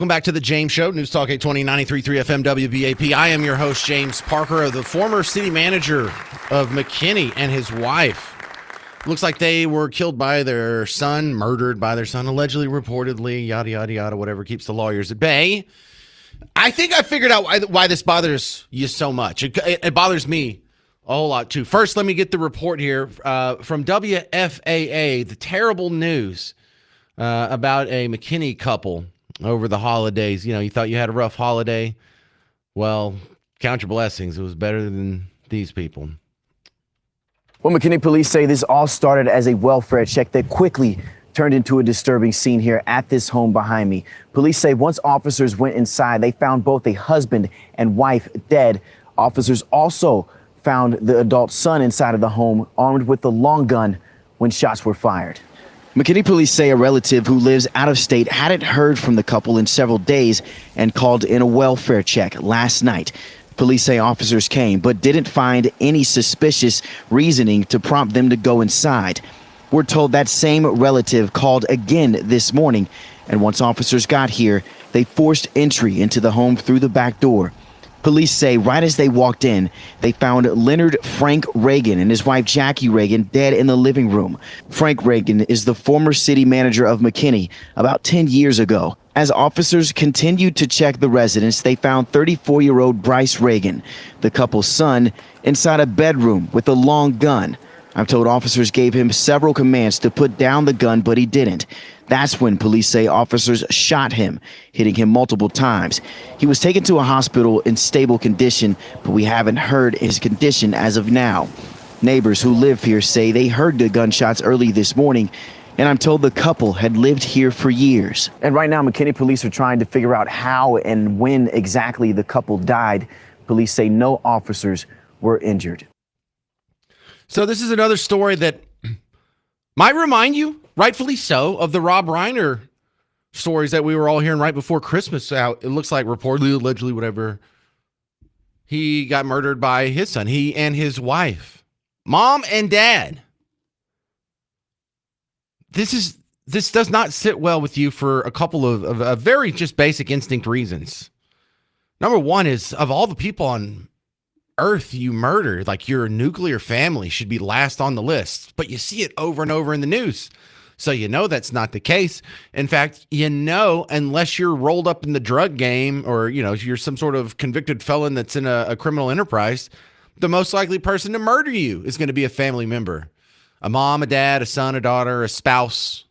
Welcome back to the James Show, News Talk 820, 93.3 FM WBAP. I am your host, James Parker, the former city manager of McKinney, and his wife. Looks like they were killed by their son, murdered by their son, allegedly, reportedly, yada, yada, yada, whatever keeps the lawyers at bay. I think I figured out why this bothers you so much. It bothers me a whole lot, too. First, let me get the report here from WFAA, the terrible news about a McKinney couple over the holidays. You know, you thought you had a rough holiday. Well, count your blessings. It was better than these people. Well, McKinney police say this all started as a welfare check that quickly turned into a disturbing scene here at this home behind me. Police say once officers went inside, they found both a husband and wife dead. Officers also found the adult son inside of the home, armed with a long gun when shots were fired. McKinney police say a relative who lives out of state hadn't heard from the couple in several days and called in a welfare check last night. Police say officers came but didn't find any suspicious reasoning to prompt them to go inside. We're told that same relative called again this morning, and once officers got here, they forced entry into the home through the back door. Police say right as they walked in, they found Leonard Frank Reagan and his wife Jackie Reagan dead in the living room. Frank Reagan is the former city manager of McKinney about 10 years ago. As officers continued to check the residence, they found 34-year-old Bryce Reagan, the couple's son, inside a bedroom with a long gun. I'm told officers gave him several commands to put down the gun, but he didn't. That's when police say officers shot him, hitting him multiple times. He was taken to a hospital in stable condition, but we haven't heard his condition as of now. Neighbors who live here say they heard the gunshots early this morning, and I'm told the couple had lived here for years. And right now, McKinney police are trying to figure out how and when exactly the couple died. Police say no officers were injured. So this is another story that might remind you, rightfully so, of the Rob Reiner stories that we were all hearing right before Christmas. It looks like reportedly, allegedly, whatever, he got murdered by his son, he and his wife, mom and dad. This does not sit well with you for a couple of very just basic instinct reasons. Number one is, of all the people on Earth you murdered, like your nuclear family should be last on the list, but you see it over and over in the news. So you know that's not the case. In fact, you know, unless you're rolled up in the drug game or, you know, you're some sort of convicted felon that's in a criminal enterprise, the most likely person to murder you is going to be a family member. A mom, a dad, a son, a daughter, a spouse.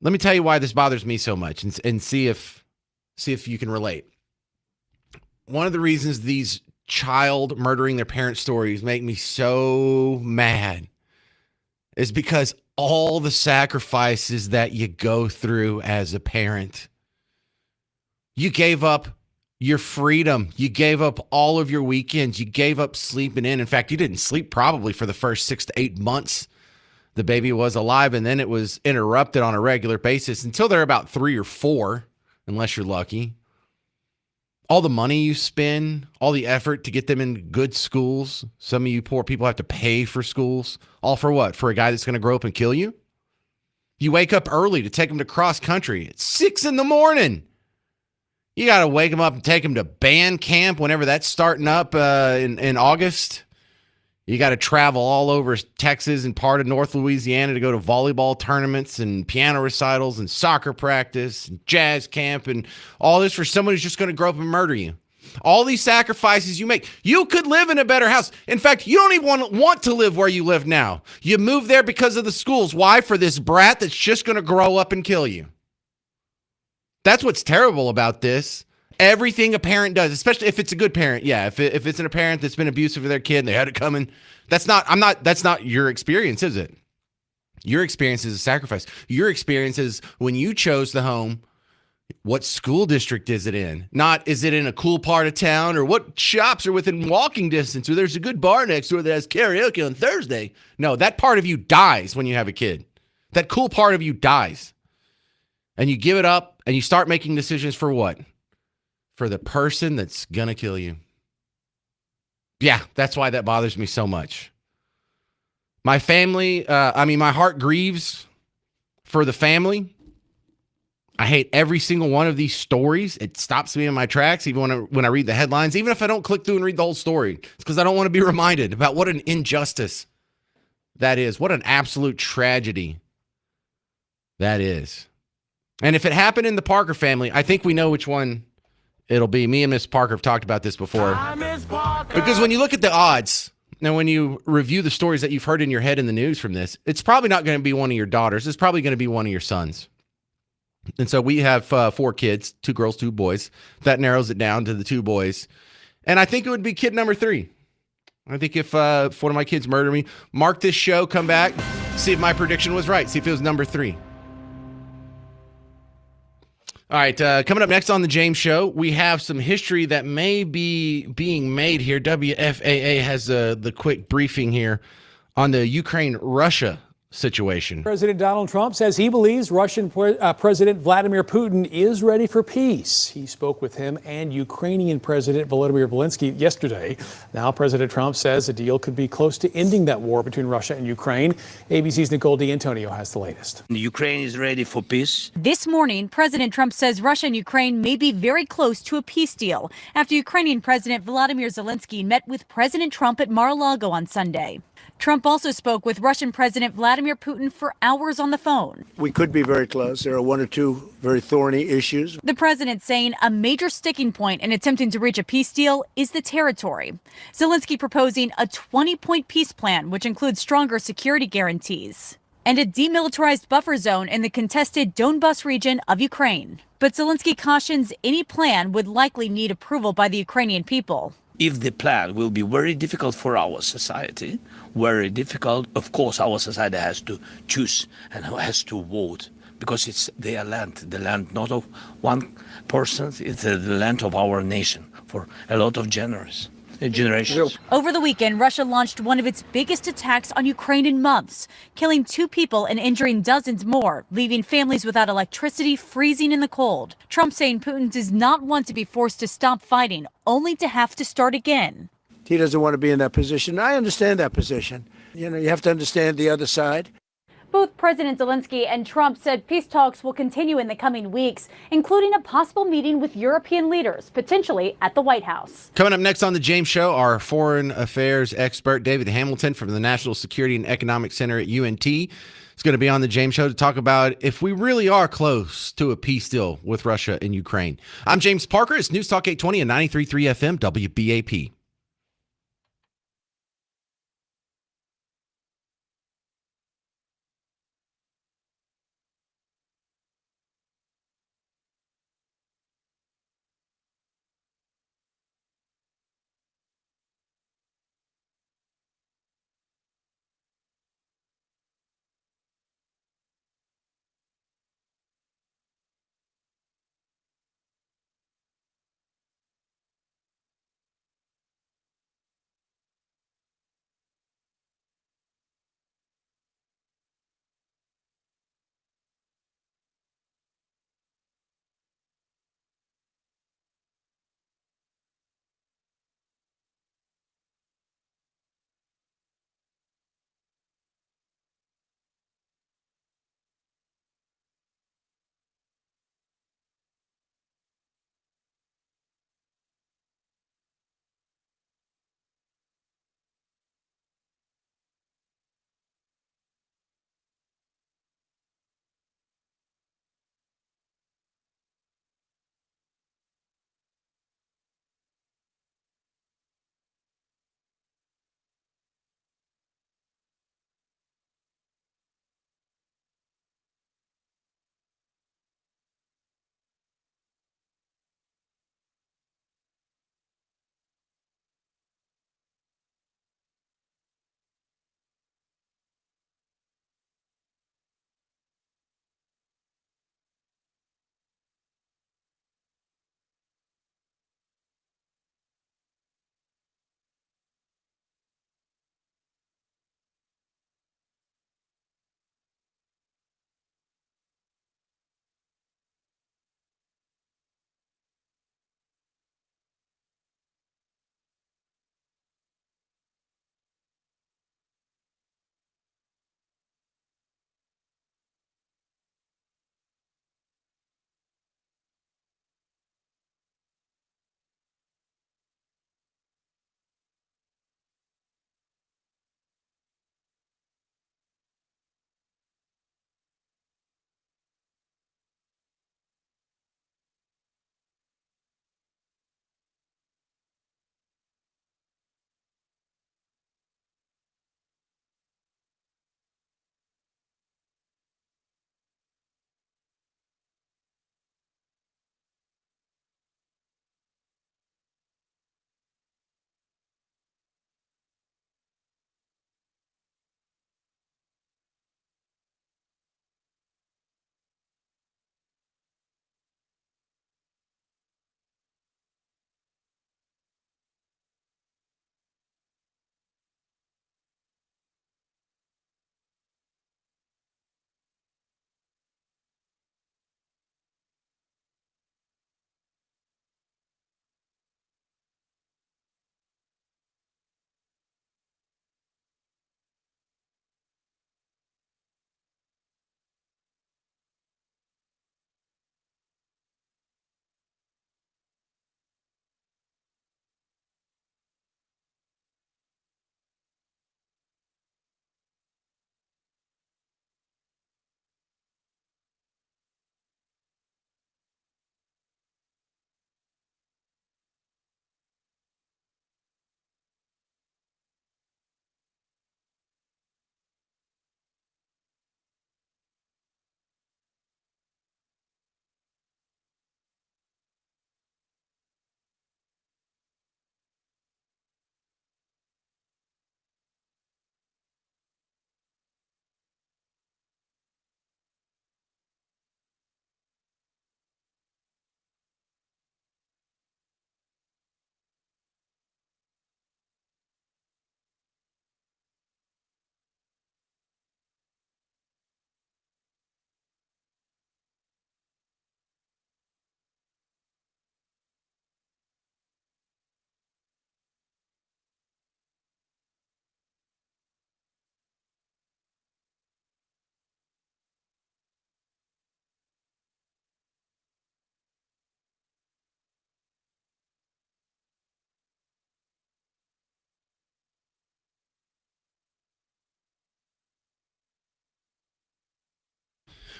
Let me tell you why this bothers me so much and see if you can relate. One of the reasons these child murdering their parents stories make me so mad is because all the sacrifices that you go through as a parent. You gave up your freedom. You gave up all of your weekends. You gave up sleeping in. In fact, you didn't sleep probably for the first 6 to 8 months the baby was alive, and then it was interrupted on a regular basis until they're about 3 or 4, unless you're lucky. All the money you spend, all the effort to get them in good schools. Some of you poor people have to pay for schools. All for what? For a guy that's going to grow up and kill you? You wake up early to take them to cross country at 6 a.m. You got to wake them up and take them to band camp whenever that's starting up in August. You got to travel all over Texas and part of North Louisiana to go to volleyball tournaments and piano recitals and soccer practice and jazz camp and all this for someone who's just going to grow up and murder you. All these sacrifices you make. You could live in a better house. In fact, you don't even want to live where you live now. You moved there because of the schools. Why? For this brat that's just going to grow up and kill you. That's what's terrible about this. Everything a parent does, especially if it's a good parent. Yeah, if it's a parent that's been abusive to their kid and they had it coming, that's not your experience, is it? Your experience is a sacrifice. Your experience is when you chose the home, what school district is it in? Not is it in a cool part of town or what shops are within walking distance or there's a good bar next door that has karaoke on Thursday. No, that part of you dies when you have a kid. That cool part of you dies. And you give it up and you start making decisions for what? For the person that's going to kill you. Yeah, that's why that bothers me so much. My family, my heart grieves for the family. I hate every single one of these stories. It stops me in my tracks, even when I read the headlines, even if I don't click through and read the whole story. It's because I don't want to be reminded about what an injustice that is. What an absolute tragedy that is. And if it happened in the Parker family, I think we know which one it'll be. Me and Miss Parker have talked about this before. Because when you look at the odds, now when you review the stories that you've heard in your head in the news from this, it's probably not going to be one of your daughters. It's probably going to be one of your sons. And so we have 4 kids, 2 girls, 2 boys. That narrows it down to the 2 boys. And I think it would be kid number 3. I think if one of my kids murder me, mark this show, come back, see if my prediction was right. See if it was number 3. All right, coming up next on the James Show, we have some history that may be being made here. WFAA has the quick briefing here on the Ukraine-Russia situation. President Donald Trump says he believes Russian President Vladimir Putin is ready for peace. He spoke with him and Ukrainian President Volodymyr Zelensky yesterday. Now President Trump says a deal could be close to ending that war between Russia and Ukraine. ABC's Nicole D'Antonio has the latest. Ukraine is ready for peace. This morning, President Trump says Russia and Ukraine may be very close to a peace deal after Ukrainian President Volodymyr Zelensky met with President Trump at Mar-a-Lago on Sunday. Trump also spoke with Russian President Vladimir Putin for hours on the phone. We could be very close. There are 1 or 2 very thorny issues. The president saying a major sticking point in attempting to reach a peace deal is the territory. Zelensky proposing a 20-point peace plan, which includes stronger security guarantees and a demilitarized buffer zone in the contested Donbas region of Ukraine. But Zelensky cautions any plan would likely need approval by the Ukrainian people. If the plan will be very difficult for our society, very difficult, of course, our society has to choose and has to vote because it's their land, the land not of one person, it's the land of our nation for a lot of generations. Over the weekend, Russia launched one of its biggest attacks on Ukraine in months, killing 2 people and injuring dozens more, leaving families without electricity, freezing in the cold. Trump saying Putin does not want to be forced to stop fighting, only to have to start again. He doesn't want to be in that position. I understand that position. You know, you have to understand the other side. Both President Zelensky and Trump said peace talks will continue in the coming weeks, including a possible meeting with European leaders, potentially at the White House. Coming up next on the James Show, our foreign affairs expert, David Hamilton from the National Security and Economic Center at UNT, is going to be on the James Show to talk about if we really are close to a peace deal with Russia and Ukraine. I'm James Parker. It's News Talk 820 and 93.3 FM WBAP.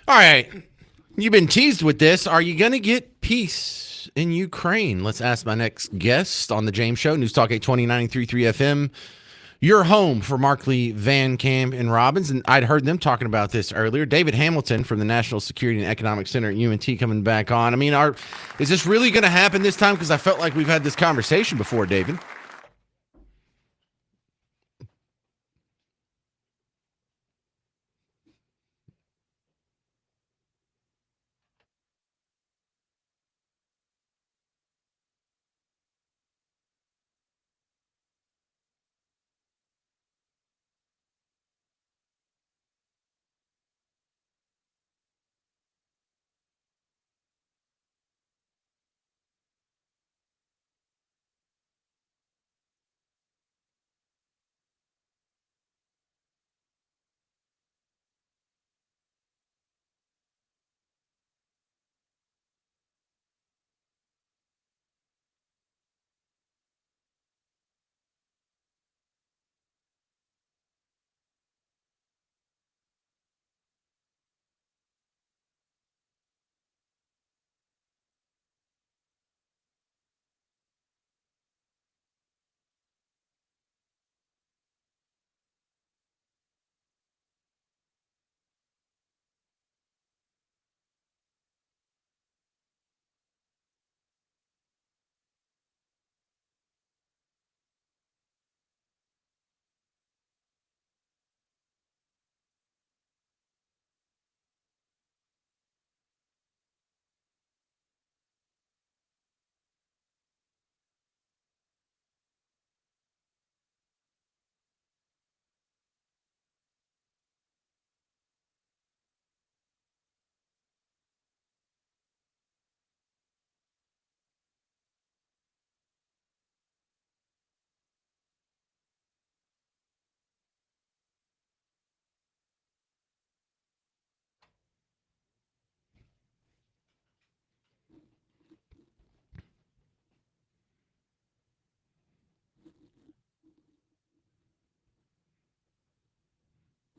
All right. You've been teased with this. Are you going to get peace in Ukraine? Let's ask my next guest on the James Show, News Talk 820 FM. Your home for Markley, Van Camp, and Robbins. And I'd heard them talking about this earlier. David Hamilton from the National Security and Economic Center at UNT coming back on. I mean, is this really going to happen this time? Because I felt like we've had this conversation before, David.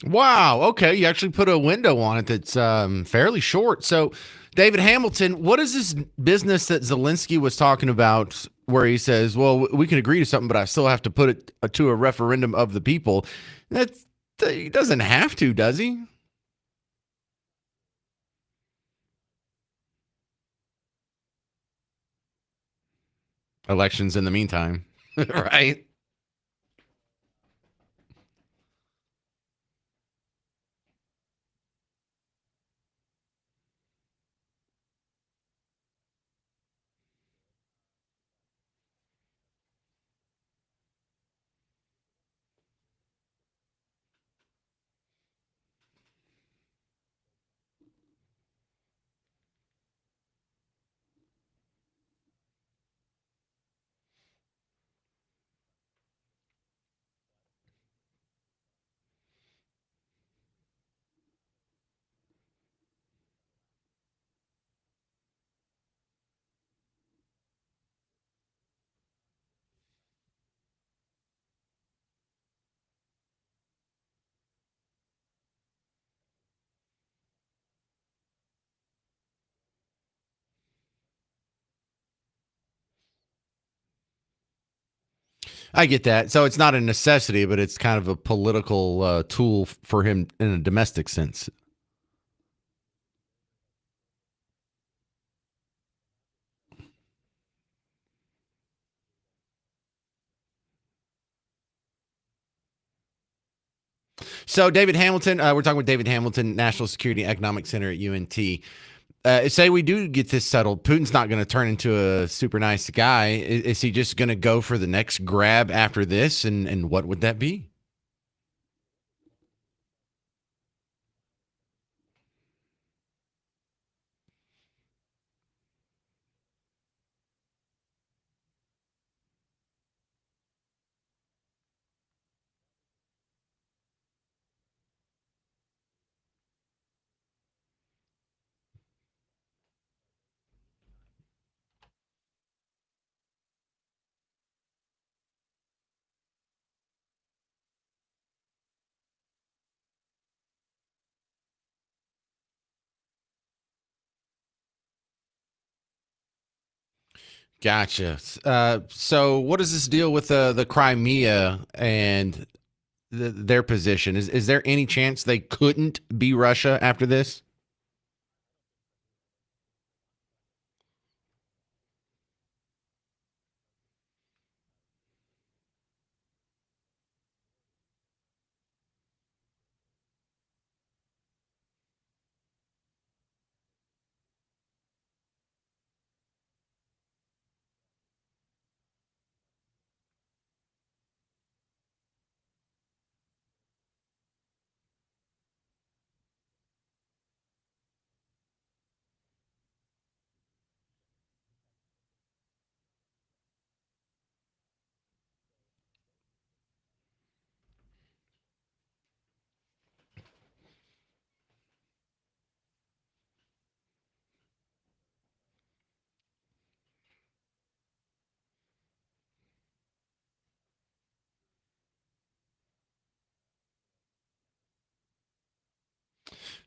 Wow. Okay. You actually put a window on it that's fairly short. So, David Hamilton, what is this business that Zelensky was talking about where he says, well, we can agree to something, but I still have to put it to a referendum of the people? That's, he doesn't have to, does he? Elections in the meantime, right? I get that. So it's not a necessity, but it's kind of a political tool for him in a domestic sense. So, David Hamilton, we're talking with David Hamilton, National Security Economic Center at UNT. Say we do get this settled, Putin's not going to turn into a super nice guy. Is he just going to go for the next grab after this? And what would that be? Gotcha. So what is this deal with the Crimea and their position? Is there any chance they couldn't be Russia after this?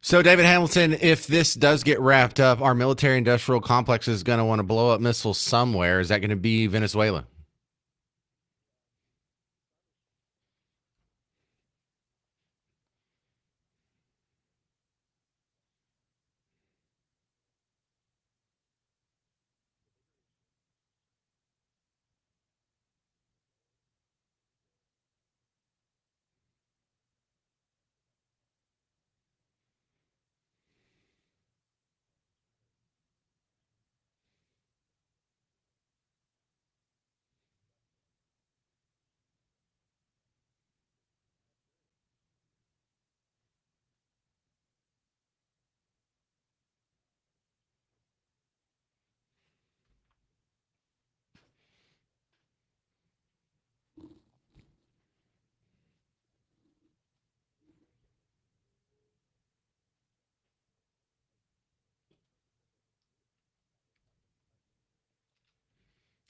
So, David Hamilton, if this does get wrapped up, our military industrial complex is going to want to blow up missiles somewhere. Is that going to be Venezuela?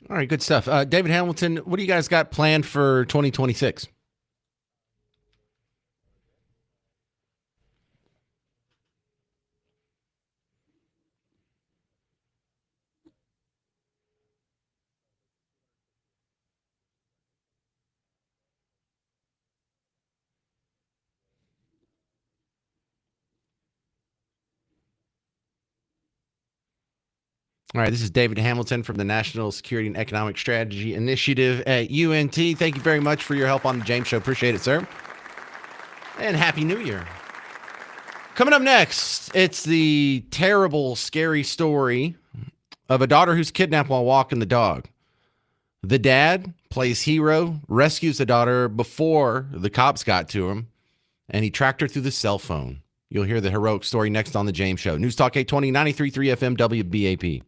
All right, good stuff. David Hamilton, what do you guys got planned for 2026? All right, this is David Hamilton from the National Security and Economic Strategy Initiative at UNT. Thank you very much for your help on the James Show. Appreciate it, sir. And Happy New Year. Coming up next, it's the terrible, scary story of a daughter who's kidnapped while walking the dog. The dad plays hero, rescues the daughter before the cops got to him, and he tracked her through the cell phone. You'll hear the heroic story next on the James Show. News Talk 820, 93.3 FM, WBAP.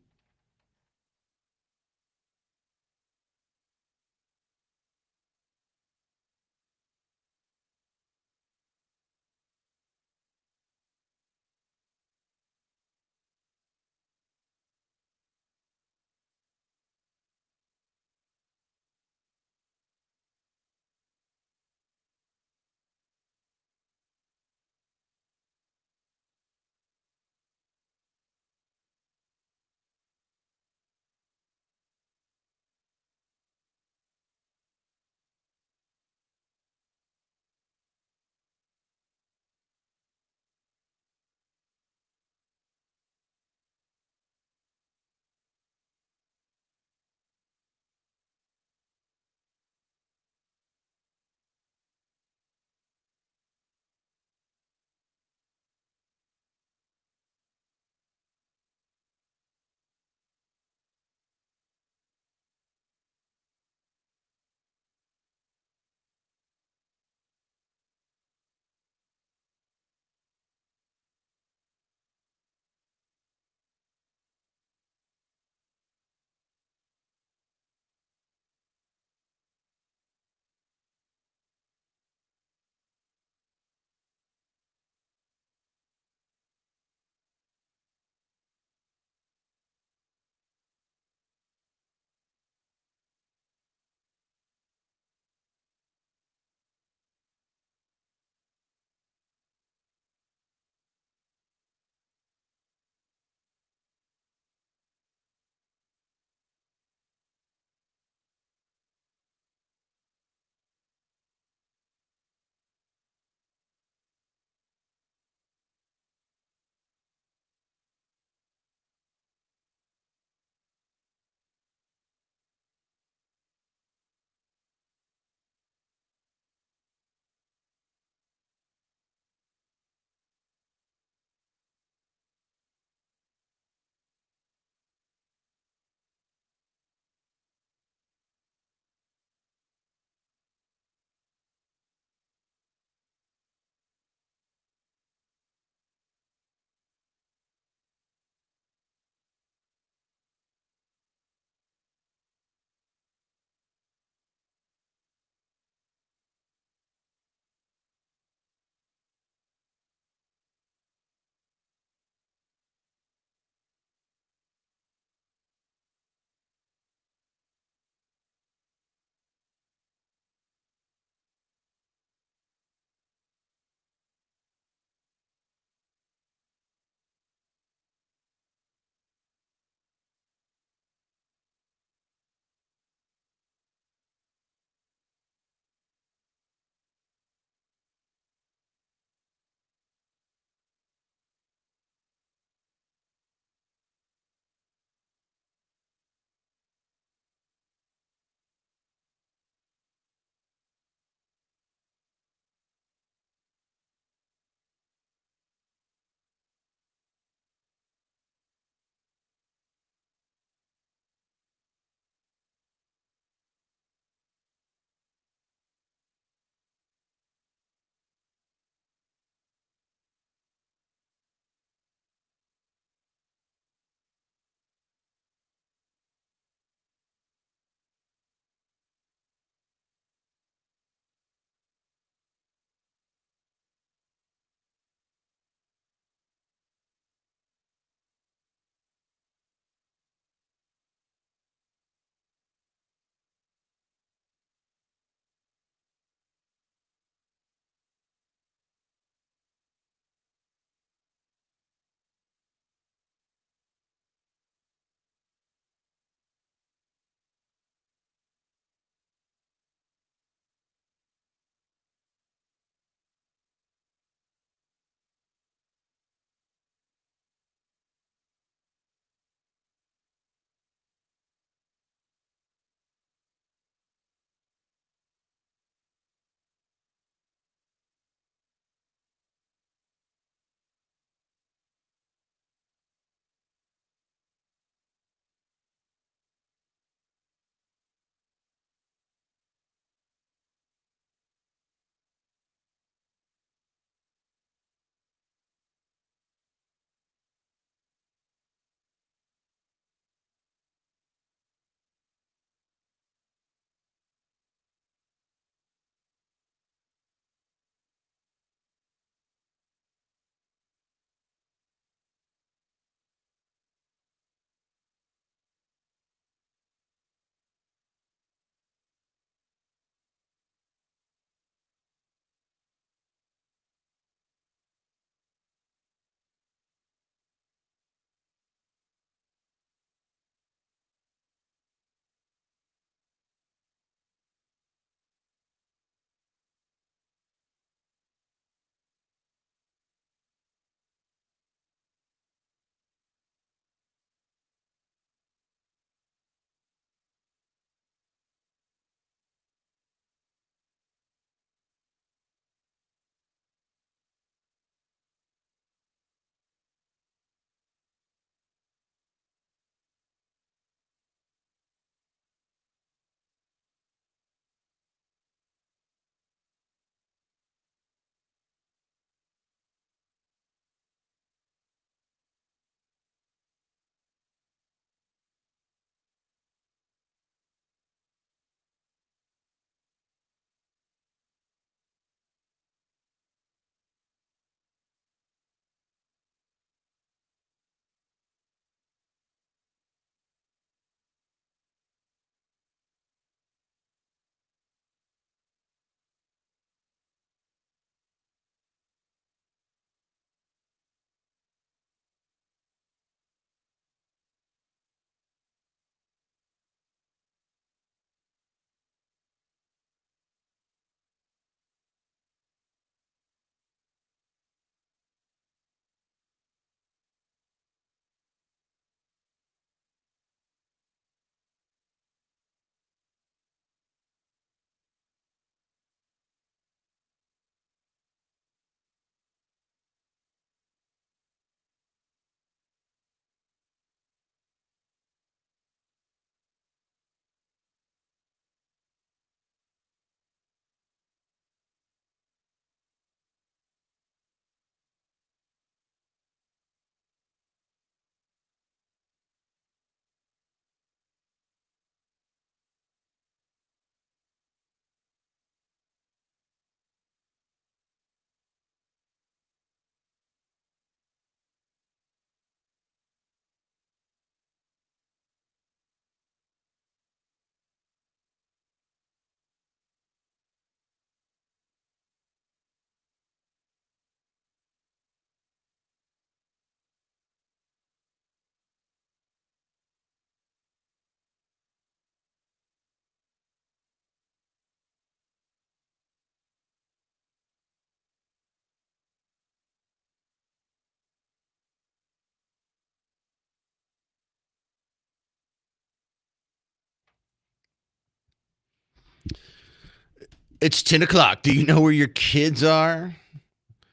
It's 10 o'clock. Do you know where your kids are?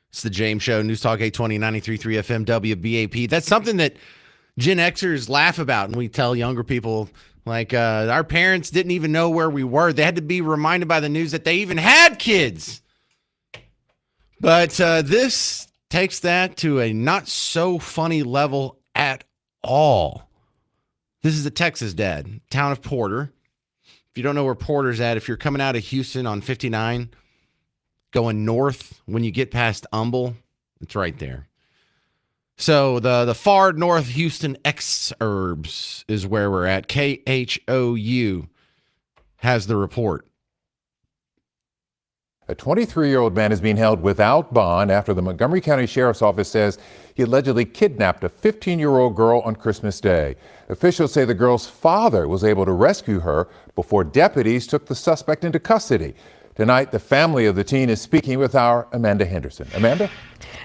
It's the James Show, News Talk 820, 93.3 FM, WBAP. That's something that Gen Xers laugh about, and we tell younger people, like, our parents didn't even know where we were. They had to be reminded by the news that they even had kids. But this takes that to a not so funny level at all. This is a Texas dad, town of Porter. If you don't know where Porter's at, if you're coming out of Houston on 59, going north when you get past Humble, it's right there. So the far north Houston exurbs is where we're at. KHOU has the report. A 23-year-old man is being held without bond after the Montgomery County Sheriff's Office says he allegedly kidnapped a 15-year-old girl on Christmas Day. Officials say the girl's father was able to rescue her before deputies took the suspect into custody. Tonight, the family of the teen is speaking with our Amanda Henderson. Amanda?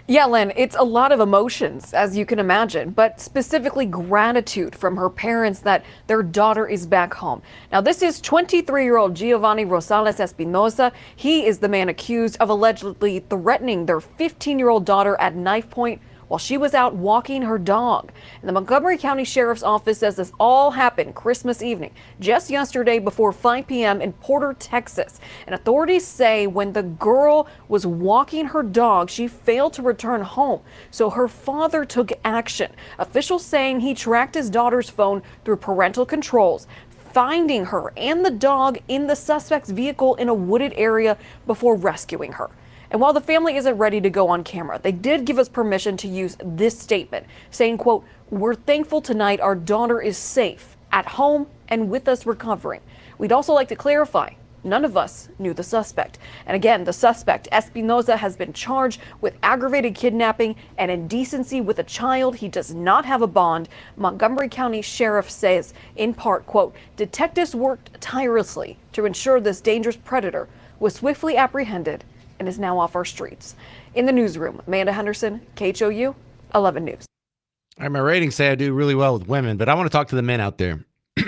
Yeah, Len, it's a lot of emotions, as you can imagine, but specifically gratitude from her parents that their daughter is back home. Now, this is 23-year-old Giovanni Rosales Espinosa. He is the man accused of allegedly threatening their 15-year-old daughter at knife point while she was out walking her dog. And the Montgomery County Sheriff's Office says this all happened Christmas evening, just yesterday before 5 p.m. in Porter, Texas. And authorities say when the girl was walking her dog, she failed to return home. So her father took action. Officials saying he tracked his daughter's phone through parental controls, finding her and the dog in the suspect's vehicle in a wooded area before rescuing her. And while the family isn't ready to go on camera, they did give us permission to use this statement, saying, quote, "We're thankful tonight our daughter is safe, at home, and with us recovering. We'd also like to clarify, none of us knew the suspect." And again, the suspect, Espinosa, has been charged with aggravated kidnapping and indecency with a child. He does not have a bond. Montgomery County Sheriff says, in part, quote, "Detectives worked tirelessly to ensure this dangerous predator was swiftly apprehended and is now off our streets." In the newsroom, Amanda Henderson, KHOU 11 News. All right, my ratings say I do really well with women, but I want to talk to the men out there,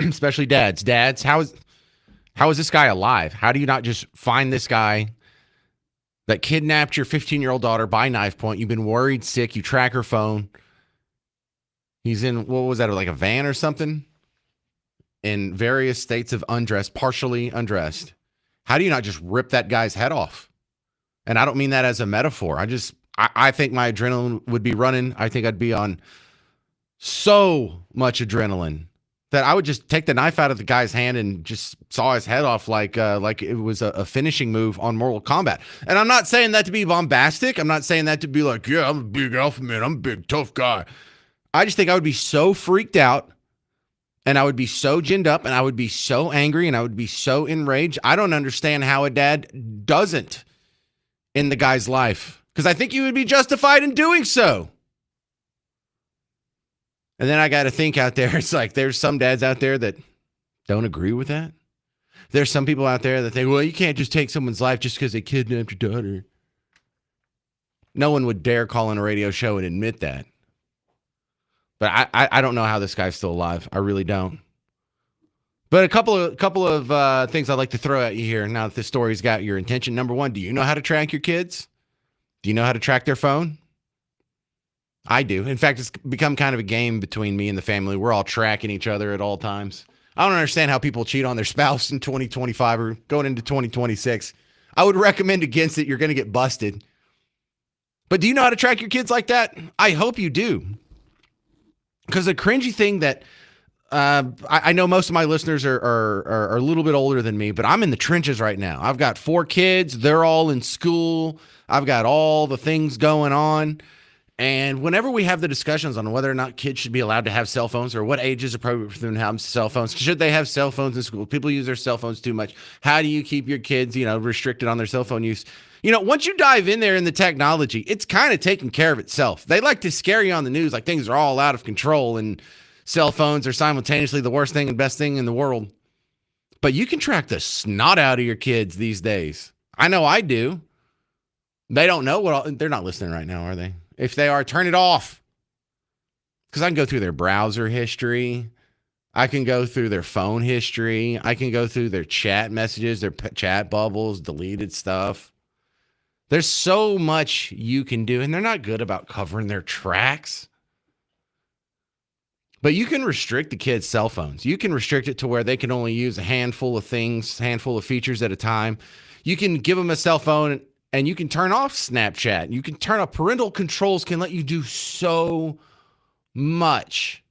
especially dads. Dads, how is this guy alive? How do you not just find this guy that kidnapped your 15-year-old daughter by knife point? You've been worried, sick. You track her phone. He's in, what was that, like a van or something? In various states of undress, partially undressed. How do you not just rip that guy's head off? And I don't mean that as a metaphor. I think my adrenaline would be running. I think I'd be on so much adrenaline that I would just take the knife out of the guy's hand and just saw his head off like it was a finishing move on Mortal Kombat. And I'm not saying that to be bombastic. I'm not saying that to be like, yeah, I'm a big alpha man. I'm a big tough guy. I just think I would be so freaked out, and I would be so ginned up, and I would be so angry, and I would be so enraged. I don't understand how a dad doesn't in the guy's life, because I think you would be justified in doing so. And then I got to think out there, it's like there's some dads out there that don't agree with that. There's some people out there that think, well, you can't just take someone's life just because they kidnapped your daughter. No one would dare call in a radio show and admit that. But I don't know how this guy's still alive. I really don't. But a couple of things I'd like to throw at you here now that this story's got your attention. Number one, do you know how to track your kids? Do you know how to track their phone? I do. In fact, it's become kind of a game between me and the family. We're all tracking each other at all times. I don't understand how people cheat on their spouse in 2025 or going into 2026. I would recommend against it. You're going to get busted. But do you know how to track your kids like that? I hope you do. Because the cringy thing that I know most of my listeners are a little bit older than me, but I'm in the trenches right now. I've got 4 kids. They're all in school. I've got all the things going on. And whenever we have the discussions on whether or not kids should be allowed to have cell phones or what age is appropriate for them to have cell phones, should they have cell phones in school? People use their cell phones too much. How do you keep your kids, restricted on their cell phone use? Once you dive in there in the technology, it's kind of taking care of itself. They like to scare you on the news like things are all out of control and cell phones are simultaneously the worst thing and best thing in the world. But you can track the snot out of your kids these days. I know I do. They don't know they're not listening right now, are they? If they are, turn it off. Because I can go through their browser history. I can go through their phone history. I can go through their chat messages, their chat bubbles, deleted stuff. There's so much you can do, and they're not good about covering their tracks. But you can restrict the kids' cell phones. You can restrict it to where they can only use a handful of things, handful of features at a time. You can give them a cell phone and you can turn off Snapchat. You can turn off parental controls, can let you do so much.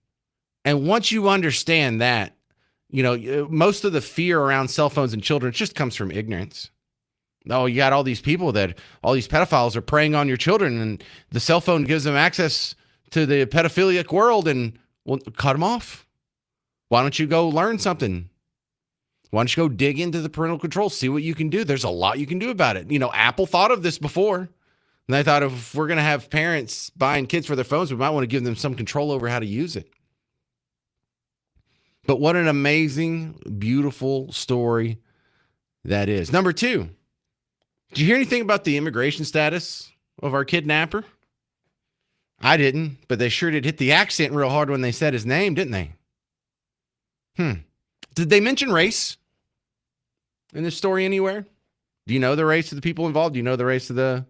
And once you understand that, most of the fear around cell phones and children just comes from ignorance. Oh, you got all these pedophiles are preying on your children, and the cell phone gives them access to the pedophilic world, and well, cut them off. Why don't you go learn something? Why don't you go dig into the parental controls, see what you can do? There's a lot you can do about it. Apple thought of this before. And they thought if we're going to have parents buying kids for their phones, we might want to give them some control over how to use it. But what an amazing, beautiful story that is. Number 2, did you hear anything about the immigration status of our kidnapper? I didn't, but they sure did hit the accent real hard when they said his name, didn't they? Did they mention race in this story anywhere? Do you know the race of the people involved? Do you know the race of the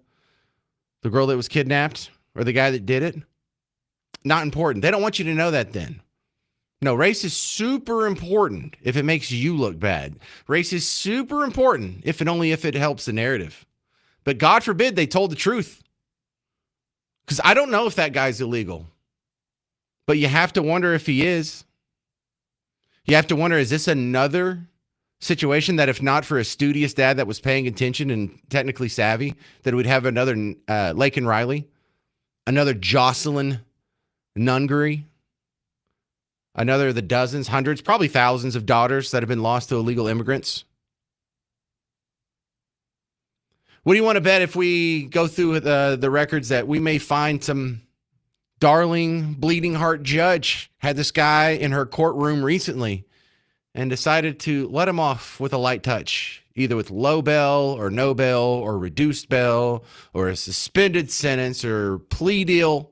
girl that was kidnapped or the guy that did it? Not important. They don't want you to know that then. No, race is super important if it makes you look bad. Race is super important if and only if it helps the narrative. But God forbid they told the truth. Because I don't know if that guy's illegal. But you have to wonder if he is. You have to wonder, is this another situation that if not for a studious dad that was paying attention and technically savvy, that we'd have another Laken Riley, another Jocelyn Nungery, another of the dozens, hundreds, probably thousands of daughters that have been lost to illegal immigrants? What do you want to bet if we go through the records that we may find some darling, bleeding heart judge had this guy in her courtroom recently and decided to let him off with a light touch, either with low bail or no bail or reduced bail or a suspended sentence or plea deal?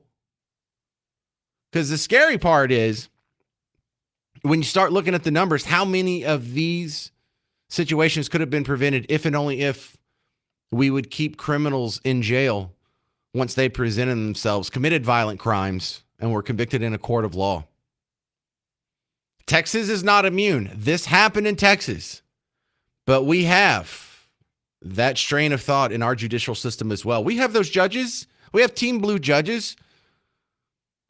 Because the scary part is when you start looking at the numbers, how many of these situations could have been prevented if and only if we would keep criminals in jail once they presented themselves, committed violent crimes, and were convicted in a court of law. Texas is not immune. This happened in Texas, but we have that strain of thought in our judicial system as well. We have those judges. We have Team Blue judges.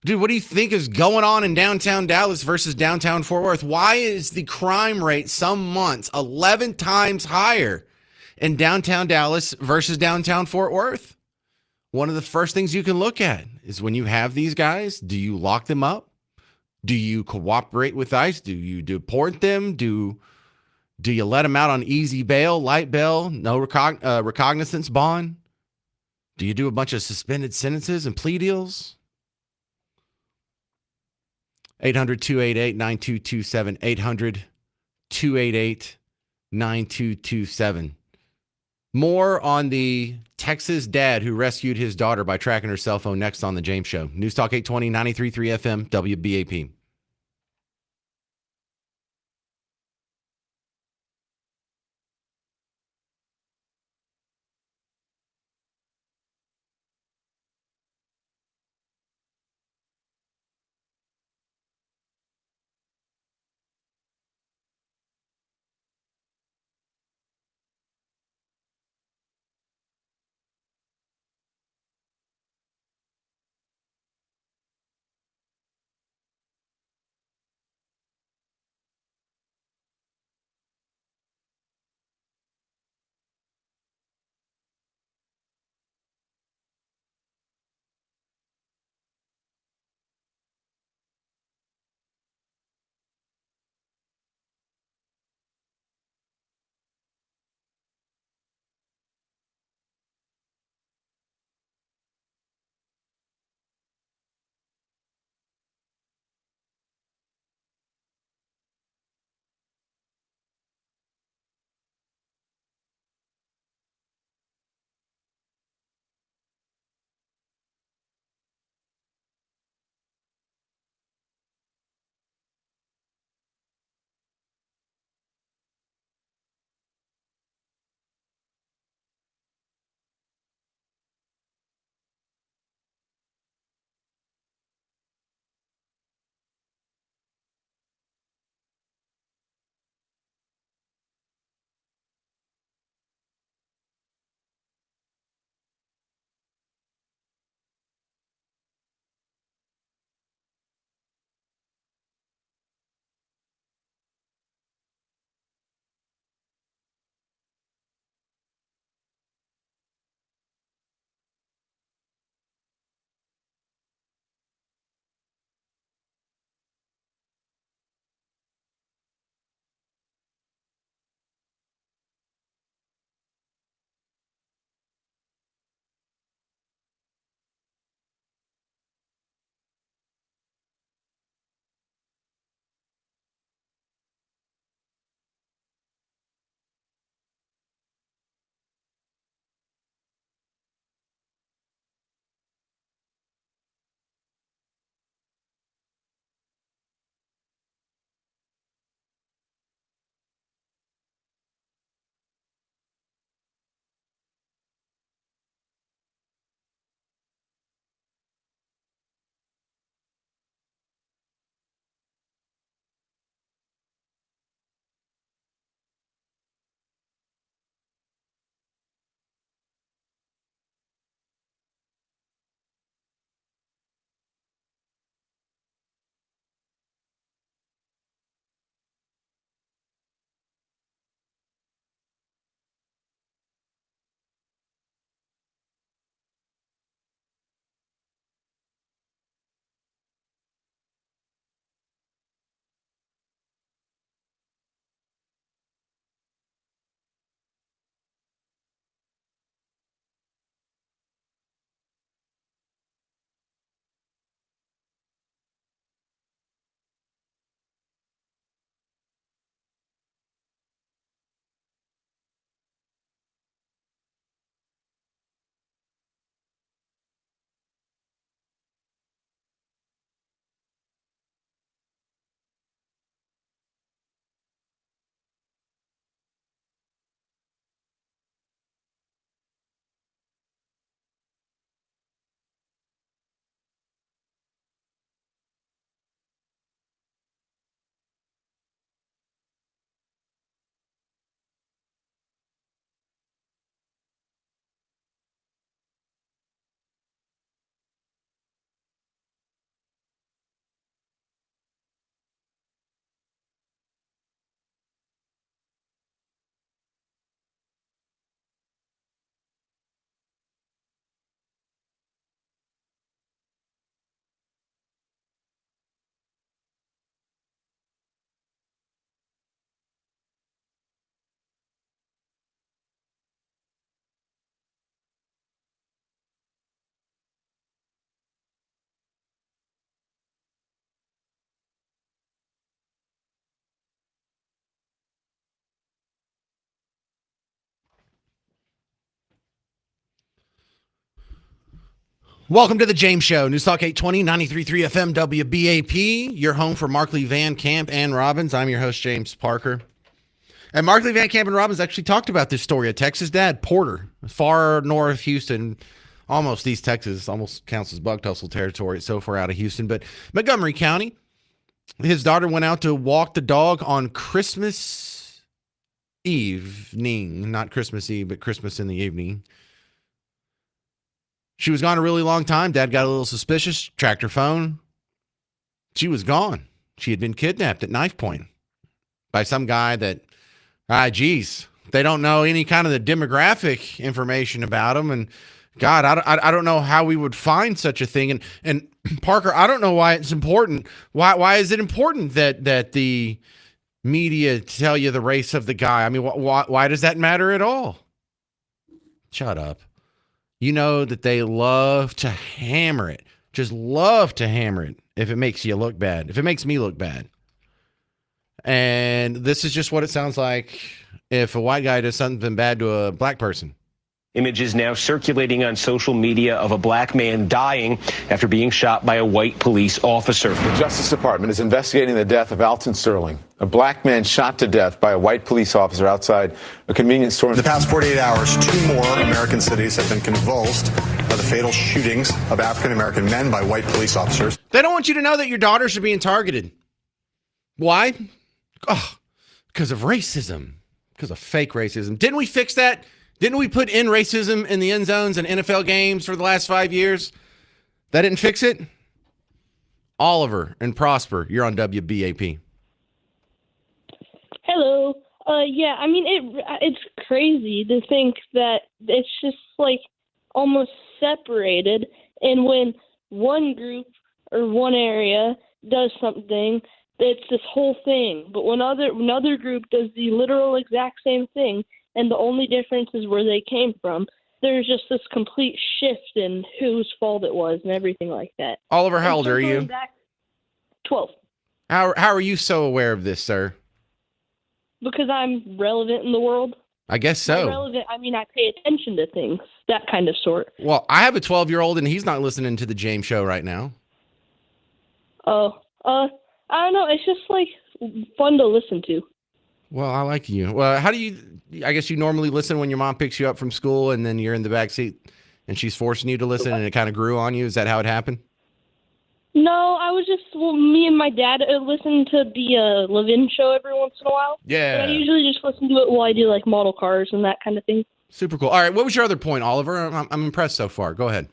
Dude, what do you think is going on in downtown Dallas versus downtown Fort Worth? Why is the crime rate some months 11 times higher in downtown Dallas versus downtown Fort Worth? One of the first things you can look at is when you have these guys, do you lock them up? Do you cooperate with ICE? Do you deport them? Do you let them out on easy bail, light bail, no recognizance bond? Do you do a bunch of suspended sentences and plea deals? 800-288-9227, 800-288-9227. More on the Texas dad who rescued his daughter by tracking her cell phone next on The James Show. News Talk 820, 93.3 FM, WBAP. Welcome to the James Show, News Talk 820, 93.3 FM, WBAP, your home for Markley, Van Camp, and Robbins. I'm your host, James Parker. And Markley, Van Camp, and Robbins actually talked about this story. A Texas dad, Porter, far north Houston, almost East Texas, almost counts as bug tussle territory. It's so far out of Houston. But Montgomery County, his daughter went out to walk the dog on Christmas evening. Not Christmas Eve, but Christmas in the evening. She was gone a really long time. Dad got a little suspicious, tracked her phone. She was gone. She had been kidnapped at knife point by some guy that, they don't know any kind of the demographic information about him. And God, I don't know how we would find such a thing. And Parker, I don't know why it's important. Why is it important that the media tell you the race of the guy? I mean, why does that matter at all? Shut up. You know that they love to hammer it, just love to hammer it if it makes you look bad, if it makes me look bad. And this is just what it sounds like if a white guy does something bad to a black person. Images now circulating on social media of a black man dying after being shot by a white police officer. The Justice Department is investigating the death of Alton Sterling, a black man shot to death by a white police officer outside a convenience store. In the past 48 hours, 2 more American cities have been convulsed by the fatal shootings of African-American men by white police officers. They don't want you to know that your daughters are being targeted. Why? Oh, because of racism, because of fake racism. Didn't we fix that? Didn't we put in racism in the end zones and NFL games for the last 5 years? That didn't fix it? Oliver and Prosper, you're on WBAP. Hello. Yeah, I mean, it's crazy to think that it's just like almost separated. And when one group or one area does something, it's this whole thing. But when another group does the literal exact same thing, and the only difference is where they came from, there's just this complete shift in whose fault it was and everything like that. Oliver, how old are you? 12. How are you so aware of this, sir? Because I'm relevant in the world. I guess so. Relevant, I mean, I pay attention to things, that kind of sort. Well, I have a 12-year-old, and he's not listening to the James Show right now. Oh, I don't know. It's just, like, fun to listen to. Well, I like you. Well, I guess you normally listen when your mom picks you up from school and then you're in the back seat and she's forcing you to listen and it kind of grew on you. Is that how it happened? No, I was me and my dad listen to the Levin show every once in a while. Yeah. But I usually just listen to it while I do like model cars and that kind of thing. Super cool. All right. What was your other point, Oliver? I'm impressed so far. Go ahead.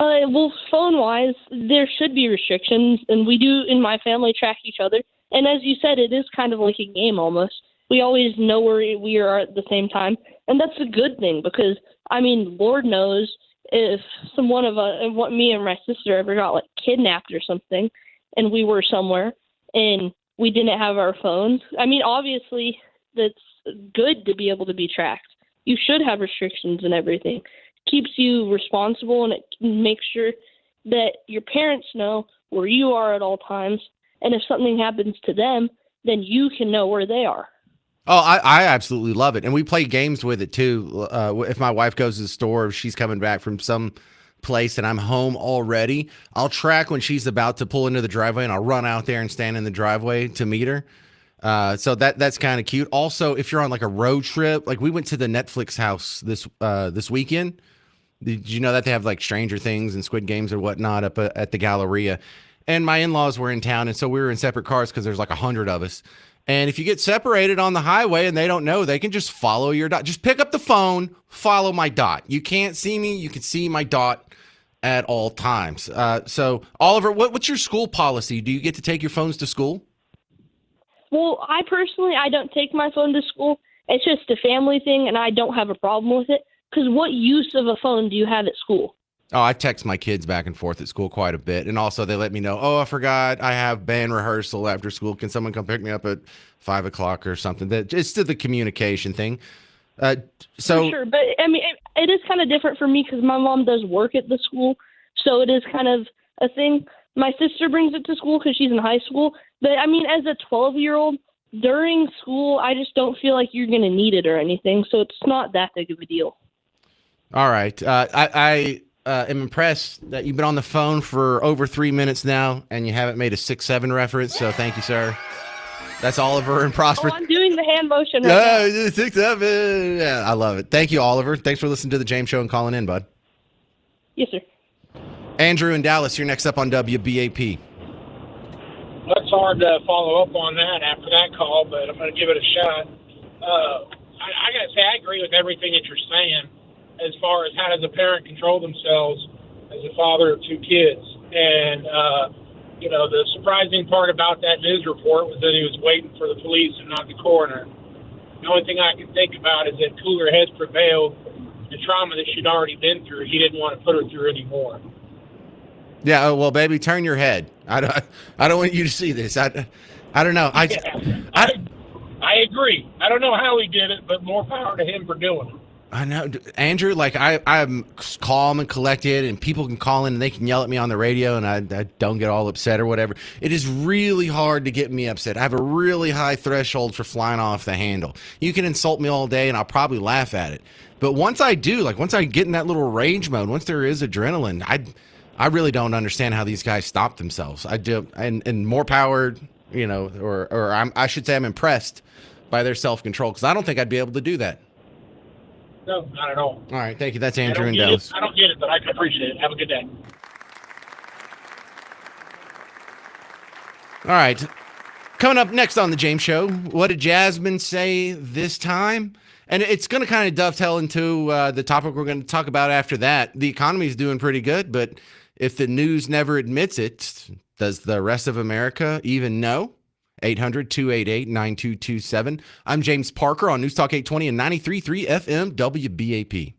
Well, phone-wise, there should be restrictions, and we do in my family track each other. And as you said, it is kind of like a game almost. We always know where we are at the same time. And that's a good thing because, I mean, Lord knows if one of us, me and my sister ever got like kidnapped or something and we were somewhere and we didn't have our phones. I mean, obviously, that's good to be able to be tracked. You should have restrictions and everything. It keeps you responsible and it makes sure that your parents know where you are at all times. And if something happens to them, then you can know where they are. Oh, I absolutely love it. And we play games with it too. If my wife goes to the store, if she's coming back from some place and I'm home already, I'll track when she's about to pull into the driveway and I'll run out there and stand in the driveway to meet her. So that's kind of cute. Also, if you're on like a road trip, like we went to the Netflix house this weekend. Did you know that they have like Stranger Things and Squid Games or whatnot up at the Galleria? And my in-laws were in town, and so we were in separate cars because there's like 100 of us. And if you get separated on the highway and they don't know, they can just follow your dot. Just pick up the phone, follow my dot. You can't see me. You can see my dot at all times. So, Oliver, what's your school policy? Do you get to take your phones to school? Well, I don't take my phone to school. It's just a family thing, and I don't have a problem with it. Because what use of a phone do you have at school? Oh, I text my kids back and forth at school quite a bit. And also they let me know, I forgot I have band rehearsal after school. Can someone come pick me up at 5 o'clock or something? It's to the communication thing. For sure. But I mean, it is kind of different for me because my mom does work at the school. So it is kind of a thing. My sister brings it to school because she's in high school. But I mean, as a 12-year-old during school, I just don't feel like you're going to need it or anything. So it's not that big of a deal. All right. am impressed that you've been on the phone for over 3 minutes now and you haven't made a 6-7 reference. So thank you, sir. That's Oliver and Prosper. Oh, I'm doing the hand motion right now. 6-7. Yeah, I love it. Thank you, Oliver. Thanks for listening to the James Show and calling in, bud. Yes, sir. Andrew in Dallas, you're next up on WBAP. Well, it's hard to follow up on that after that call, but I'm going to give it a shot. I got to say, I agree with everything that you're saying as far as how does a parent control themselves as a father of 2 kids. And, the surprising part about that news report was that he was waiting for the police and not the coroner. The only thing I can think about is that cooler heads prevailed. The trauma that she'd already been through, he didn't want to put her through anymore. Yeah, well, baby, turn your head. I don't want you to see this. I don't know. I agree. I don't know how he did it, but more power to him for doing it. I know, Andrew, like I'm calm and collected, and people can call in and they can yell at me on the radio, and I don't get all upset or whatever. It is really hard to get me upset. I have a really high threshold for flying off the handle. You can insult me all day, and I'll probably laugh at it. But once I do, like once I get in that little rage mode, once there is adrenaline, I really don't understand how these guys stop themselves. I do, and more power, or I should say I'm impressed by their self-control, because I don't think I'd be able to do that. No, not at all. All right, thank you. That's Andrew in I Dallas. I don't get it, but I can appreciate it. Have a good day. All right. Coming up next on the James Show, what did Jasmine say this time? And it's going to kind of dovetail into the topic we're going to talk about after that. The economy is doing pretty good, but if the news never admits it, does the rest of America even know? 800-288-9227. I'm James Parker on News Talk 820 and 93.3 FM WBAP.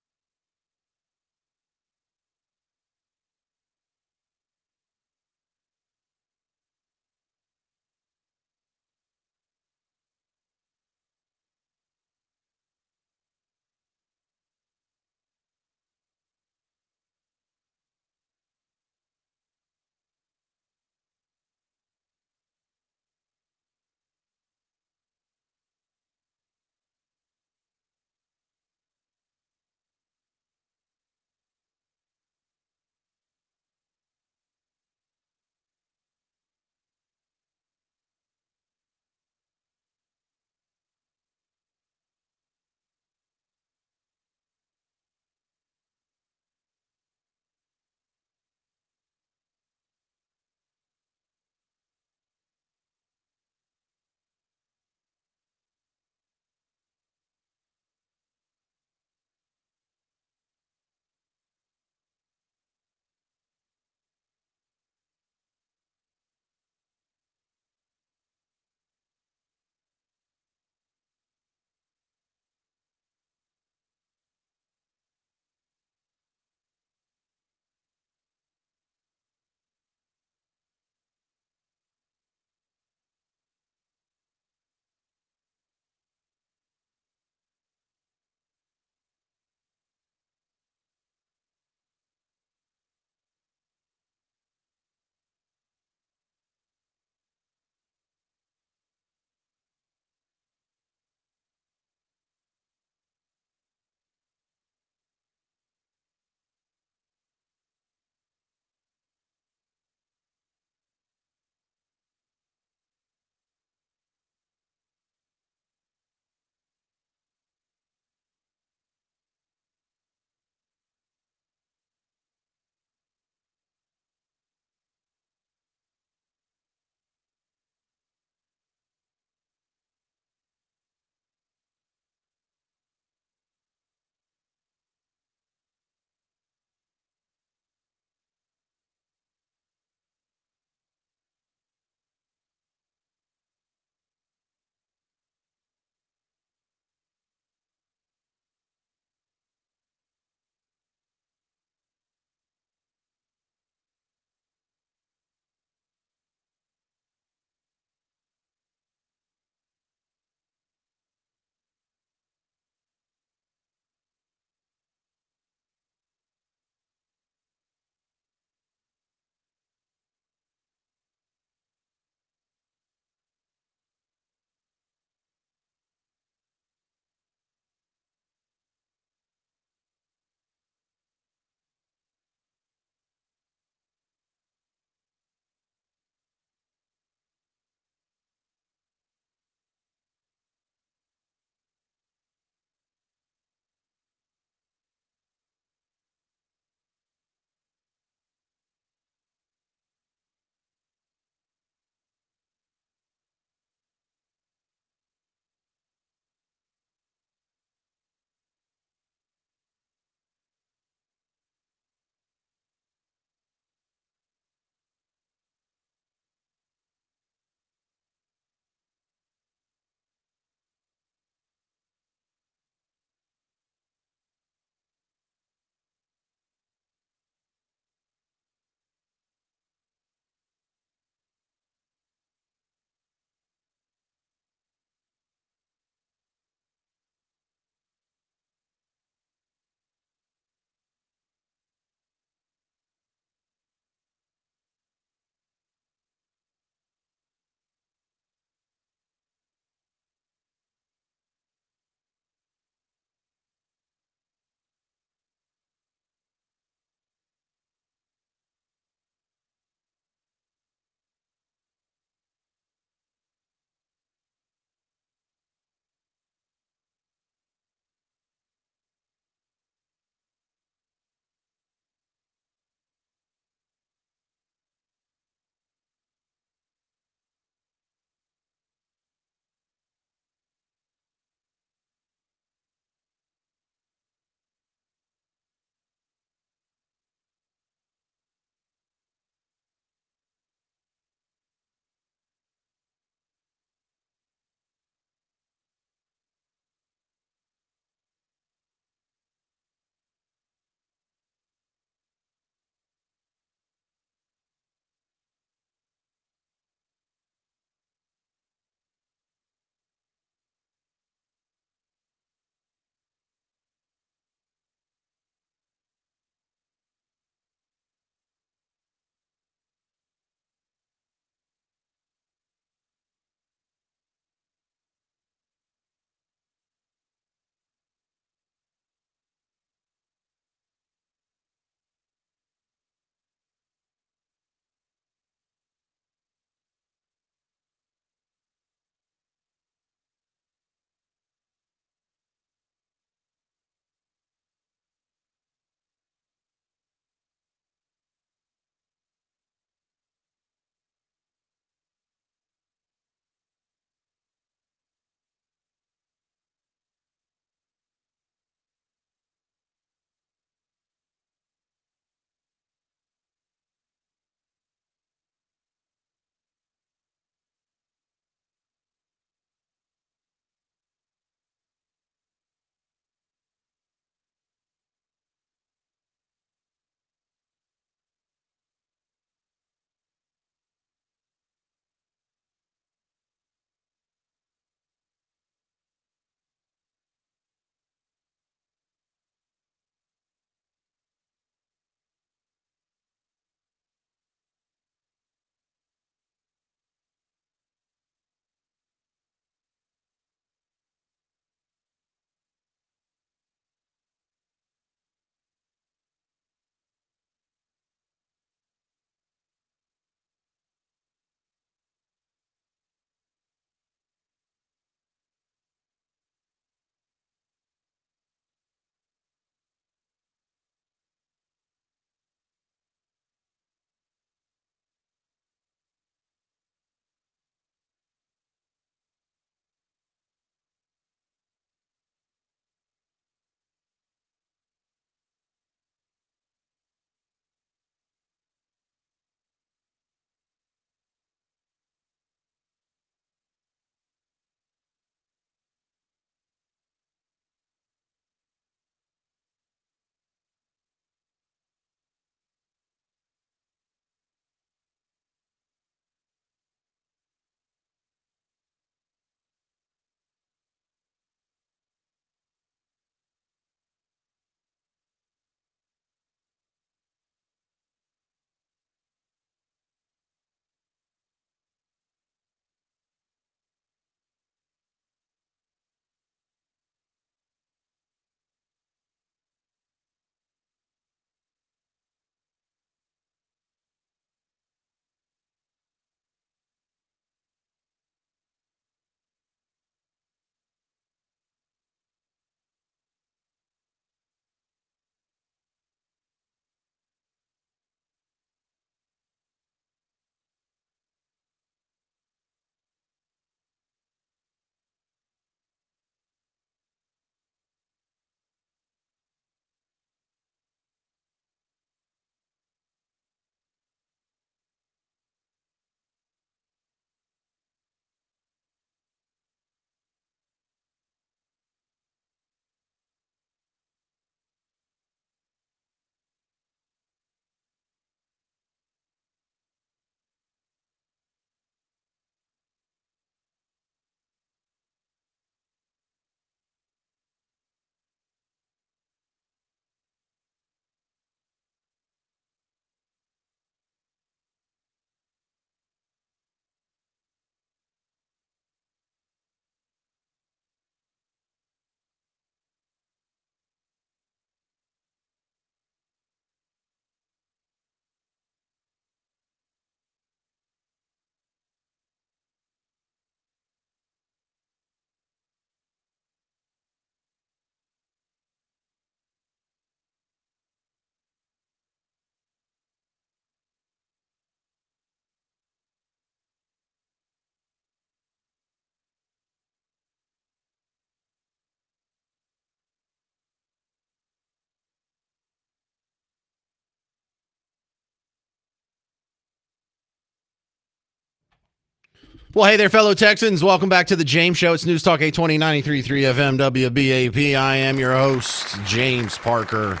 Well, hey there, fellow Texans. Welcome back to the James Show. It's News Talk 820 93.3 FM WBAP. I am your host, James Parker.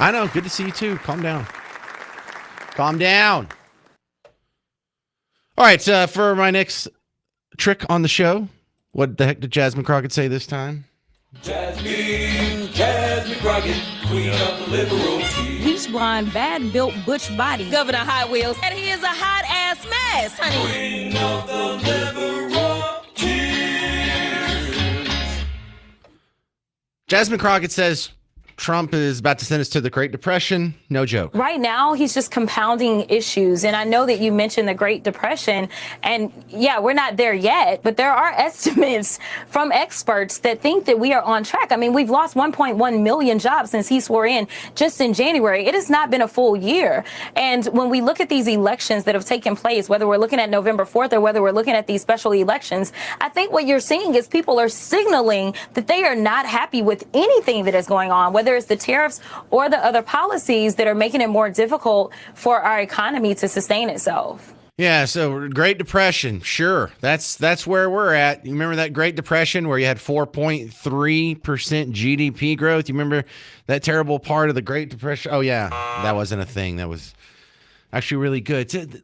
I know. Good to see you, too. Calm down. Calm down. All right. For my next trick on the show, what the heck did Jasmine Crockett say this time? Jasmine Crockett, queen of the liberal tea. Bleach blonde, bad built butch body, Governor Hot Wheels, and he is a hot ass mess, honey. Queen of the liberal tea. Jasmine Crockett says Trump is about to send us to the Great Depression. No joke. Right now, he's just compounding issues. And I know that you mentioned the Great Depression. And yeah, we're not there yet, but there are estimates from experts that think that we are on track. I mean, we've lost 1.1 million jobs since he swore in just in January. It has not been a full year. And when we look at these elections that have taken place, whether we're looking at November 4th or whether we're looking at these special elections, I think what you're seeing is people are signaling that they are not happy with anything that is going on, whether it's the tariffs or the other policies that are making it more difficult for our economy to sustain itself. Yeah, so Great Depression, sure. That's where we're at. You remember that Great Depression where you had 4.3% GDP growth? You remember that terrible part of the Great Depression? Oh, yeah, that wasn't a thing. That was actually really good.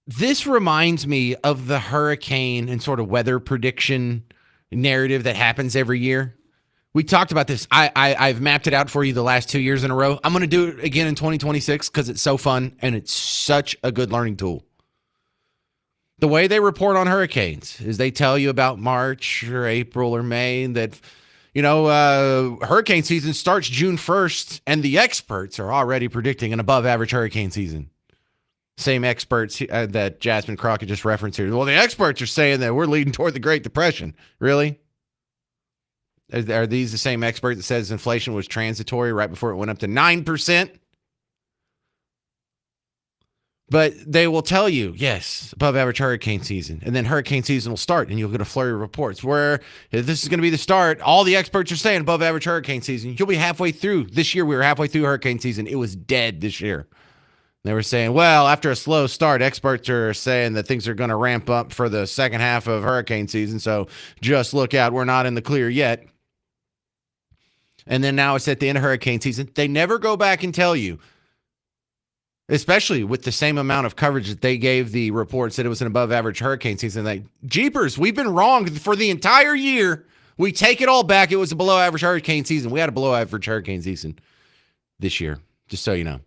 This reminds me of the hurricane and sort of weather prediction narrative that happens every year. We talked about this. I've mapped it out for you the last 2 years in a row. I'm going to do it again in 2026 because it's so fun and it's such a good learning tool. The way they report on hurricanes is they tell you about March or April or May that, hurricane season starts June 1st and the experts are already predicting an above average hurricane season. Same experts that Jasmine Crockett just referenced here. Well, the experts are saying that we're leading toward the Great Depression. Really? Are these the same expert that says inflation was transitory right before it went up to 9%? But they will tell you, yes, above average hurricane season. And then hurricane season will start and you'll get a flurry of reports where this is going to be the start. All the experts are saying above average hurricane season. You'll be halfway through. This year, we were halfway through hurricane season. It was dead this year. They were saying, well, after a slow start, experts are saying that things are going to ramp up for the second half of hurricane season. So just look out. We're not in the clear yet. And then now it's at the end of hurricane season. They never go back and tell you, especially with the same amount of coverage that they gave the reports that it was an above average hurricane season. Like, jeepers, we've been wrong for the entire year. We take it all back. It was a below average hurricane season. We had a below average hurricane season this year, just so you know.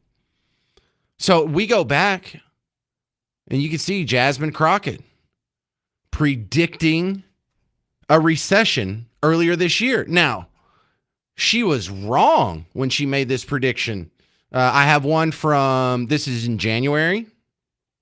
So we go back and you can see Jasmine Crockett predicting a recession earlier this year. Now, she was wrong when she made this prediction. I have one this is in January.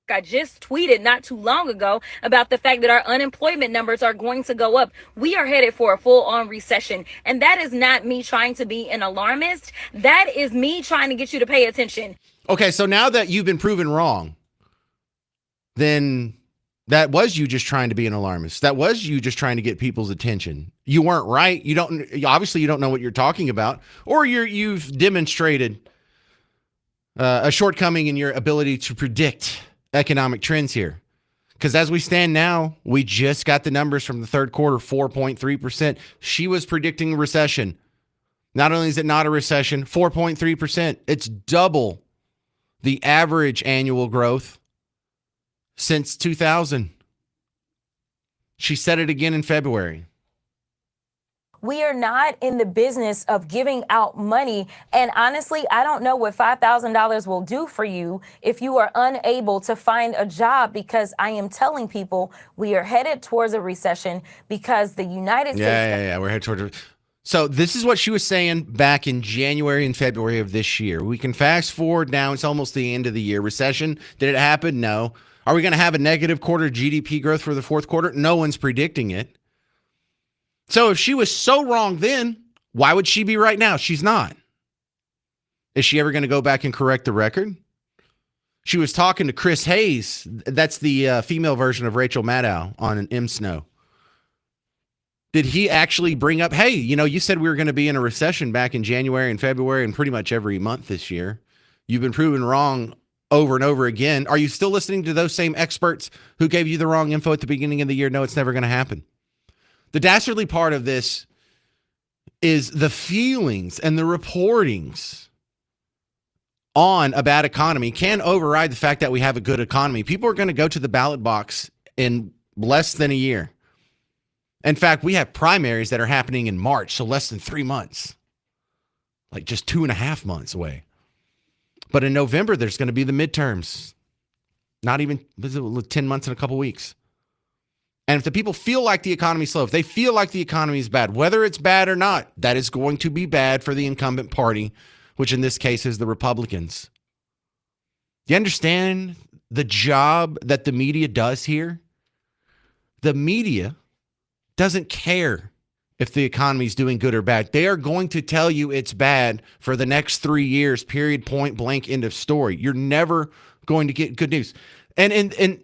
I just tweeted not too long ago about the fact that our unemployment numbers are going to go up. We are headed for a full-on recession. And that is not me trying to be an alarmist. That is me trying to get you to pay attention. Okay, so now that you've been proven wrong, then that was you just trying to be an alarmist. That was you just trying to get people's attention. You weren't right. You don't know what you're talking about, or you've demonstrated a shortcoming in your ability to predict economic trends here. Because as we stand now, we just got the numbers from the third quarter, 4.3%. She was predicting a recession. Not only is it not a recession, 4.3%. It's double the average annual growth since 2000. She said it again in February. We are not in the business of giving out money. And honestly, I don't know what $5,000 will do for you if you are unable to find a job, because I am telling people we are headed towards a recession because the United States. Yeah. We're headed towards. So this is what she was saying back in January and February of this year. We can fast forward now. It's almost the end of the year. Recession. Did it happen? No. Are we going to have a negative quarter GDP growth for the fourth quarter? No one's predicting it. So if she was so wrong then, why would she be right now? She's not. Is she ever going to go back and correct the record? She was talking to Chris Hayes. That's the female version of Rachel Maddow on an M. Snow. Did he actually bring up, hey, you said we were going to be in a recession back in January and February and pretty much every month this year. You've been proven wrong over and over again. Are you still listening to those same experts who gave you the wrong info at the beginning of the year? No, it's never going to happen. The dastardly part of this is the feelings and the reportings on a bad economy can override the fact that we have a good economy. People are going to go to the ballot box in less than a year. In fact, we have primaries that are happening in March, so less than 3 months, like just 2.5 months away. But in November, there's going to be the midterms. Not even 10 months and a couple weeks. And if the people feel like the economy's slow, if they feel like the economy is bad, whether it's bad or not, that is going to be bad for the incumbent party, which in this case is the Republicans. Do you understand the job that the media does here? The media doesn't care if the economy is doing good or bad. They are going to tell you it's bad for the next 3 years, period, point blank, end of story. You're never going to get good news. And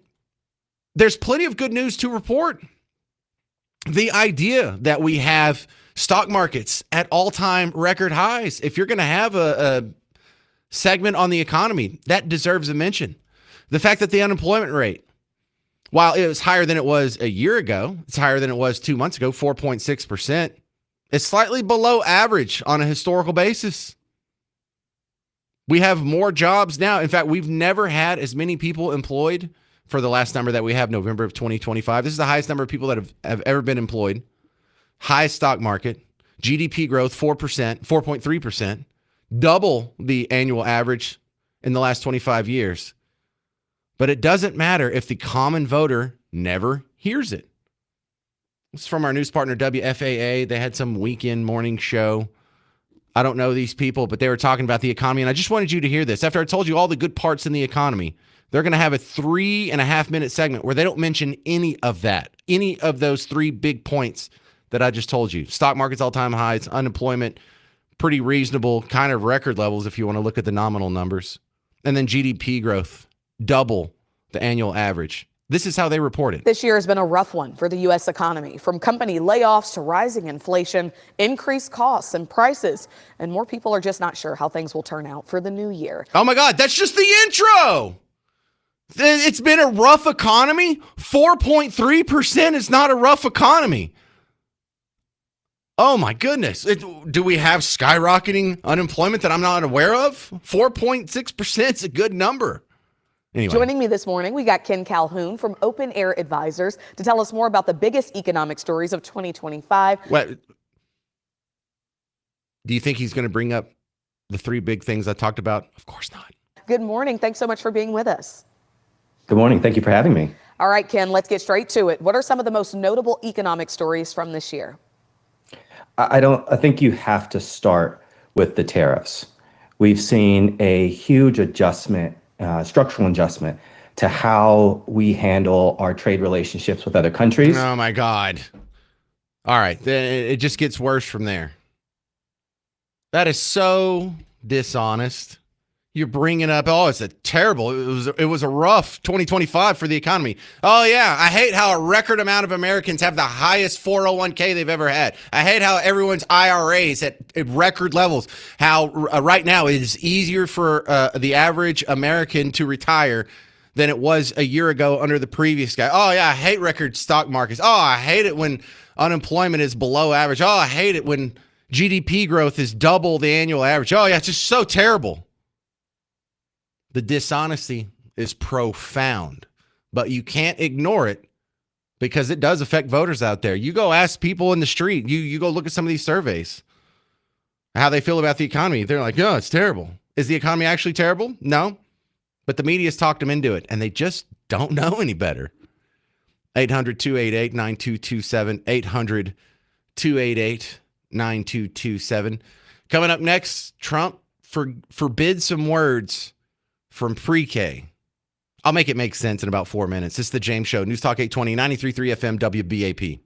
there's plenty of good news to report. The idea that we have stock markets at all-time record highs. If you're going to have a segment on the economy, that deserves a mention. The fact that the unemployment rate, while it was higher than it was a year ago, it's higher than it was 2 months ago, 4.6%. It's slightly below average on a historical basis. We have more jobs now. In fact, we've never had as many people employed for the last number that we have, November of 2025. This is the highest number of people that have ever been employed. Highest stock market. GDP growth, 4%, 4.3%. Double the annual average in the last 25 years. But it doesn't matter if the common voter never hears it. This is from our news partner, WFAA. They had some weekend morning show. I don't know these people, but they were talking about the economy. And I just wanted you to hear this. After I told you all the good parts in the economy, they're going to have a 3.5-minute segment where they don't mention any of that, any of those 3 big points that I just told you. Stock market's all-time highs, unemployment, pretty reasonable, kind of record levels if you want to look at the nominal numbers. And then GDP growth, double the annual average. This is how they report it. This year has been a rough one for the U.S. economy, from company layoffs to rising inflation, increased costs and prices, and more people are just not sure how things will turn out for the new year. Oh my God, that's just the intro. It's been a rough economy. 4.3% is not a rough economy. Oh my goodness. Do we have skyrocketing unemployment that I'm not aware of? 4.6% is a good number. Anyway. Joining me this morning, we got Ken Calhoun from Open Air Advisors to tell us more about the biggest economic stories of 2025. What? Do you think he's going to bring up the 3 big things I talked about? Of course not. Good morning. Thanks so much for being with us. Good morning. Thank you for having me. All right, Ken, let's get straight to it. What are some of the most notable economic stories from this year? I think you have to start with the tariffs. We've seen a huge adjustment, structural adjustment to how we handle our trade relationships with other countries. Oh my God. All right. It just gets worse from there. That is so dishonest. You're bringing up, oh, it's a terrible, it was a rough 2025 for the economy. Oh, yeah, I hate how a record amount of Americans have the highest 401k they've ever had. I hate how everyone's IRAs at record levels, how right now it is easier for the average American to retire than it was a year ago under the previous guy. Oh, yeah, I hate record stock markets. Oh, I hate it when unemployment is below average. Oh, I hate it when GDP growth is double the annual average. Oh, yeah, it's just so terrible. The dishonesty is profound, but you can't ignore it because it does affect voters out there. You go ask people in the street, you go look at some of these surveys, how they feel about the economy. They're like, yeah, it's terrible. Is the economy actually terrible? No, but the media's talked them into it, and they just don't know any better. 800-288-9227, 800-288-9227. Coming up next, Trump forbids some words from pre-K. I'll make it make sense in about 4 minutes. This is The James Show, News Talk 820, 93.3 FM, WBAP.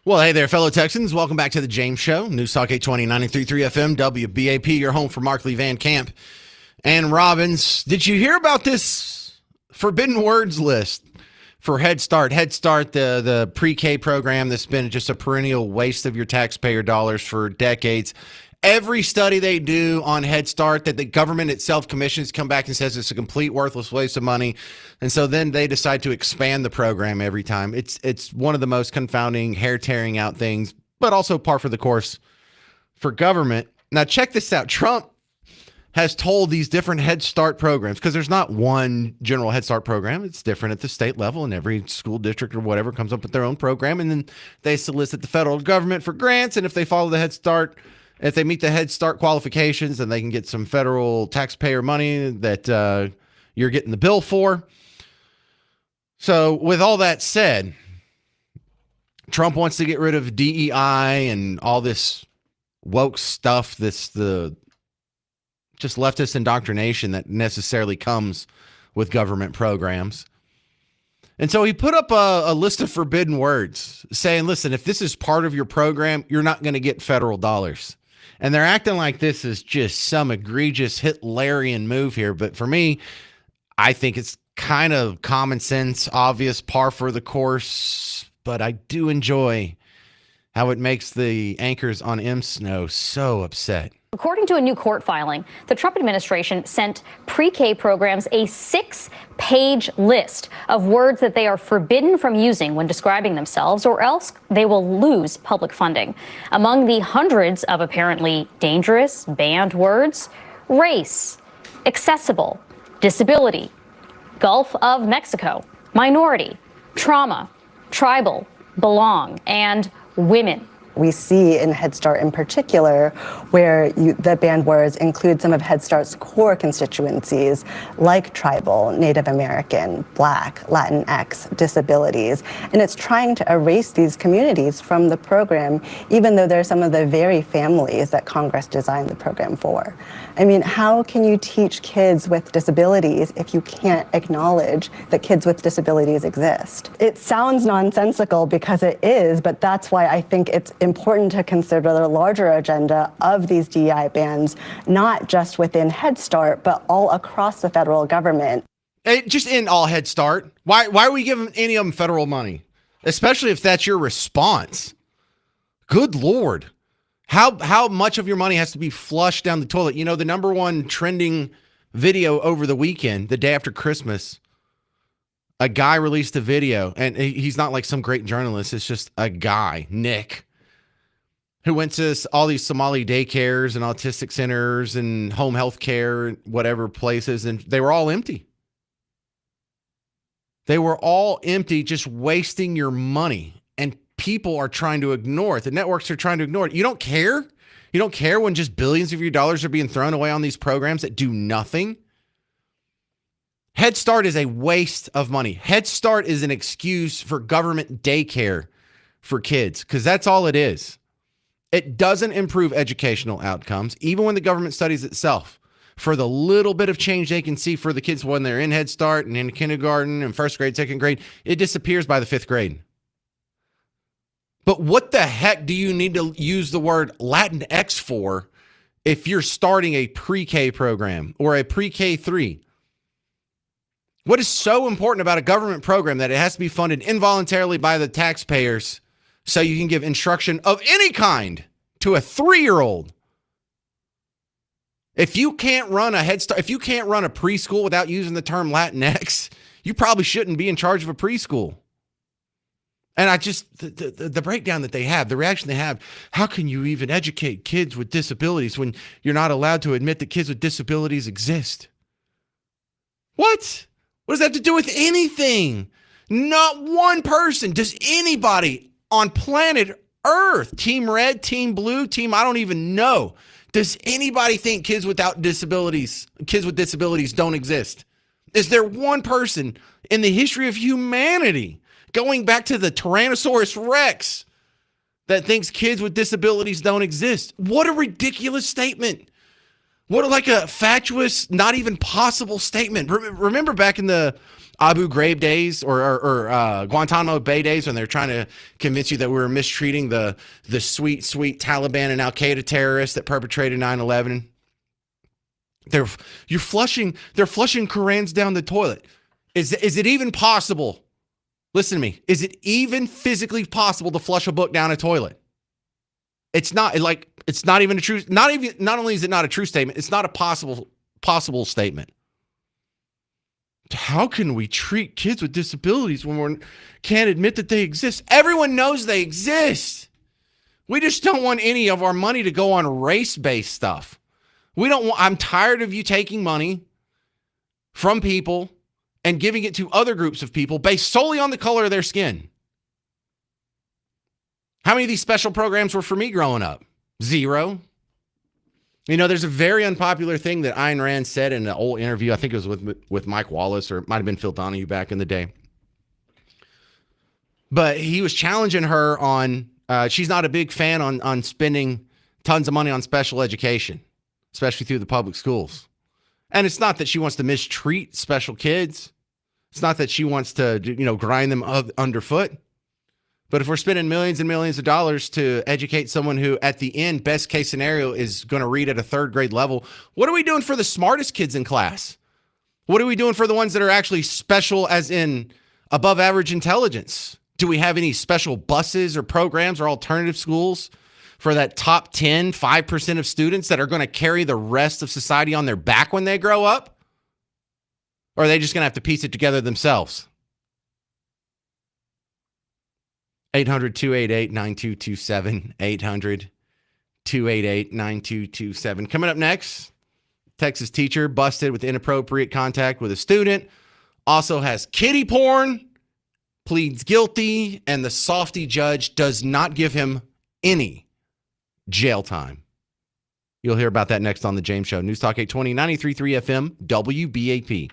Well, hey there, fellow Texans. Welcome back to the James Show. News Talk 820, 93.3 FM, WBAP. Your home for Markley, Van Camp, and Robbins. Did you hear about this forbidden words list for Head Start? Head Start, the pre-K program that's been just a perennial waste of your taxpayer dollars for decades. Every study they do on Head Start that the government itself commissions come back and says it's a complete worthless waste of money. And so then they decide to expand the program every time. It's one of the most confounding, hair-tearing out things, but also par for the course for government. Now, check this out. Trump has told these different Head Start programs, because there's not one general Head Start program. It's different at the state level, and every school district or whatever comes up with their own program. And then they solicit the federal government for grants. And if they follow the Head Start, if they meet the Head Start qualifications, then they can get some federal taxpayer money that you're getting the bill for. So with all that said, Trump wants to get rid of DEI and all this woke stuff, the just leftist indoctrination that necessarily comes with government programs. And so he put up a list of forbidden words saying, listen, if this is part of your program, you're not going to get federal dollars. And they're acting like this is just some egregious Hitlerian move here. But for me, I think it's kind of common sense, obvious, par for the course. But I do enjoy how it makes the anchors on MSNO so upset. According to a new court filing, the Trump administration sent pre-K programs a 6-page list of words that they are forbidden from using when describing themselves, or else they will lose public funding. Among the hundreds of apparently dangerous banned words, race, accessible, disability, Gulf of Mexico, minority, trauma, tribal, belong, and women. We see in Head Start in particular where the banned words include some of Head Start's core constituencies like tribal, Native American, Black, Latinx, disabilities. And it's trying to erase these communities from the program, even though they're some of the very families that Congress designed the program for. I mean, how can you teach kids with disabilities if you can't acknowledge that kids with disabilities exist? It sounds nonsensical because it is, but that's why I think it's important to consider the larger agenda of these DEI bans, not just within Head Start, but all across the federal government. Just in all Head Start. Why are we giving any of them federal money? Especially if that's your response. Good Lord. How much of your money has to be flushed down the toilet? You know, the number one trending video over the weekend, the day after Christmas, a guy released a video, and he's not like some great journalist. It's just a guy, Nick, who went to all these Somali daycares and autistic centers and home health care, whatever places, and they were all empty. They were all empty, just wasting your money. And people are trying to ignore it. The networks are trying to ignore it. You don't care? You don't care when just billions of your dollars are being thrown away on these programs that do nothing? Head Start is a waste of money. Head Start is an excuse for government daycare for kids, because that's all it is. It doesn't improve educational outcomes, even when the government studies itself. For the little bit of change they can see for the kids when they're in Head Start and in kindergarten and first grade, second grade, it disappears by the 5th grade. But what the heck do you need to use the word Latinx for if you're starting a pre-K program or a pre-K 3? What is so important about a government program that it has to be funded involuntarily by the taxpayers so you can give instruction of any kind to a 3-year-old? If you can't run a Head Start, if you can't run a preschool without using the term Latinx, you probably shouldn't be in charge of a preschool. And I just, the breakdown that they have, the reaction they have, how can you even educate kids with disabilities when you're not allowed to admit that kids with disabilities exist? What? What does that have to do with anything? Not one person. Does anybody on planet Earth, Team Red, Team Blue, Team I don't even know, does anybody think kids with disabilities don't exist? Is there one person in the history of humanity, going back to the Tyrannosaurus Rex, that thinks kids with disabilities don't exist? What a ridiculous statement. What a fatuous, not even possible statement. Remember back in the Abu Ghraib days or Guantanamo Bay days when they're trying to convince you that we were mistreating the sweet Taliban and Al Qaeda terrorists that perpetrated 9/11. They're flushing Qurans down the toilet. Is it even possible? Listen to me. Is it even physically possible to flush a book down a toilet? It's not even a true. Not only is it not a true statement, it's not a possible statement. How can we treat kids with disabilities when we can't admit that they exist? Everyone knows they exist. We just don't want any of our money to go on race-based stuff. I'm tired of you taking money from people and giving it to other groups of people based solely on the color of their skin. How many of these special programs were for me growing up? 0. You know, there's a very unpopular thing that Ayn Rand said in an old interview. I think it was with Mike Wallace, or it might have been Phil Donahue back in the day. But he was challenging her on, she's not a big fan on spending tons of money on special education, especially through the public schools. And it's not that she wants to mistreat special kids. It's not that she wants to, grind them underfoot. But if we're spending millions and millions of dollars to educate someone who, at the end, best case scenario, is going to read at a 3rd grade level, what are we doing for the smartest kids in class? What are we doing for the ones that are actually special, as in above average intelligence? Do we have any special buses or programs or alternative schools for that top 10, 5% of students that are going to carry the rest of society on their back when they grow up? Or are they just going to have to piece it together themselves? 800-288-9227. 800-288-9227. Coming up next, Texas teacher busted with inappropriate contact with a student. Also has kiddie porn, pleads guilty, and the softy judge does not give him any jail time. You'll hear about that next on The James Show. News Talk 820, 93.3 FM, WBAP.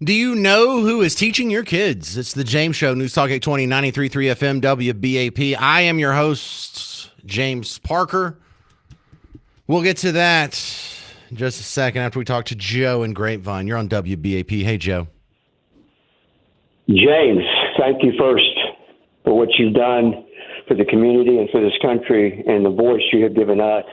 Do you know who is teaching your kids? It's the James Show, News Talk 820, 93.3 FM, WBAP. I am your host, James Parker. We'll get to that in just a second after we talk to Joe in Grapevine. You're on WBAP. Hey, Joe. James, thank you first for what you've done for the community and for this country and the voice you have given us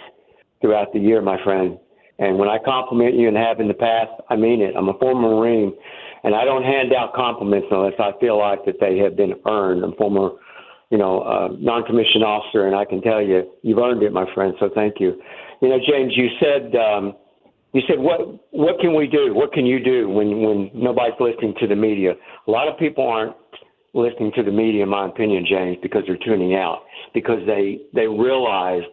throughout the year, my friend. And when I compliment you and have in the past, I mean it. I'm a former Marine, and I don't hand out compliments unless I feel like that they have been earned. I'm a former, non-commissioned officer, and I can tell you, you've earned it, my friend. So thank you. James, you said what can we do? What can you do when nobody's listening to the media? A lot of people aren't listening to the media, in my opinion, James, because they're tuning out, because they realize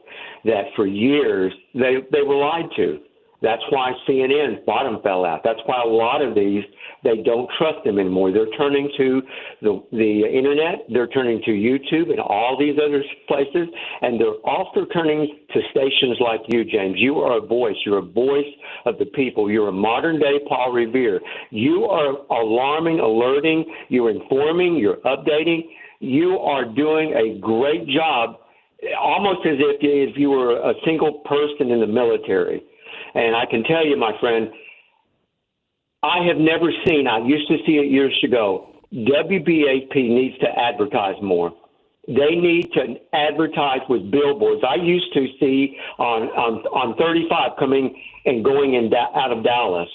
that for years they were lied to. That's why CNN's bottom fell out. That's why a lot of these, they don't trust them anymore. They're turning to the internet. They're turning to YouTube and all these other places. And they're also turning to stations like you, James. You are a voice. You're a voice of the people. You're a modern-day Paul Revere. You are alarming, alerting. You're informing. You're updating. You are doing a great job, almost as if you were a single person in the military. And I can tell you, my friend, I have never seen, I used to see it years ago, WBAP needs to advertise more. They need to advertise with billboards. I used to see on 35 coming and going out of Dallas,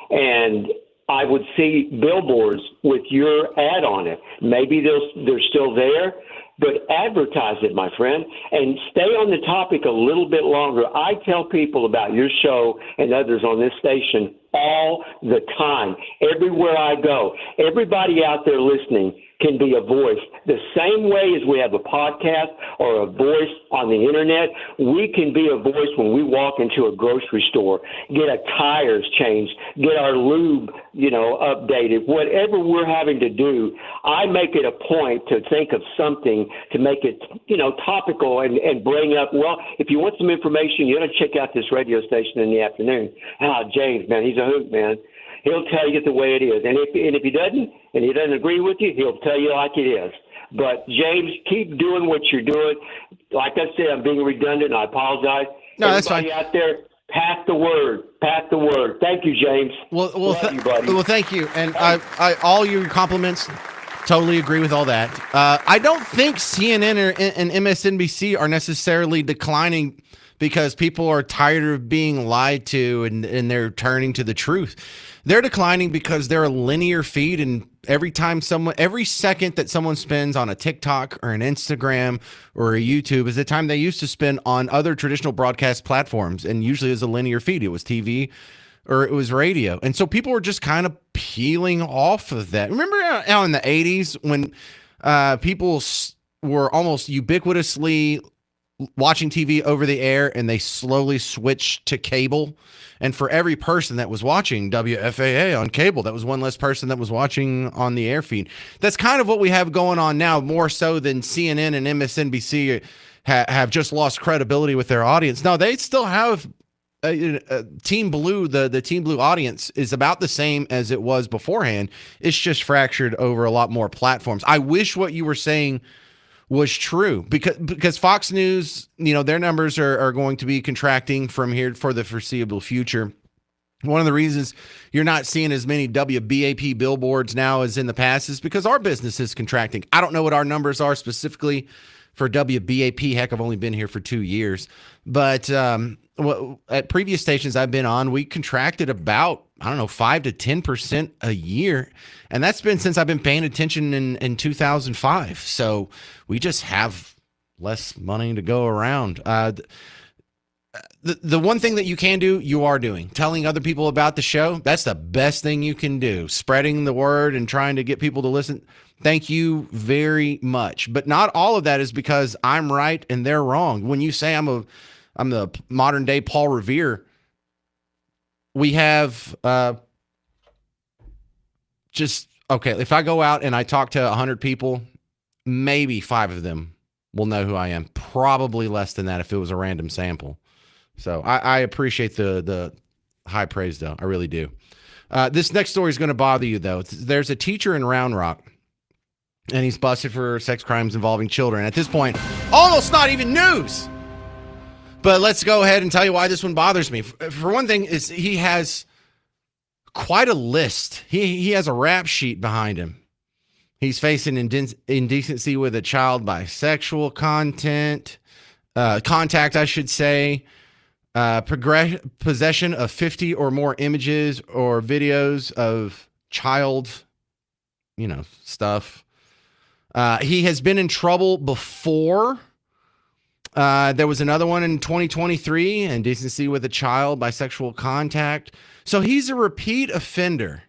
and I would see billboards with your ad on it. Maybe they're still there, but advertise it, my friend, and stay on the topic a little bit longer. I tell people about your show and others on this station all the time, everywhere I go. Everybody out there listening can be a voice. The same way as we have a podcast or a voice on the internet, we can be a voice when we walk into a grocery store, get our tires changed, get our lube, updated, whatever we're having to do. I make it a point to think of something to make it, topical and bring up, well, if you want some information, you got to check out this radio station in the afternoon. James, man, he's a hoot, man. He'll tell you the way it is. And if he doesn't, and he doesn't agree with you, he'll tell you like it is. But, James, keep doing what you're doing. Like I said, I'm being redundant, and I apologize. No, that's fine. Everybody out there, pass the word. Pass the word. Thank you, James. Well, Love you, buddy. Well, thank you. And I all your compliments, totally agree with all that. I don't think CNN and MSNBC are necessarily declining because people are tired of being lied to and they're turning to the truth. They're declining because they're a linear feed, and every second that someone spends on a TikTok or an Instagram or a YouTube is the time they used to spend on other traditional broadcast platforms, and usually it was a linear feed. It was TV or it was radio. And so people were just kind of peeling off of that. Remember how in the 80s when people were almost ubiquitously watching TV over the air and they slowly switched to cable? And for every person that was watching WFAA on cable, that was one less person that was watching on the air feed. That's kind of what we have going on now, more so than CNN and MSNBC have just lost credibility with their audience. No, they still have Team Blue. The Team Blue audience is about the same as it was beforehand. It's just fractured over a lot more platforms. I wish what you were saying was true because Fox News, their numbers are going to be contracting from here for the foreseeable future. One of the reasons you're not seeing as many WBAP billboards now as in the past is because our business is contracting. I don't know what our numbers are specifically for WBAP. Heck, I've only been here for 2 years, but at previous stations I've been on, we contracted about, 5 to 10% a year. And that's been since I've been paying attention in 2005. So we just have less money to go around. The one thing that you can do, you are doing. Telling other people about the show, that's the best thing you can do. Spreading the word and trying to get people to listen. Thank you very much. But not all of that is because I'm right and they're wrong. When you say I'm the modern day Paul Revere, we have if I go out and I talk to 100 people, maybe 5 of them will know who I am. Probably less than that if it was a random sample. So I appreciate the high praise, though. I really do. This next story is going to bother you, though. There's a teacher in Round Rock, and he's busted for sex crimes involving children. At this point, almost not even news. But let's go ahead and tell you why this one bothers me. For one thing, is he has quite a list. He has a rap sheet behind him. He's facing indecency with a child by sexual contact, I should say. Possession of 50 or more images or videos of child, stuff. He has been in trouble before. There was another one in 2023, indecency with a child by sexual contact. So he's a repeat offender.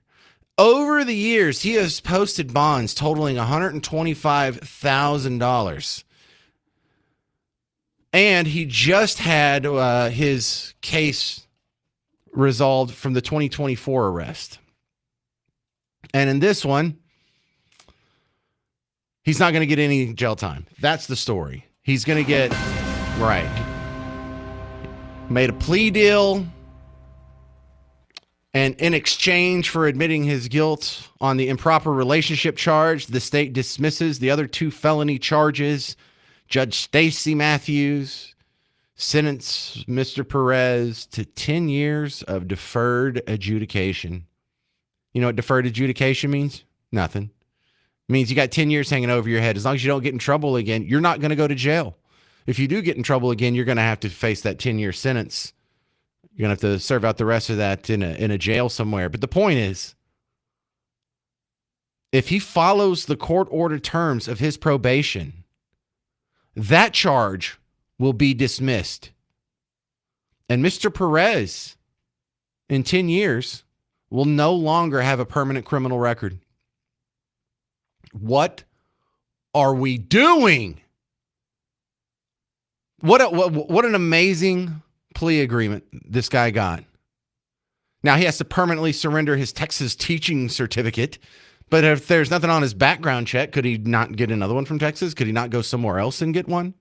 Over the years, he has posted bonds totaling $125,000. And he just had his case resolved from the 2024 arrest. And in this one, he's not going to get any jail time. That's the story. He's going to get, right, made a plea deal. And in exchange for admitting his guilt on the improper relationship charge, the state dismisses the other 2 felony charges. Judge Stacey Matthews sentenced Mr. Perez to 10 years of deferred adjudication. You know what deferred adjudication means? Nothing. It means you got 10 years hanging over your head. As long as you don't get in trouble again, you're not going to go to jail. If you do get in trouble again, you're going to have to face that 10-year sentence. You're going to have to serve out the rest of that in a jail somewhere. But the point is, if he follows the court-ordered terms of his probation, that charge will be dismissed. And Mr. Perez, in 10 years, will no longer have a permanent criminal record. What are we doing? What an amazing plea agreement this guy got. Now he has to permanently surrender his Texas teaching certificate. But if there's nothing on his background check, could he not get another one from Texas? Could he not go somewhere else and get one?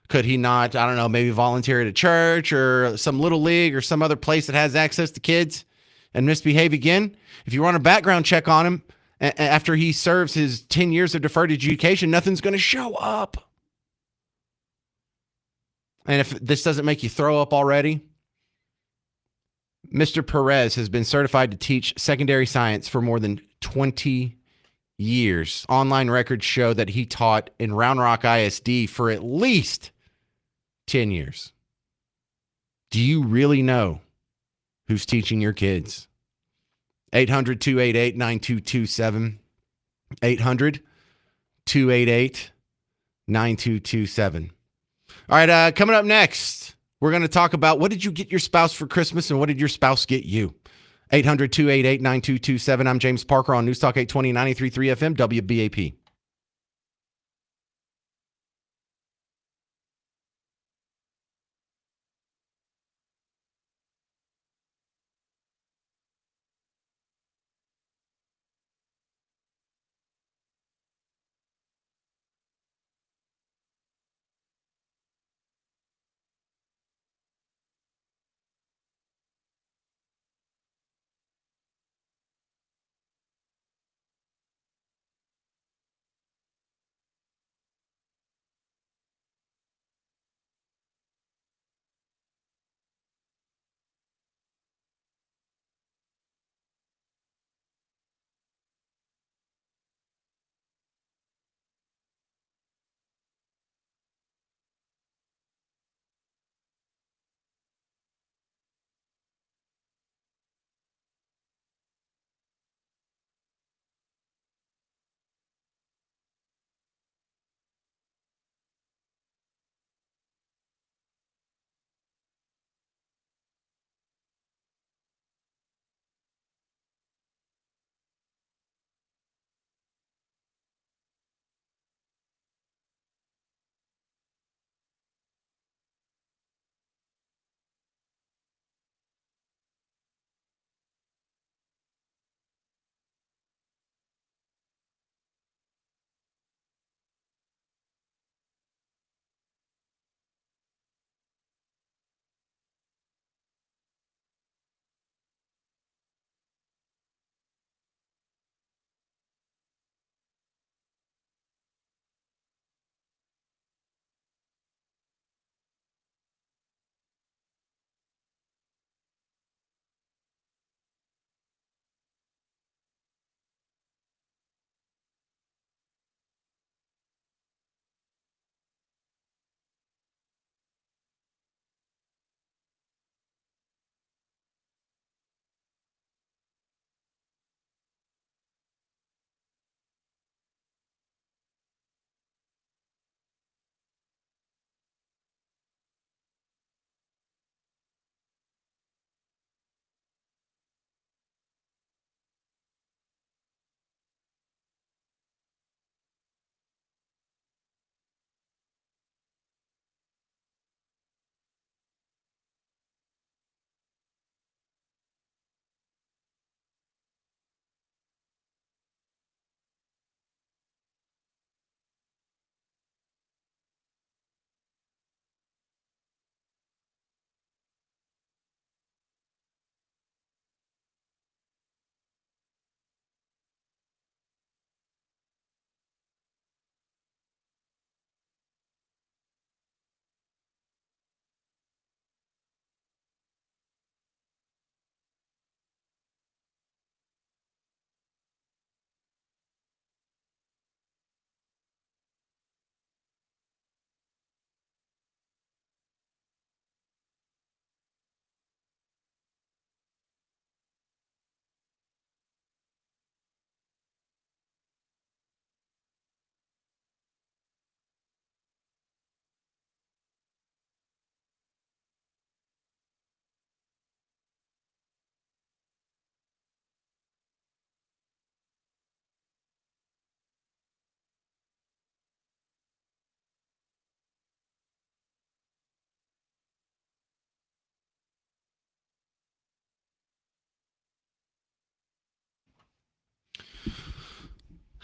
Could he not, I don't know, maybe volunteer at a church or some little league or some other place that has access to kids and misbehave again? If you run a background check on him after he serves his 10 years of deferred adjudication, nothing's going to show up. And if this doesn't make you throw up already, Mr. Perez has been certified to teach secondary science for more than 20 years. Online records show that he taught in Round Rock ISD for at least 10 years. Do you really know who's teaching your kids? 800-288-9227. 800-288-9227. All right, coming up next, we're going to talk about what did you get your spouse for Christmas and what did your spouse get you? 800-288-9227. I'm James Parker on News Talk 820 93.3 FM WBAP.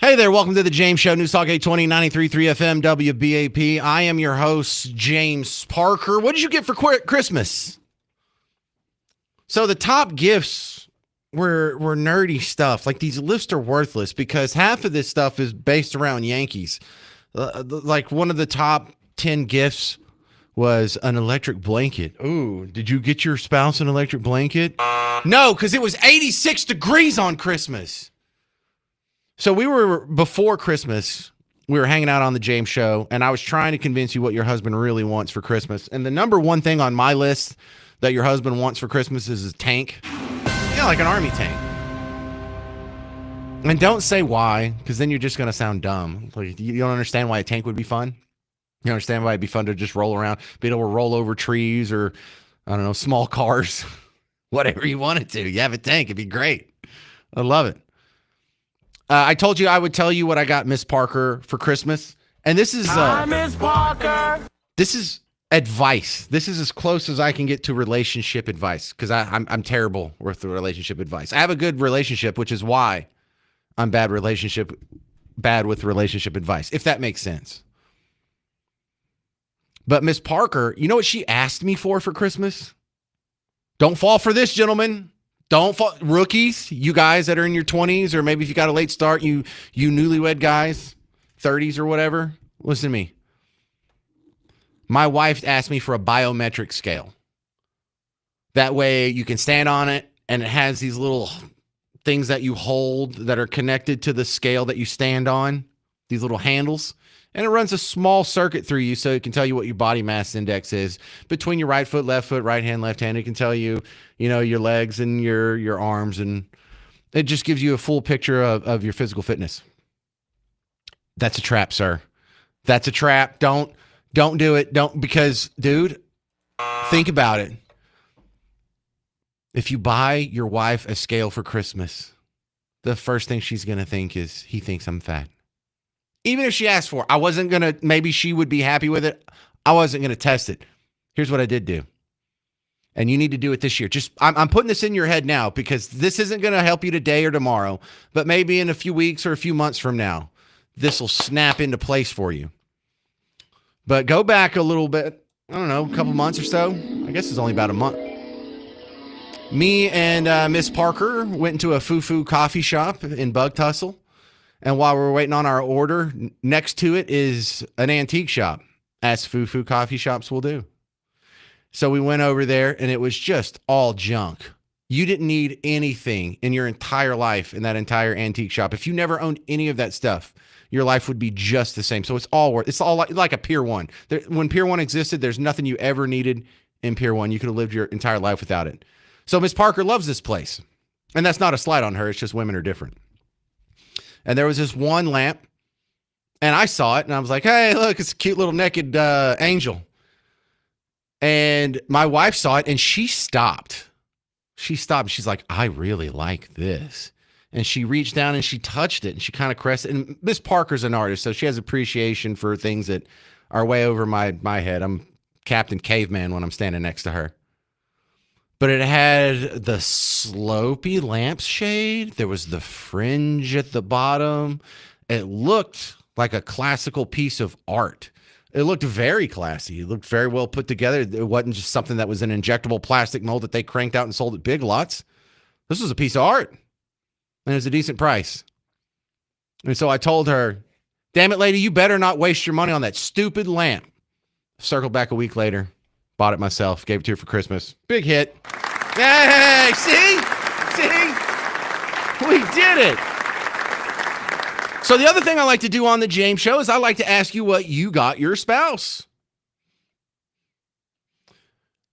Hey there, welcome to the James Show, News Talk 820, 93.3 FM, WBAP. I am your host, James Parker. What did you get for Christmas? So the top gifts were nerdy stuff. Like, these lists are worthless because half of this stuff is based around Yankees. Like, one of the top 10 gifts was an electric blanket. Ooh, did you get your spouse an electric blanket? No, because it was 86 degrees on Christmas. So before Christmas, we were hanging out on the James Show, and I was trying to convince you what your husband really wants for Christmas. And the number one thing on my list that your husband wants for Christmas is a tank. Yeah, like an army tank. And don't say why, because then you're just going to sound dumb. Like, you don't understand why a tank would be fun? You understand why it'd be fun to just roll around, be able to roll over trees or, I don't know, small cars, whatever you wanted to. You have a tank. It'd be great. I love it. I told you I would tell you what I got Miss Parker for Christmas. And this is Miss Parker. This is advice. This is as close as I can get to relationship advice because I'm terrible with the relationship advice. I have a good relationship, which is why I'm bad with relationship advice, if that makes sense. But Miss Parker, you know what she asked me for Christmas? Don't fall for this, gentlemen. Don't fall. Rookies, you guys that are in your 20s, or maybe if you got a late start, you newlywed guys, 30s or whatever, listen to me. My wife asked me for a biometric scale. That way you can stand on it, and it has these little things that you hold that are connected to the scale that you stand on, these little handles. And it runs a small circuit through you so it can tell you what your body mass index is between your right foot, right hand, left hand. It can tell you, your legs and your arms, and it just gives you a full picture of your physical fitness. That's a trap, sir. That's a trap. Don't do it. Because, dude, think about it. If you buy your wife a scale for Christmas, the first thing she's going to think is, he thinks I'm fat. Even if she asked for it, maybe she would be happy with it. I wasn't going to test it. Here's what I did do. And you need to do it this year. I'm putting this in your head now because this isn't going to help you today or tomorrow, but maybe in a few weeks or a few months from now, this will snap into place for you. But go back a little bit, I don't know, a couple months or so. I guess it's only about a month. Me and Miss Parker went into a foo-foo coffee shop in Bug Tussle. And while we're waiting on our order, next to it is an antique shop, as foo-foo coffee shops will do. So we went over there, and it was just all junk. You didn't need anything in your entire life in that entire antique shop. If you never owned any of that stuff, your life would be just the same. So it's all like a Pier 1. When Pier 1 existed, there's nothing you ever needed in Pier 1. You could have lived your entire life without it. So Miss Parker loves this place. And that's not a slight on her. It's just women are different. And there was this one lamp, and I saw it, and I was like, hey, look, it's a cute little naked angel. And my wife saw it, and she stopped. She's like, I really like this. And she reached down, and she touched it, and she kind of caressed it. And Miss Parker's an artist, so she has appreciation for things that are way over my head. I'm Captain Caveman when I'm standing next to her. But it had the slopey lampshade. There was the fringe at the bottom. It looked like a classical piece of art. It looked very classy. It looked very well put together. It wasn't just something that was an injectable plastic mold that they cranked out and sold at Big Lots. This was a piece of art. And it was a decent price. And so I told her, damn it, lady, you better not waste your money on that stupid lamp. Circled back a week later. Bought it myself, gave it to her for Christmas. Big hit. Hey, see? We did it. So the other thing I like to do on the James Show is I like to ask you what you got your spouse.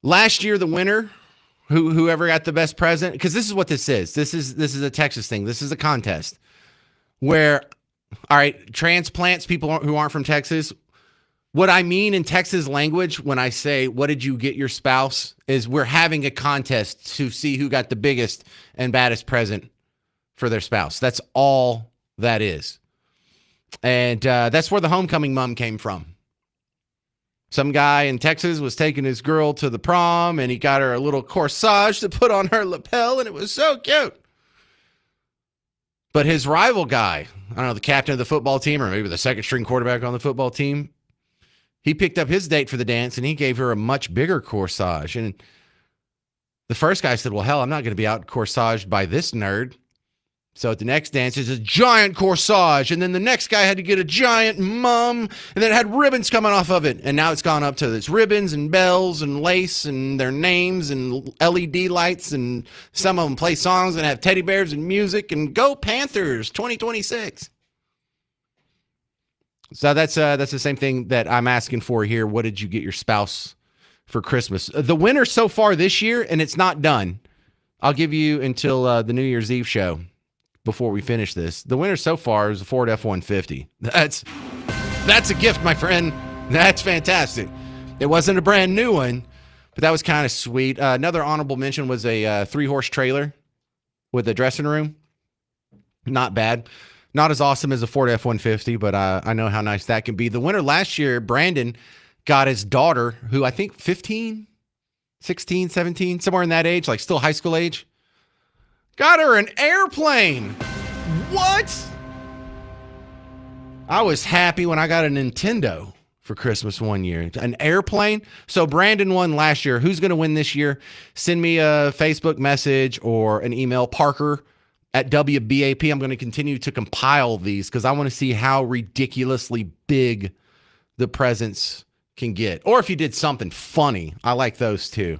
Last year, the winner, whoever got the best present, because this is what this is. This is a Texas thing. This is a contest where, all right, transplants, people who aren't from Texas, what I mean in Texas language when I say, what did you get your spouse, is we're having a contest to see who got the biggest and baddest present for their spouse. That's all that is. And that's where the homecoming mom came from. Some guy in Texas was taking his girl to the prom, and he got her a little corsage to put on her lapel, and it was so cute. But his rival guy, I don't know, the captain of the football team or maybe the second string quarterback on the football team, he picked up his date for the dance and he gave her a much bigger corsage. And the first guy said, well, hell, I'm not going to be out corsaged by this nerd. So at the next dance, it's a giant corsage. And then the next guy had to get a giant mum. And then it had ribbons coming off of it. And now it's gone up to this ribbons and bells and lace and their names and LED lights. And some of them play songs and have teddy bears and music. And go Panthers 2026. So that's the same thing that I'm asking for here. What did you get your spouse for Christmas? The winner so far this year, and it's not done. I'll give you until the New Year's Eve show. Before we finish this, the winner so far is a Ford F-150. That's a gift, my friend. That's fantastic. It wasn't a brand new one, but that was kind of sweet. Another honorable mention was a 3-horse trailer with a dressing room. Not bad. Not as awesome as a Ford F-150, but I know how nice that can be. The winner last year, Brandon, got his daughter, who I think 15, 16, 17, somewhere in that age, like still high school age. Got her an airplane. What? I was happy when I got a Nintendo for Christmas one year. An airplane. So Brandon won last year. Who's going to win this year? Send me a Facebook message or an email, Parker@WBAP. I'm going to continue to compile these because I want to see how ridiculously big the presents can get. Or if you did something funny. I like those too.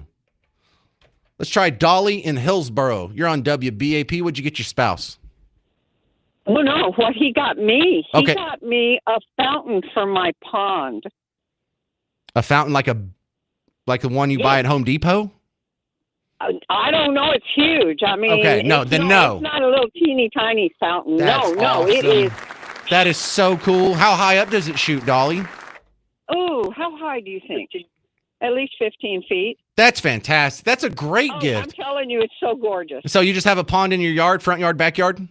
Let's try Dolly in Hillsboro. You're on WBAP. What'd you get your spouse? Oh, no. What he got me. He Okay. got me a fountain for my pond. A fountain like the one you buy at Home Depot? I don't know. It's huge. I mean, Okay, no, it's then not, no. It's not a little teeny tiny fountain. That's No, it awesome. is. That is so cool. How high up does it shoot, Dolly? Oh, how high do you think? At least 15 feet. That's fantastic. That's a great I'm gift. telling you, it's so gorgeous. So you just have a pond in your yard, front yard, backyard?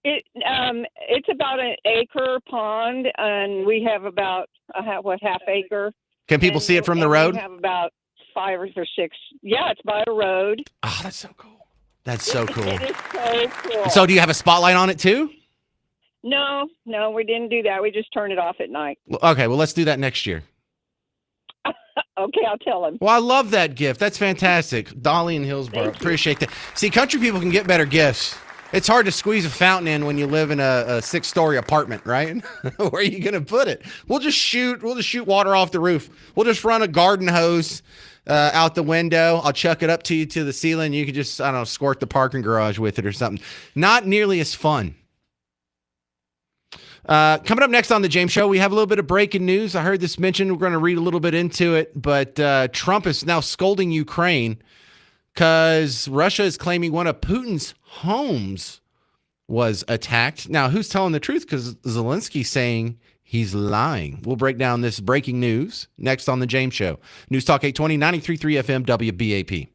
It's about an acre pond, and we have about half acre. Can people see it from the road? We have about 5 or 6. Yeah, it's by a road. Oh, that's so cool. That's so cool. It is so cool. So do you have a spotlight on it too? No, we didn't do that. We just turned it off at night. Okay, well, let's do that next year. Okay, I'll tell him. Well, I love that gift. That's fantastic. Dolly in Hillsboro. Appreciate that. See, country people can get better gifts. It's hard to squeeze a fountain in when you live in a 6-story apartment, right? Where are you going to put it? We'll just shoot water off the roof. We'll just run a garden hose out the window. I'll chuck it up to you to the ceiling. You can just, I don't know, squirt the parking garage with it or something. Not nearly as fun. Coming up next on the James Show, we have a little bit of breaking news. I heard this mentioned. We're going to read a little bit into it, but Trump is now scolding Ukraine because Russia is claiming one of Putin's homes was attacked. Now, who's telling the truth? Because Zelensky's saying he's lying. We'll break down this breaking news next on the James Show. News Talk 820, 93.3 FM, WBAP.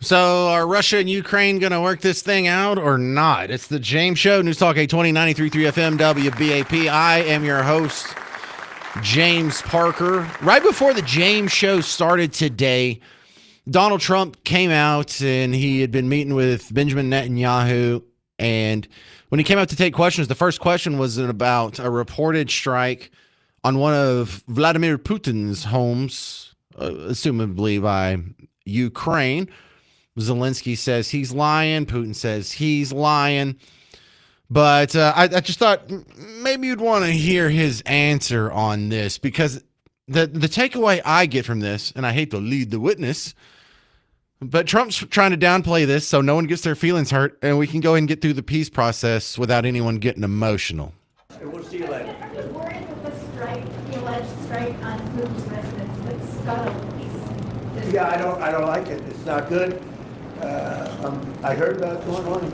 So are Russia and Ukraine going to work this thing out or not? It's the James Show, News Talk 820, 93.3 FM, WBAP. I am your host, James Parker. Right before the James Show started today, Donald Trump came out and he had been meeting with Benjamin Netanyahu. And when he came out to take questions, the first question was about a reported strike on one of Vladimir Putin's homes, assumably by Ukraine. Zelensky says he's lying. Putin says he's lying. But I just thought maybe you'd want to hear his answer on this, because the takeaway I get from this, and I hate to lead the witness, but Trump's trying to downplay this so no one gets their feelings hurt, and we can go ahead and get through the peace process without anyone getting emotional. We'll see you later. We're worried with the strike, the alleged strike on Putin's residence with scuttlebutt. Yeah, I don't like it. It's not good. I heard about it this morning.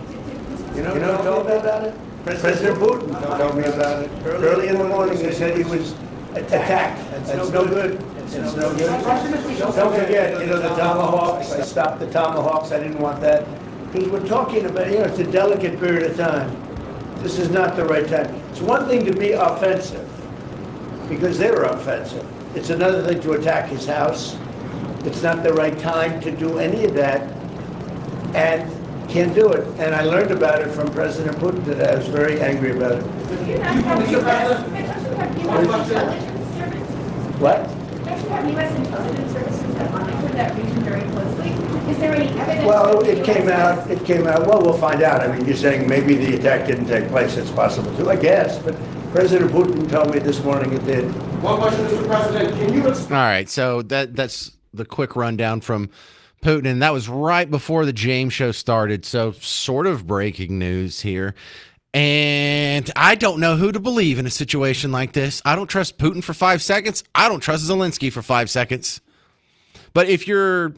You know who told me about it? President Putin told me about it. Early in the morning, they said he was attacked. That's no good. It's no good. Don't forget, the tomahawks. I stopped the tomahawks. I didn't want that. Because we're talking about, it's a delicate period of time. This is not the right time. It's one thing to be offensive, because they were offensive. It's another thing to attack his house. It's not the right time to do any of that, and can't do it. And I learned about it from President Putin today. I was very angry about it. What? Don't you have U.S. intelligence services that monitor that region very closely? Is there any evidence? Well, it came out. Well, we'll find out. I mean, you're saying maybe the attack didn't take place. It's possible too, I guess. But President Putin told me this morning it did. One question, Mr. President. Can you All right, so that's the quick rundown from Putin, and that was right before the James Show started, so sort of breaking news here. And I don't know who to believe in a situation like this. I don't trust Putin for 5 seconds. I don't trust Zelensky for 5 seconds. But let's do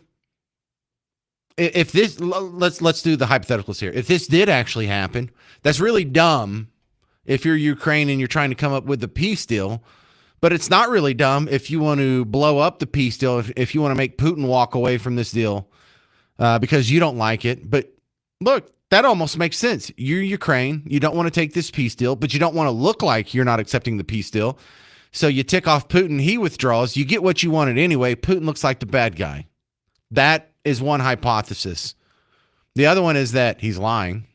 the hypotheticals here. If this did actually happen, that's really dumb if you're Ukraine and you're trying to come up with a peace deal. But it's not really dumb if you want to blow up the peace deal, if you want to make Putin walk away from this deal because you don't like it. But look, that almost makes sense. You're Ukraine. You don't want to take this peace deal, but you don't want to look like you're not accepting the peace deal. So you tick off Putin. He withdraws. You get what you wanted anyway. Putin looks like the bad guy. That is one hypothesis. The other one is that he's lying.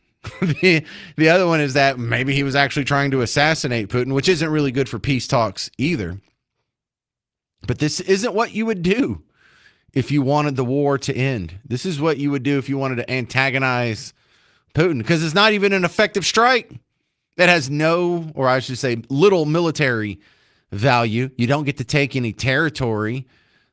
The other one is that maybe he was actually trying to assassinate Putin, which isn't really good for peace talks either. But this isn't what you would do if you wanted the war to end. This is what you would do if you wanted to antagonize Putin, because it's not even an effective strike. That has no, or I should say little military value. You don't get to take any territory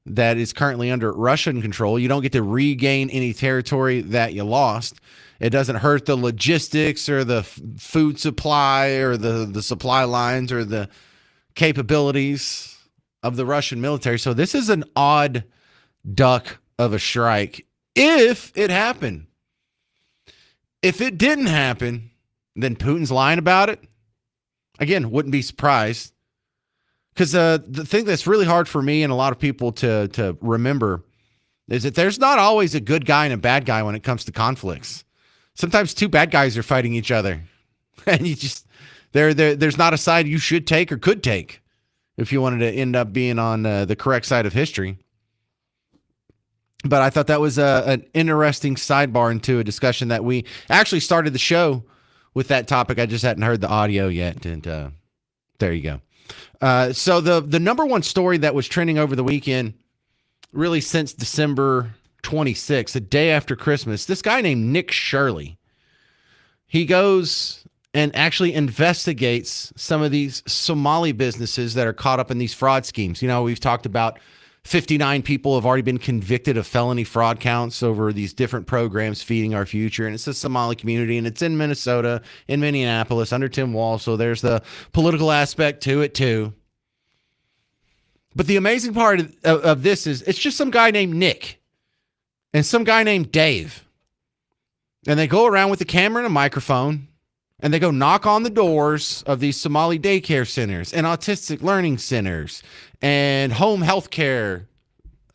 that is currently under Russian control. You don't get to regain any territory that you lost. It doesn't hurt the logistics or the food supply or the supply lines or the capabilities of the Russian military. So this is an odd duck of a strike if it happened. If it didn't happen, then Putin's lying about it. Again, wouldn't be surprised. Because the thing that's really hard for me and a lot of people to remember is that there's not always a good guy and a bad guy when it comes to conflicts. Sometimes two bad guys are fighting each other, and you just there's not a side you should take or could take if you wanted to end up being on the correct side of history. But I thought that was an interesting sidebar into a discussion that we actually started the show with that topic. I just hadn't heard the audio yet, and there you go. So the number one story that was trending over the weekend, really since December 26th, the day after Christmas, this guy named Nick Shirley, he goes and actually investigates some of these Somali businesses that are caught up in these fraud schemes. You know, we've talked about 59 people have already been convicted of felony fraud counts over these different programs, Feeding Our Future. And it's a Somali community, and it's in Minnesota, in Minneapolis, under Tim Walz. So there's the political aspect to it, too. But the amazing part of this is it's just some guy named Nick and some guy named Dave. And they go around with a camera and a microphone, and they go knock on the doors of these Somali daycare centers and autistic learning centers and home health care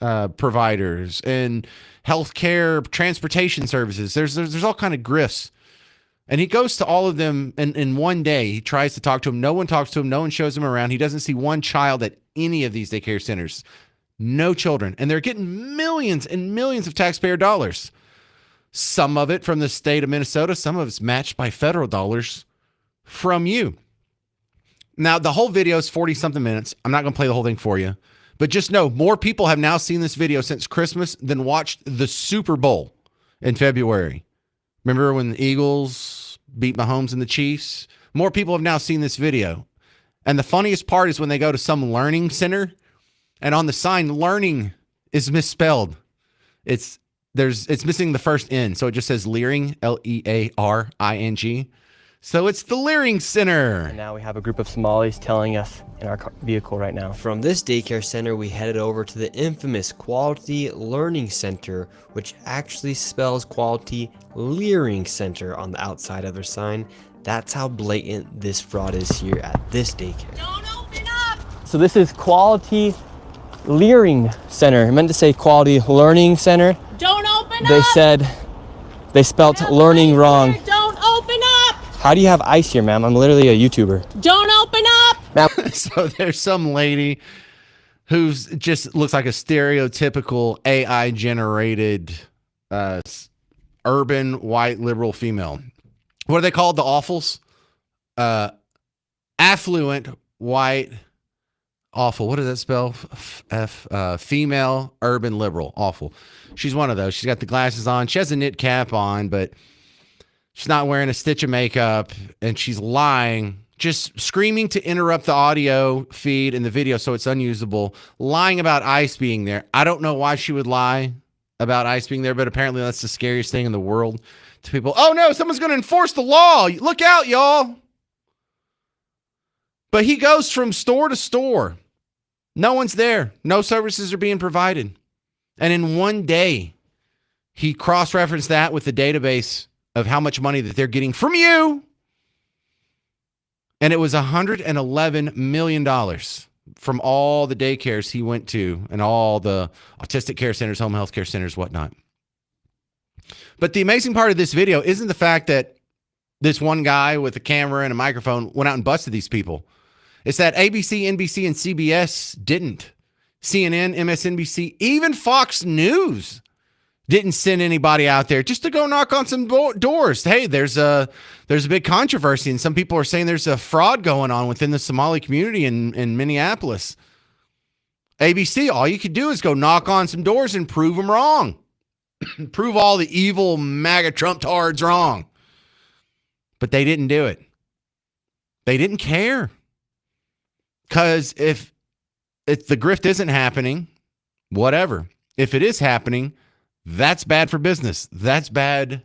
providers and healthcare transportation services. There's all kind of grifts. And he goes to all of them in one day. He tries to talk to them. No one talks to him. No one shows him around. He doesn't see one child at any of these daycare centers. No children. And they're getting millions and millions of taxpayer dollars. Some of it from the state of Minnesota. Some of it's matched by federal dollars from you. Now, the whole video is 40-something minutes. I'm not going to play the whole thing for you. But just know, more people have now seen this video since Christmas than watched the Super Bowl in February. Remember when the Eagles beat Mahomes and the Chiefs? More people have now seen this video. And the funniest part is when they go to some learning center, and on the sign, learning is misspelled. It's missing the first N, so it just says Learing, Learing. So it's the Learing Center. And now we have a group of Somalis telling us in our vehicle right now. From this daycare center, we headed over to the infamous Quality Learning Center, which actually spells Quality Learing Center on the outside of their sign. That's how blatant this fraud is here at this daycare. Don't open up! So this is Quality Learing Center. I meant to say Quality Learning Center. Don't open They said they spelled learning wrong. Don't open up! How do you have ice here, ma'am? I'm literally a YouTuber. Don't open up! So there's some lady who's just looks like a stereotypical AI generated urban white liberal female. What are they called? The awfuls? Affluent white awful. What does that spell? Female urban liberal. Awful. She's one of those. She's got the glasses on. She has a knit cap on, but she's not wearing a stitch of makeup, and she's lying, just screaming to interrupt the audio feed and the video so it's unusable, lying about ICE being there. I don't know why she would lie about ICE being there, but apparently that's the scariest thing in the world to people. Oh no, someone's going to enforce the law. Look out, y'all. But he goes from store to store. No one's there. No services are being provided. And in one day, he cross-referenced that with the database of how much money that they're getting from you. And it was $111 million from all the daycares he went to and all the autistic care centers, home health care centers, whatnot. But the amazing part of this video isn't the fact that this one guy with a camera and a microphone went out and busted these people. It's that ABC, NBC, and CBS didn't. CNN, MSNBC, even Fox News didn't send anybody out there just to go knock on some doors. Hey, there's a big controversy, and some people are saying there's a fraud going on within the Somali community in Minneapolis. ABC, all you could do is go knock on some doors and prove them wrong. Prove all the evil MAGA Trump tards wrong. But they didn't do it. They didn't care. Because if the grift isn't happening, whatever. If it is happening, that's bad for business. That's bad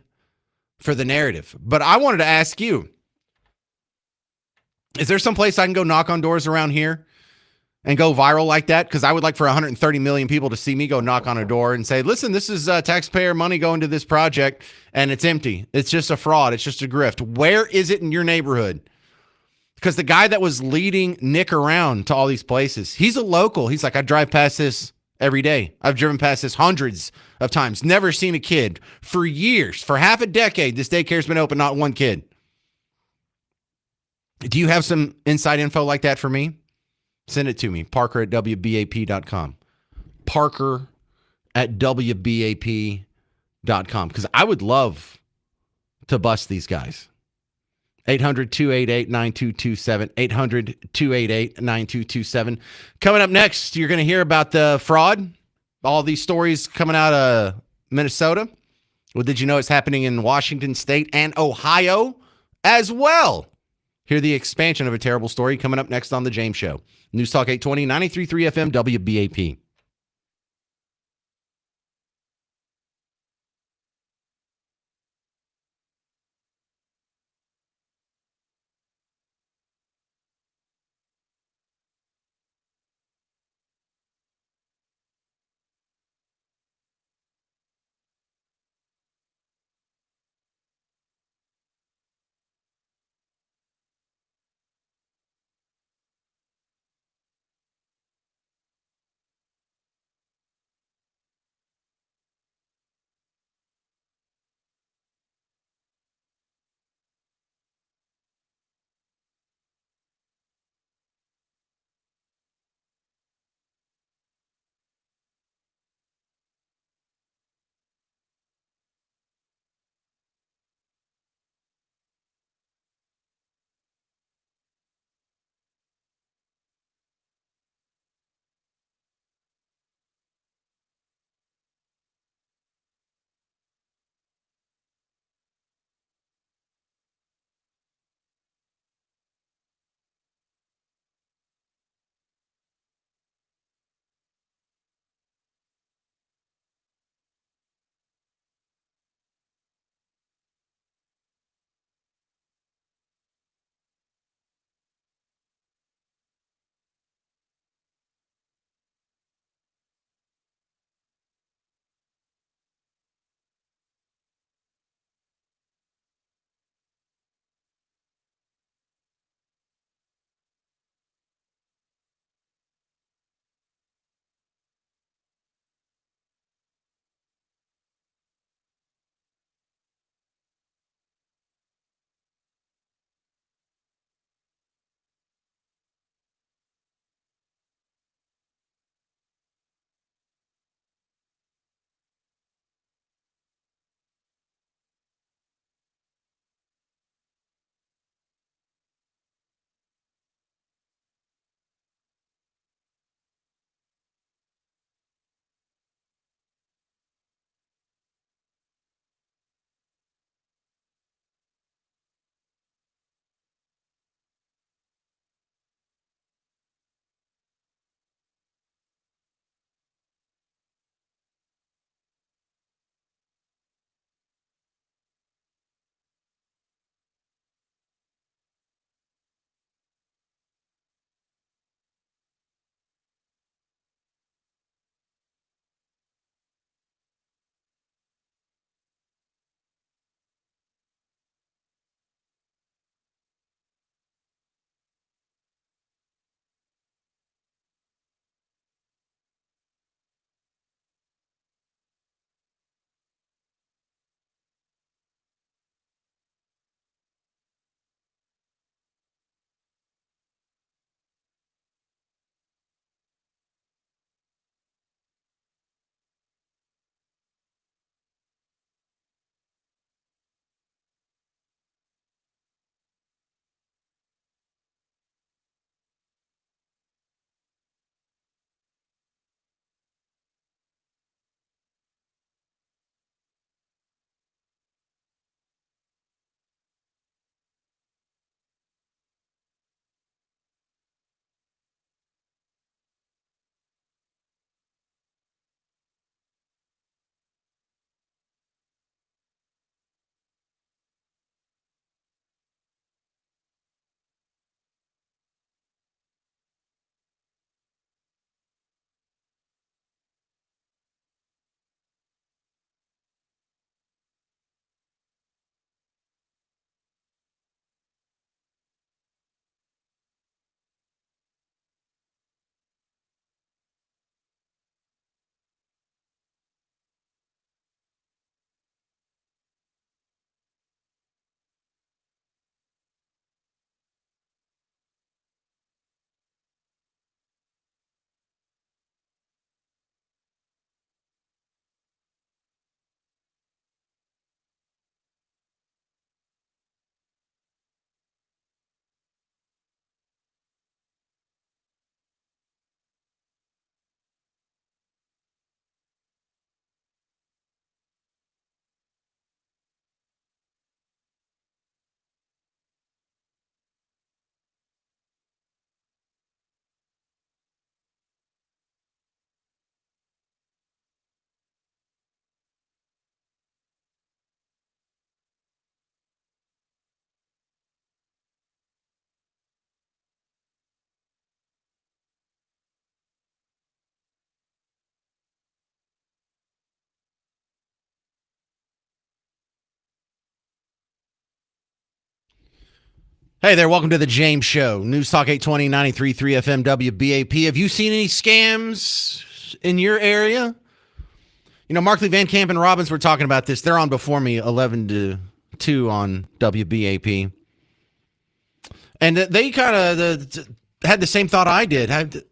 for the narrative. But I wanted to ask you, is there some place I can go knock on doors around here and go viral like that? Because I would like for 130 million people to see me go knock on a door and say, listen, this is taxpayer money going to this project, and it's empty. It's just a fraud. It's just a grift. Where is it in your neighborhood? Because the guy that was leading Nick around to all these places, he's a local. He's like, I drive past this every day. I've driven past this hundreds of times. Never seen a kid for years. For half a decade, this daycare's been open, not one kid. Do you have some inside info like that for me? Send it to me. Parker at WBAP.com. Parker at WBAP.com. Because I would love to bust these guys. 800-288-9227. 800-288-9227. Coming up next, you're going to hear about the fraud. All these stories coming out of Minnesota. Well, did you know it's happening in Washington State and Ohio as well? Hear the expansion of a terrible story coming up next on The James Show. News Talk 820, 93.3 FM, WBAP. Hey there, welcome to the James Show. News Talk 820, 93.3 FM WBAP. Have you seen any scams in your area? You know, Markley, Van Camp, and Robbins were talking about this. They're on before me, 11 to 2 on WBAP. And they kind of had the same thought I did.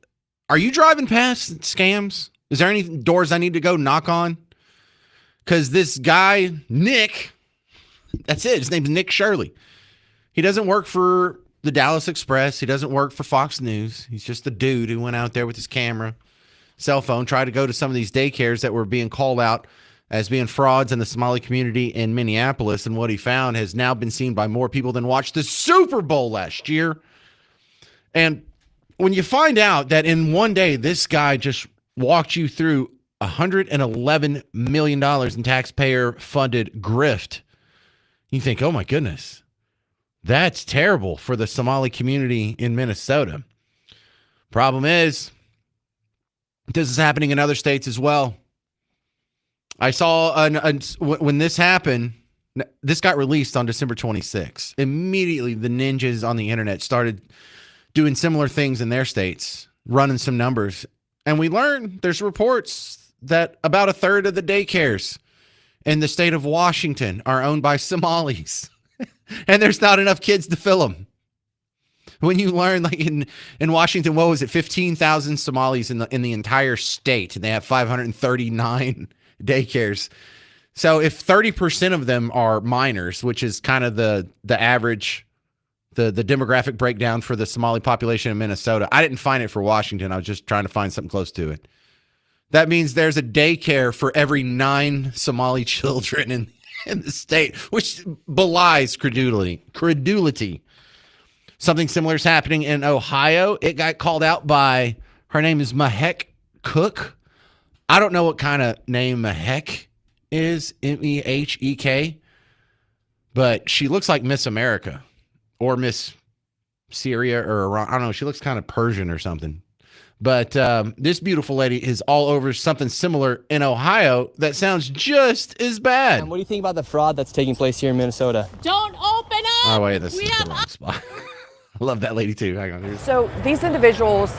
Are you driving past scams? Is there any doors I need to go knock on? Because this guy, Nick, that's it. His name's Nick Shirley. He doesn't work for the Dallas Express. He doesn't work for Fox News. He's just a dude who went out there with his camera, cell phone, tried to go to some of these daycares that were being called out as being frauds in the Somali community in Minneapolis. And what he found has now been seen by more people than watched the Super Bowl last year. And when you find out that in one day, this guy just walked you through $111 million in taxpayer-funded grift, you think, oh my goodness, that's terrible for the Somali community in Minnesota. Problem is, this is happening in other states as well. I saw when this happened, this got released on December 26th. Immediately, the ninjas on the internet started doing similar things in their states, running some numbers. And we learned there's reports that about a third of the daycares in the state of Washington are owned by Somalis. And there's not enough kids to fill them. When you learn, like in Washington, what was it, 15,000 Somalis in the entire state, and they have 539 daycares. So if 30% of them are minors, which is kind of the average, the demographic breakdown for the Somali population in Minnesota. I didn't find it for Washington. I was just trying to find something close to it. That means there's a daycare for every 9 Somali children in the state, which belies credulity. Something similar is happening in Ohio. It got called out by, her name is Mahek Cook. I don't know what kind of name Mahek is, Mehek, but she looks like Miss America or Miss Syria or Iran. I don't know. She looks kind of Persian or something. But this beautiful lady is all over something similar in Ohio that sounds just as bad. And what do you think about the fraud that's taking place here in Minnesota? Don't open up! Oh, wait, this is the wrong spot. I love that lady, too. Hang on. So these individuals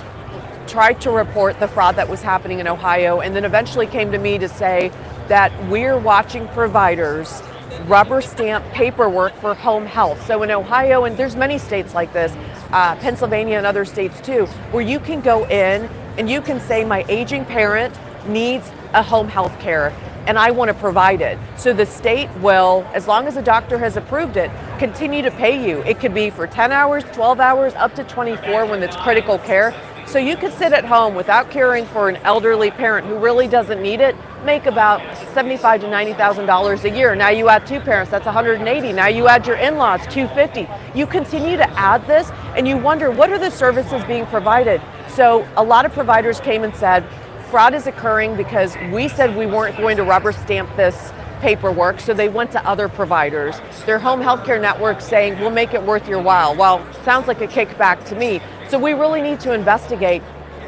tried to report the fraud that was happening in Ohio and then eventually came to me to say that we're watching providers rubber stamp paperwork for home health. So in Ohio, and there's many states like this, Pennsylvania and other states too, where you can go in and you can say my aging parent needs a home health care and I want to provide it. So the state will, as long as a doctor has approved it, continue to pay you. It could be for 10 hours, 12 hours, up to 24 when it's critical care. So you could sit at home without caring for an elderly parent who really doesn't need it, make about $75,000 to $90,000 a year. Now you add 2 parents, that's $180,000. Now you add your in-laws, $250,000. You continue to add this and you wonder, what are the services being provided? So a lot of providers came and said, fraud is occurring because we said we weren't going to rubber stamp this paperwork, so they went to other providers. Their home healthcare network saying, we'll make it worth your while. Well, sounds like a kickback to me. So we really need to investigate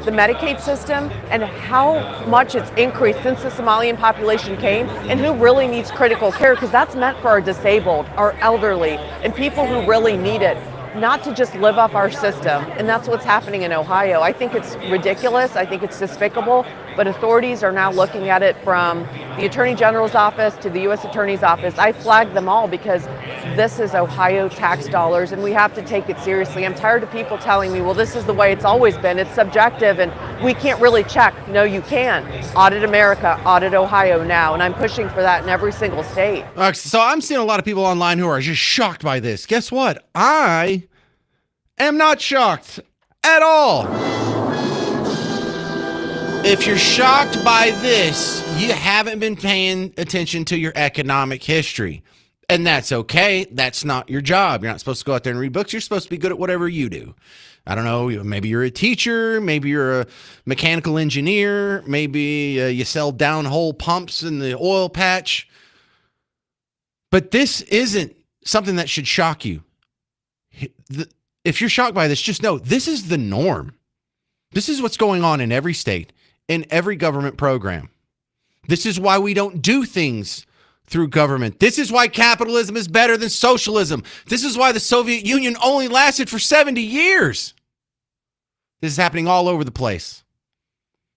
the Medicaid system and how much it's increased since the Somalian population came and who really needs critical care, because that's meant for our disabled, our elderly, and people who really need it, not to just live off our system. And that's what's happening in Ohio. I think it's ridiculous. I think it's despicable, but authorities are now looking at it from the Attorney General's office to the U.S. Attorney's office. I flagged them all because this is Ohio tax dollars and we have to take it seriously. I'm tired of people telling me, well, this is the way it's always been. It's subjective and we can't really check. No, you can. Audit America, audit Ohio now. And I'm pushing for that in every single state. So I'm seeing a lot of people online who are just shocked by this. Guess what? I am not shocked at all. If you're shocked by this, you haven't been paying attention to your economic history. And that's okay. That's not your job. You're not supposed to go out there and read books. You're supposed to be good at whatever you do. I don't know. Maybe you're a teacher. Maybe you're a mechanical engineer. Maybe you sell downhole pumps in the oil patch. But this isn't something that should shock you. If you're shocked by this, just know this is the norm. This is what's going on in every state, in every government program. This is why we don't do things through government. This is why capitalism is better than socialism. This is why the Soviet Union only lasted for 70 years. This is happening all over the place.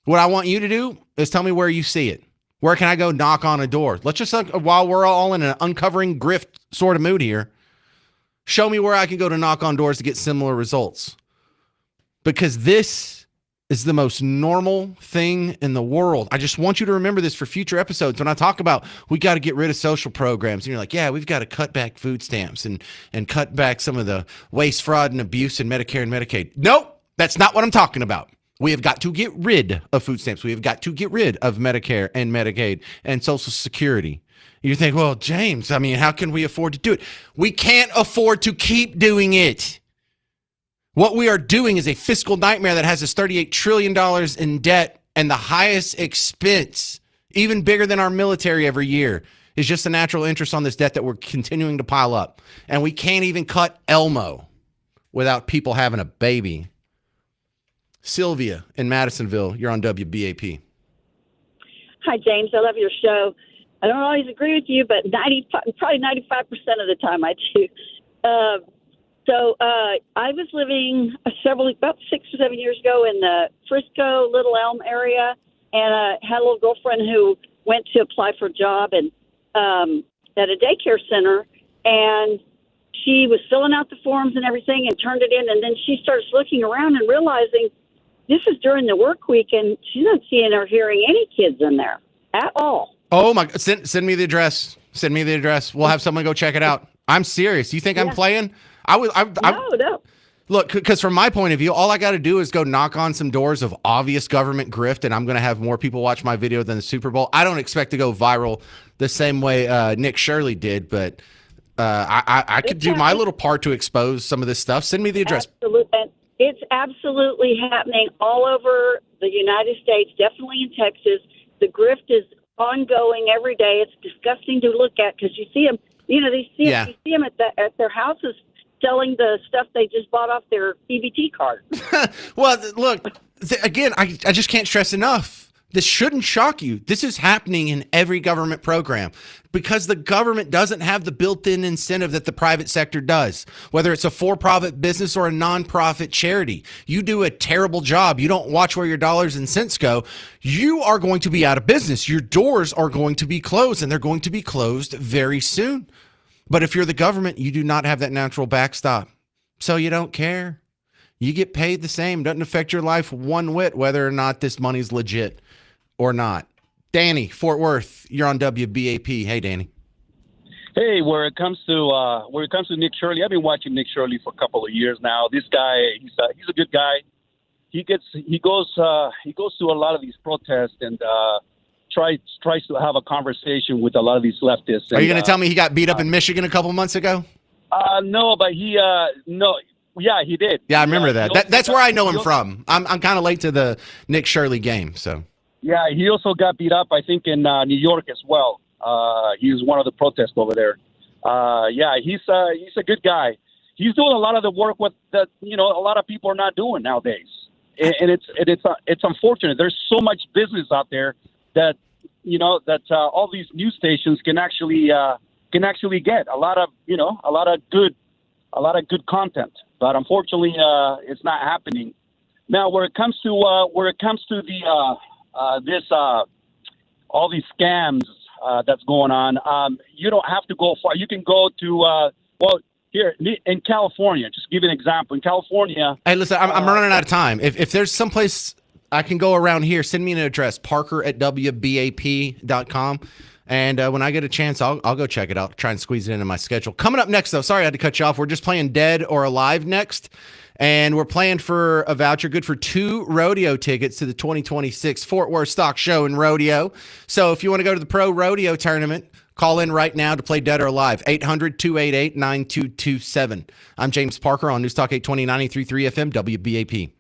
What I want you to do is tell me where you see it. Where can I go knock on a door? Let's just, while we're all in an uncovering grift sort of mood here, show me where I can go to knock on doors to get similar results. Because this is the most normal thing in the world. I just want you to remember this for future episodes. When I talk about we got to get rid of social programs, and you're like, yeah, we've got to cut back food stamps and cut back some of the waste, fraud, and abuse in Medicare and Medicaid. Nope, that's not what I'm talking about. We have got to get rid of food stamps. We have got to get rid of Medicare and Medicaid and Social Security. You think, well, James, I mean, how can we afford to do it? We can't afford to keep doing it. What we are doing is a fiscal nightmare that has us $38 trillion in debt, and the highest expense, even bigger than our military every year, is just the natural interest on this debt that we're continuing to pile up. And we can't even cut Elmo without people having a baby. Sylvia in Madisonville, you're on WBAP. Hi, James. I love your show. I don't always agree with you, but probably 95% of the time I do. I was living about 6 or 7 years ago in the Frisco, Little Elm area, and had a little girlfriend who went to apply for a job and at a daycare center, and she was filling out the forms and everything and turned it in, and then she starts looking around and realizing this is during the work week, and she's not seeing or hearing any kids in there at all. Oh my! Send me the address. Send me the address. We'll have someone go check it out. I'm serious. You think I'm playing? No. Look, because from my point of view, all I got to do is go knock on some doors of obvious government grift, and I'm going to have more people watch my video than the Super Bowl. I don't expect to go viral the same way Nick Shirley did, but I could do my little part to expose some of this stuff. Send me the address. Absolutely. It's absolutely happening all over the United States, definitely in Texas. The grift is ongoing every day. It's disgusting to look at because you see them, you see them at their houses selling the stuff they just bought off their EBT card. Well, look, again, I just can't stress enough. This shouldn't shock you. This is happening in every government program because the government doesn't have the built-in incentive that the private sector does, whether it's a for-profit business or a nonprofit charity. You do a terrible job. You don't watch where your dollars and cents go. You are going to be out of business. Your doors are going to be closed, and they're going to be closed very soon. But if you're the government, you do not have that natural backstop. So you don't care. You get paid the same. Doesn't affect your life one whit, whether or not this money's legit or not. Danny, Fort Worth, you're on WBAP. Hey, Danny. Hey, where it comes to Nick Shirley, I've been watching Nick Shirley for a couple of years now. This guy, he's a good guy. He goes to a lot of these protests and tries to have a conversation with a lot of these leftists. Are you going to tell me he got beat up in Michigan a couple months ago? No, but yeah, he did. Yeah, I remember that. That's where I know him from. I'm kind of late to the Nick Shirley game, so. Yeah, he also got beat up, I think, in New York as well. He was one of the protests over there. Yeah, he's a good guy. He's doing a lot of the work that a lot of people are not doing nowadays, and it's unfortunate. There's so much business out there that all these news stations can actually get a lot of good content, but unfortunately, it's not happening. Now, where it comes to the all these scams that's going on, you don't have to go far. You can go to here in California. Just give you an example. In California, hey, listen, I'm running out of time. If there's someplace I can go around here, send me an address, parker@wbap.com. And when I get a chance, I'll go check it out, try and squeeze it into my schedule. Coming up next, though, sorry I had to cut you off. We're just playing Dead or Alive next. And we're playing for a voucher good for 2 rodeo tickets to the 2026 Fort Worth Stock Show and Rodeo. So if you want to go to the Pro Rodeo Tournament, call in right now to play Dead or Alive, 800-288-9227. I'm James Parker on News Talk 820 93.3 FM WBAP.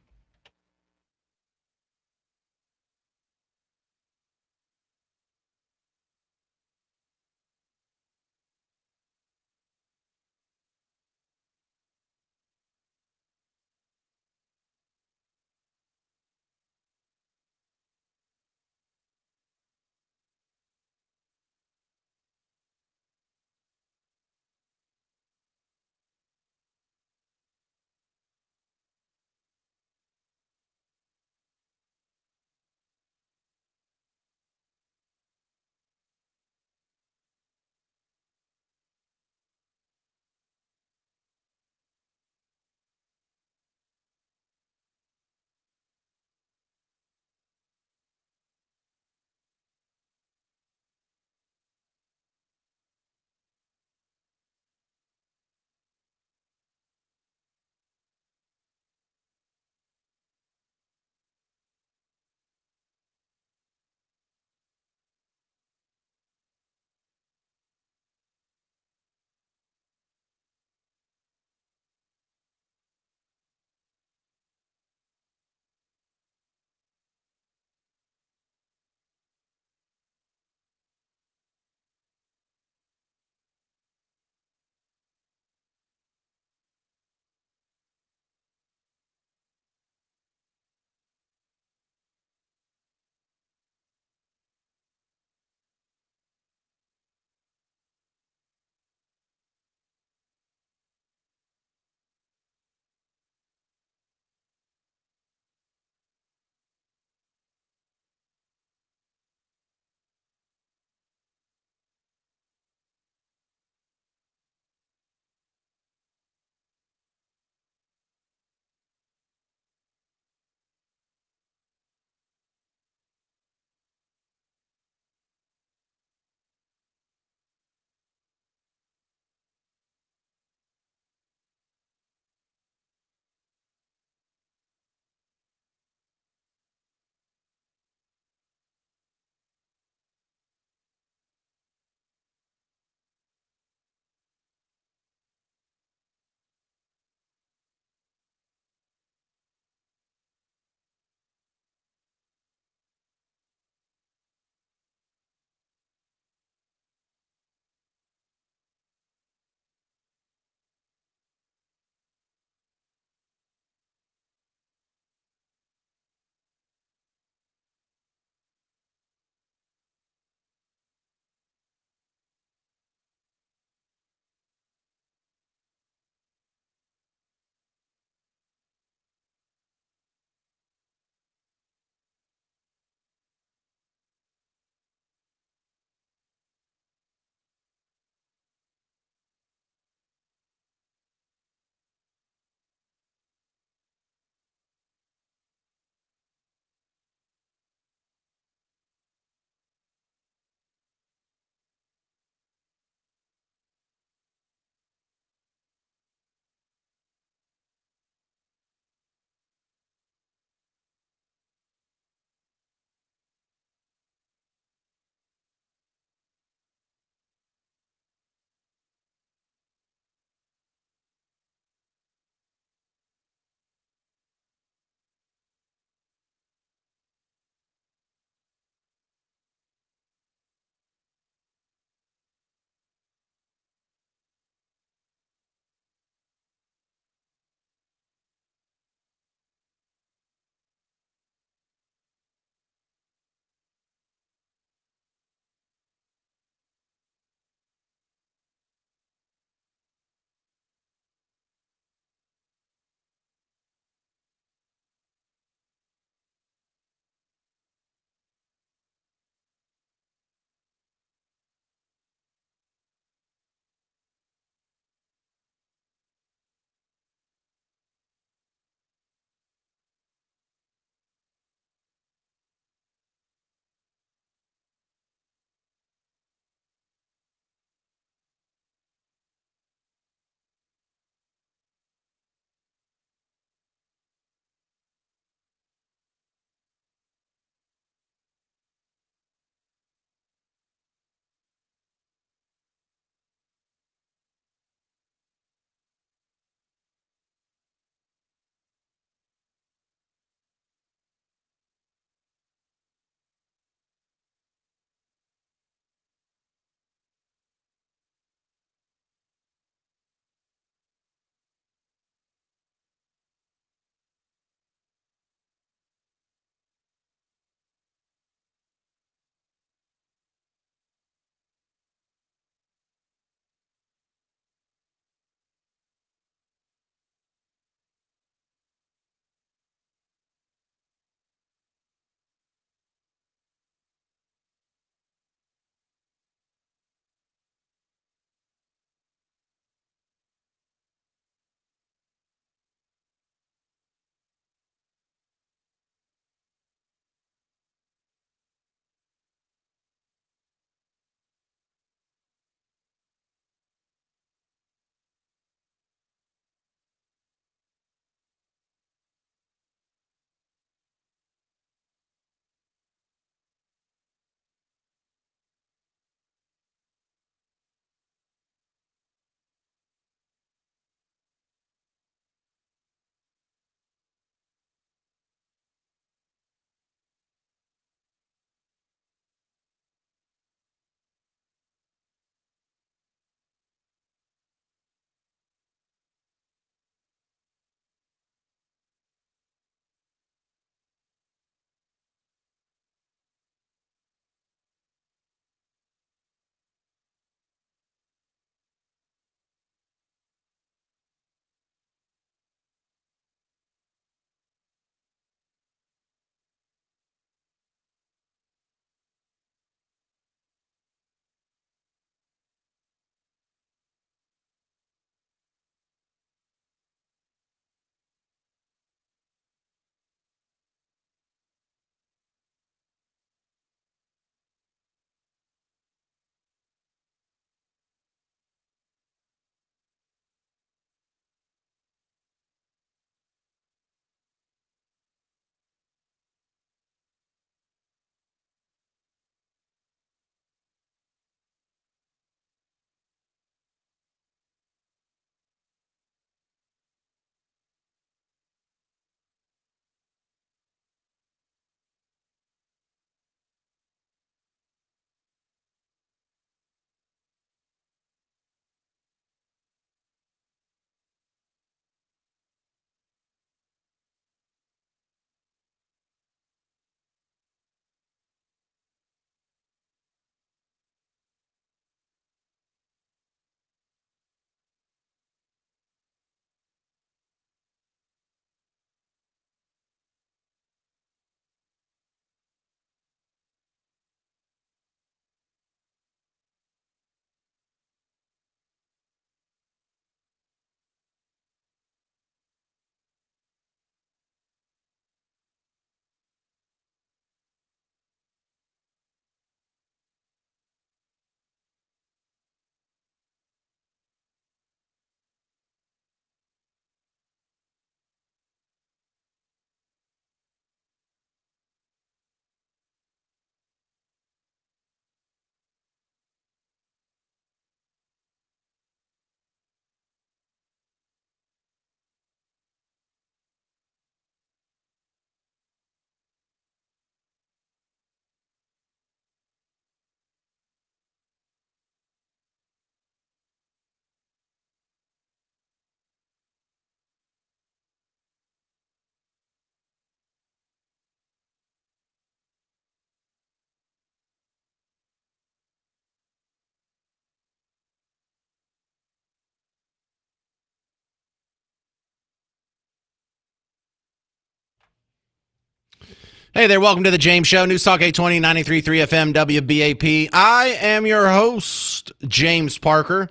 Hey there, welcome to the James Show, News Talk 820, 93.3 FM, WBAP. I am your host, James Parker.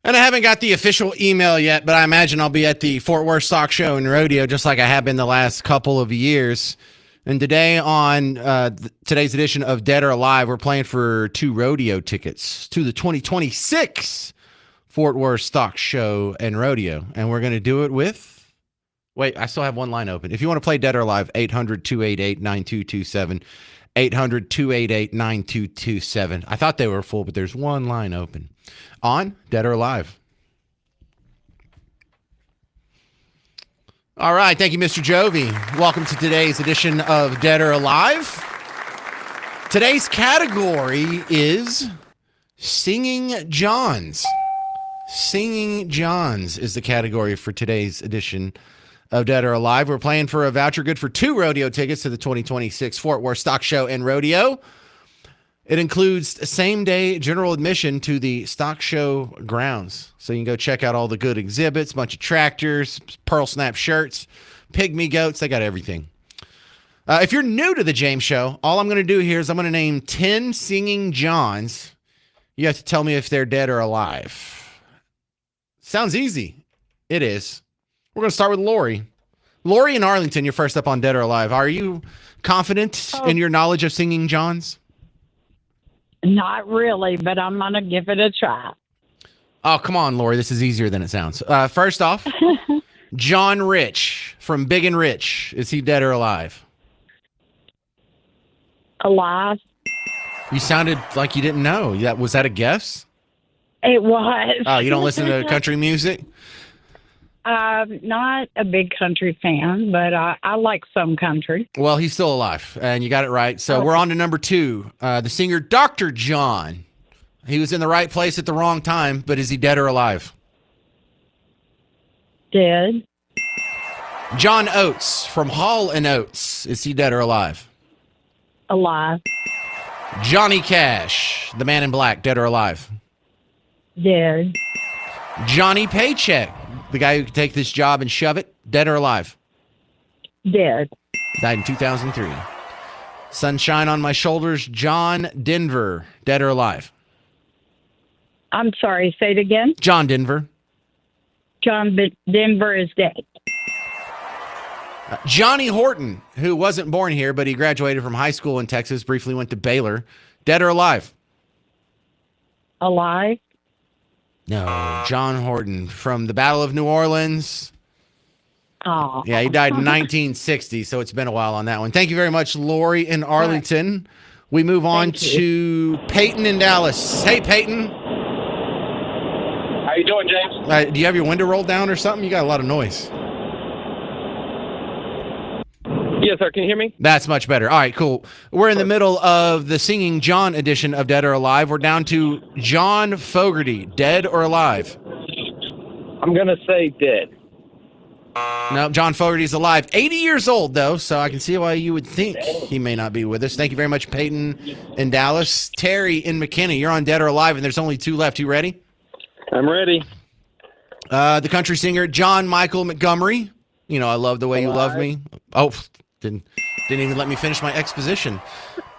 And I haven't got the official email yet, but I imagine I'll be at the Fort Worth Stock Show and Rodeo just like I have been the last couple of years. And today on today's edition of Dead or Alive, we're playing for 2 rodeo tickets to the 2026 Fort Worth Stock Show and Rodeo. And we're going to do it with... Wait, I still have one line open. If you want to play Dead or Alive, 800-288-9227. 800-288-9227. I thought they were full, but there's one line open. On Dead or Alive. All right. Thank you, Mr. Jovi. Welcome to today's edition of Dead or Alive. Today's category is Singing Johns. Singing Johns is the category for today's edition of Dead or Alive. We're playing for a voucher good for 2 rodeo tickets to the 2026 Fort Worth Stock Show and Rodeo. It includes same-day general admission to the stock show grounds. So you can go check out all the good exhibits, bunch of tractors, pearl snap shirts, pygmy goats. They got everything. If you're new to the James Show, all I'm going to do here is I'm going to name 10 Singing Johns. You have to tell me if they're dead or alive. Sounds easy. It is. We're going to start with Lori. Lori in Arlington, you're first up on Dead or Alive. Are you confident in your knowledge of Singing Johns? Not really, but I'm going to give it a try. Oh, come on, Lori. This is easier than it sounds. First off, John Rich from Big and Rich. Is he dead or alive? Alive. You sounded like you didn't know. Was that a guess? It was. Oh, you don't listen to country music? Not a big country fan, but I like some country. Well, he's still alive, and you got it right. So we're on to number 2. The singer Dr. John. He was in the right place at the wrong time, but is he dead or alive? Dead. John Oates from Hall & Oates. Is he dead or alive? Alive. Johnny Cash, the man in black, dead or alive? Dead. Johnny Paycheck, the guy who could take this job and shove it, dead or alive? Dead. Died in 2003. Sunshine on My Shoulders, John Denver, dead or alive? I'm sorry, say it again. John Denver. John Denver is dead. Johnny Horton, who wasn't born here, but he graduated from high school in Texas, briefly went to Baylor, dead or alive? Alive. No, John Horton from the Battle of New Orleans. Oh. Yeah, he died in 1960, so it's been a while on that one. Thank you very much, Lori in Arlington. We move on to Peyton in Dallas. Hey, Peyton. How you doing, James? Do you have your window rolled down or something? You got a lot of noise. Yes, sir. Can you hear me? That's much better. All right, cool. We're in the middle of the Singing John edition of Dead or Alive. We're down to John Fogerty, dead or alive? I'm going to say dead. No, John Fogerty's alive. 80 years old, though, so I can see why you would think he may not be with us. Thank you very much, Peyton in Dallas. Terry in McKinney, you're on Dead or Alive, and there's only 2 left. You ready? I'm ready. The country singer John Michael Montgomery. You know, I love the way you love me. Oh, didn't even let me finish my exposition.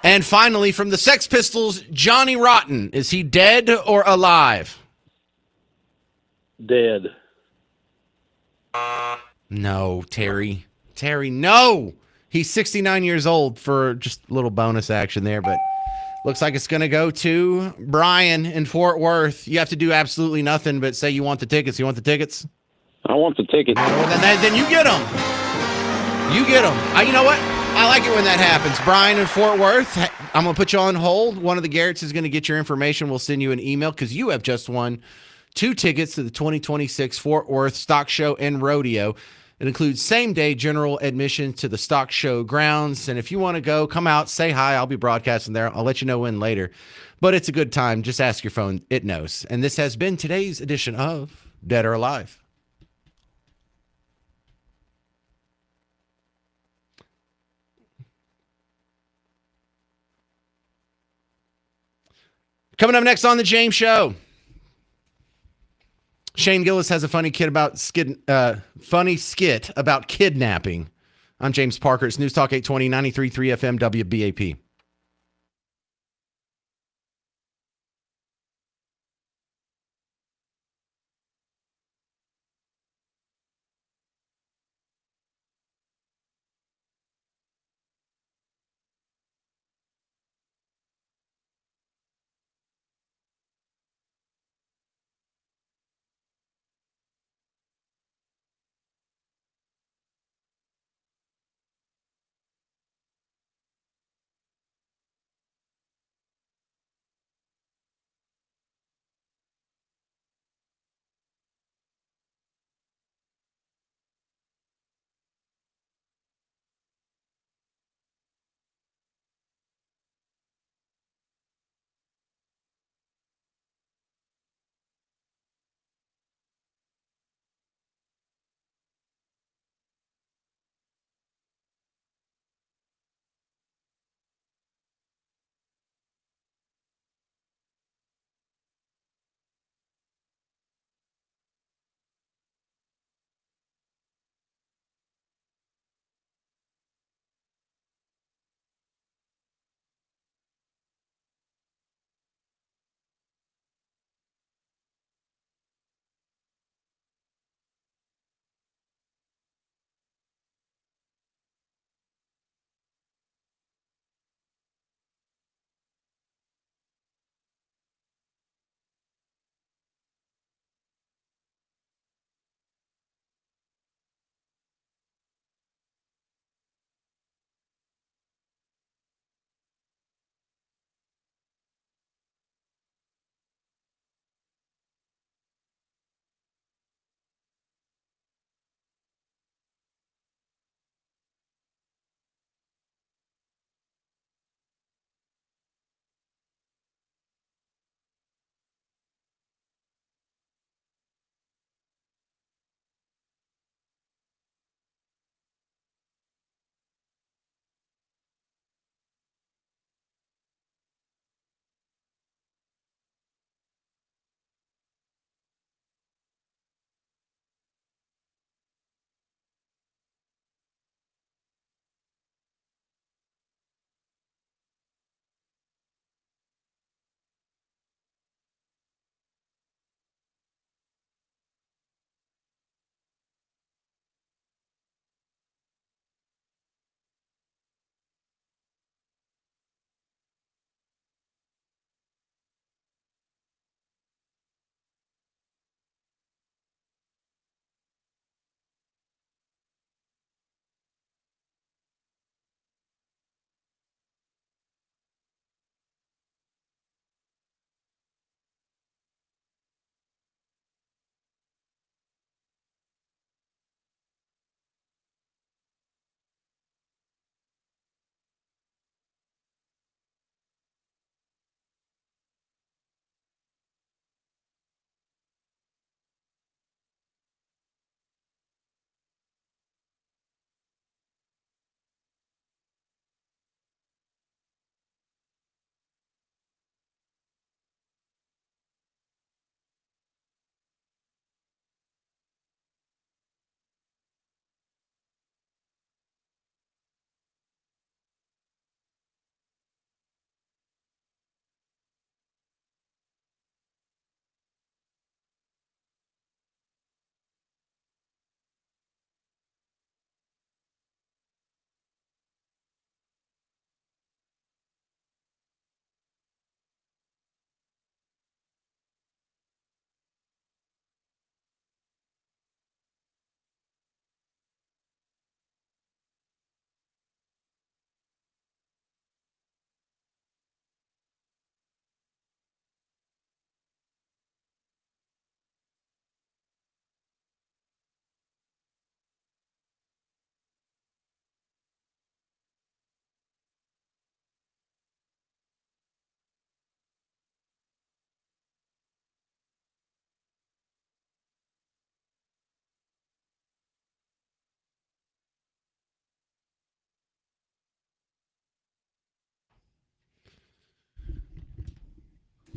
And finally, from the Sex Pistols, Johnny Rotten. Is he dead or alive? Dead. No, Terry. Terry, no! He's 69 years old for just a little bonus action there, but looks like it's going to go to Brian in Fort Worth. You have to do absolutely nothing but say you want the tickets. You want the tickets? I want the tickets. Then you get them. You get them. You know what? I like it when that happens. Brian in Fort Worth, I'm going to put you on hold. One of the Garretts is going to get your information. We'll send you an email because you have just won 2 tickets to the 2026 Fort Worth Stock Show and Rodeo. It includes same-day general admission to the stock show grounds. And if you want to go, come out, say hi. I'll be broadcasting there. I'll let you know when later. But it's a good time. Just ask your phone. It knows. And this has been today's edition of Dead or Alive. Coming up next on the James Show, Shane Gillis has a funny skit about kidnapping. I'm James Parker. It's News Talk 820, 93.3 FM, WBAP.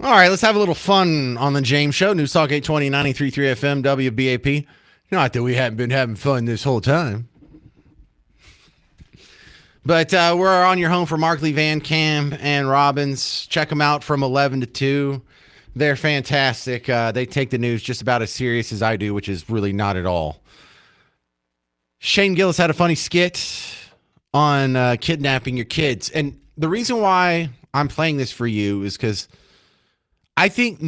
All right, let's have a little fun on the James Show. News Talk 820, 93.3 FM, WBAP. Not that we haven't been having fun this whole time. But we're on your home for Markley, Van Cam, and Robbins. Check them out from 11 to 2. They're fantastic. They take the news just about as serious as I do, which is really not at all. Shane Gillis had a funny skit on kidnapping your kids. And the reason why I'm playing this for you is because I think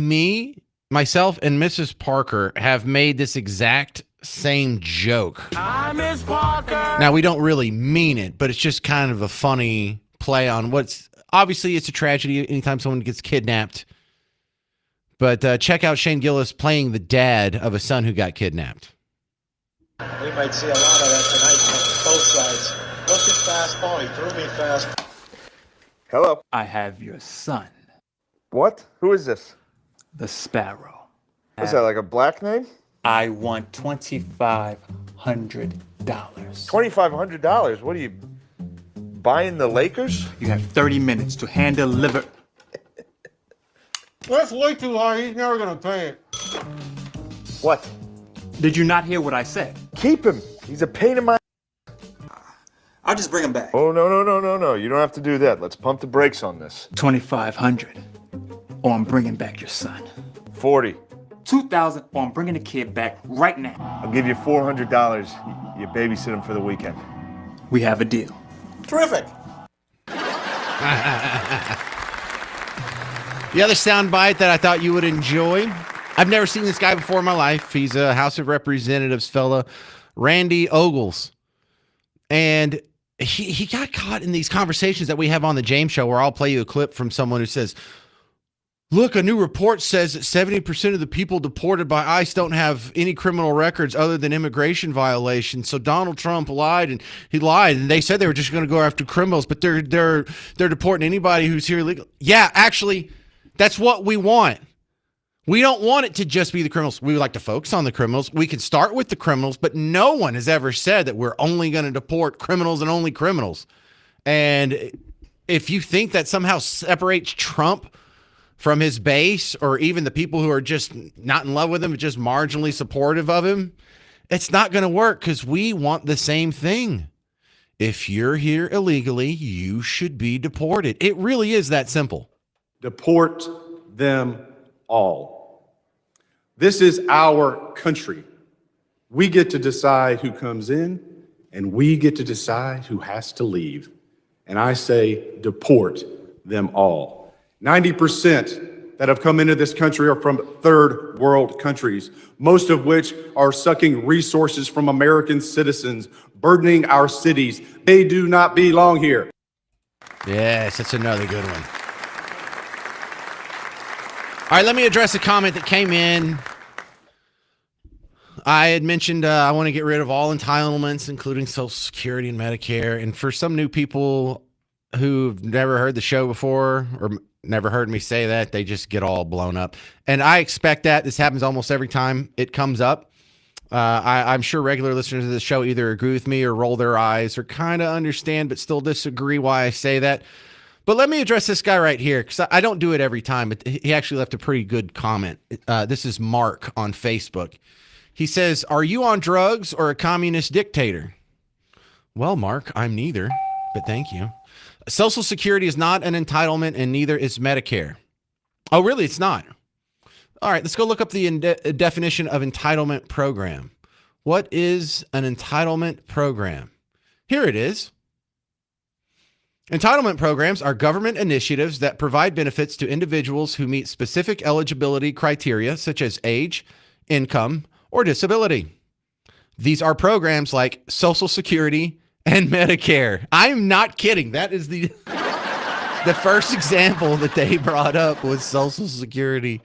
myself, and Mrs. Parker have made this exact same joke. I miss Parker. Now, we don't really mean it, but it's just kind of a funny play on what's obviously it's a tragedy anytime someone gets kidnapped. But check out Shane Gillis playing the dad of a son who got kidnapped. We might see a lot of that tonight from both sides. Looking fastball, he threw me fast. Hello. I have your son, What? Who is this? the Sparrow. Is that like a black name? I want $2,500. $2,500? What are you, buying the Lakers? You have 30 minutes to hand deliver. That's way too high. He's never gonna pay it. What? Did you not hear what I said? Keep him. He's a pain in my... I'll just bring him back. Oh, no. You don't have to do that. Let's pump the brakes on this. 2,500, or I'm bringing back your son. 40. 2,000, or I'm bringing the kid back right now. I'll give you $400. You babysit him for the weekend. We have a deal. Terrific. The other soundbite that I thought you would enjoy. I've never seen this guy before in my life. He's a House of Representatives fella, Randy Ogles. And he got caught in these conversations that we have on the James Show where I'll play you a clip from someone who says, look, a new report says that 70% of the people deported by ICE don't have any criminal records other than immigration violations. So Donald Trump lied, and he lied, and they said they were just going to go after criminals, but they're deporting anybody who's here illegally. Yeah, actually, that's what we want. We don't want it to just be the criminals. We would like to focus on the criminals. We can start with the criminals, but no one has ever said that we're only going to deport criminals and only criminals. And if you think that somehow separates Trump from his base, or even the people who are just not in love with him, just marginally supportive of him, it's not going to work, because we want the same thing. If you're here illegally, you should be deported. It really is that simple. Deport them all. This is our country. We get to decide who comes in, and we get to decide who has to leave. And I say deport them all. 90% that have come into this country are from third world countries, most of which are sucking resources from American citizens, burdening our cities. They do not belong here. Yes, that's another good one. All right, let me address a comment that came in. I had mentioned I want to get rid of all entitlements, including Social Security and Medicare. And for some new people who've never heard the show before or never heard me say that, they just get all blown up. And I expect that. This happens almost every time it comes up. I'm sure regular listeners of the show either agree with me or roll their eyes or kind of understand but still disagree why I say that. But let me address this guy right here, because I don't do it every time, but he actually left a pretty good comment. This is Mark on Facebook. He says, are you on drugs or a communist dictator? Well, Mark, I'm neither, but thank you. Social Security is not an entitlement, and neither is Medicare. Oh, really? It's not? All right, let's go look up the definition of entitlement program. What is an entitlement program? Here it is. Entitlement programs are government initiatives that provide benefits to individuals who meet specific eligibility criteria, such as age, income, or disability. These are programs like Social Security and Medicare. I'm not kidding. That is the first example that they brought up was Social Security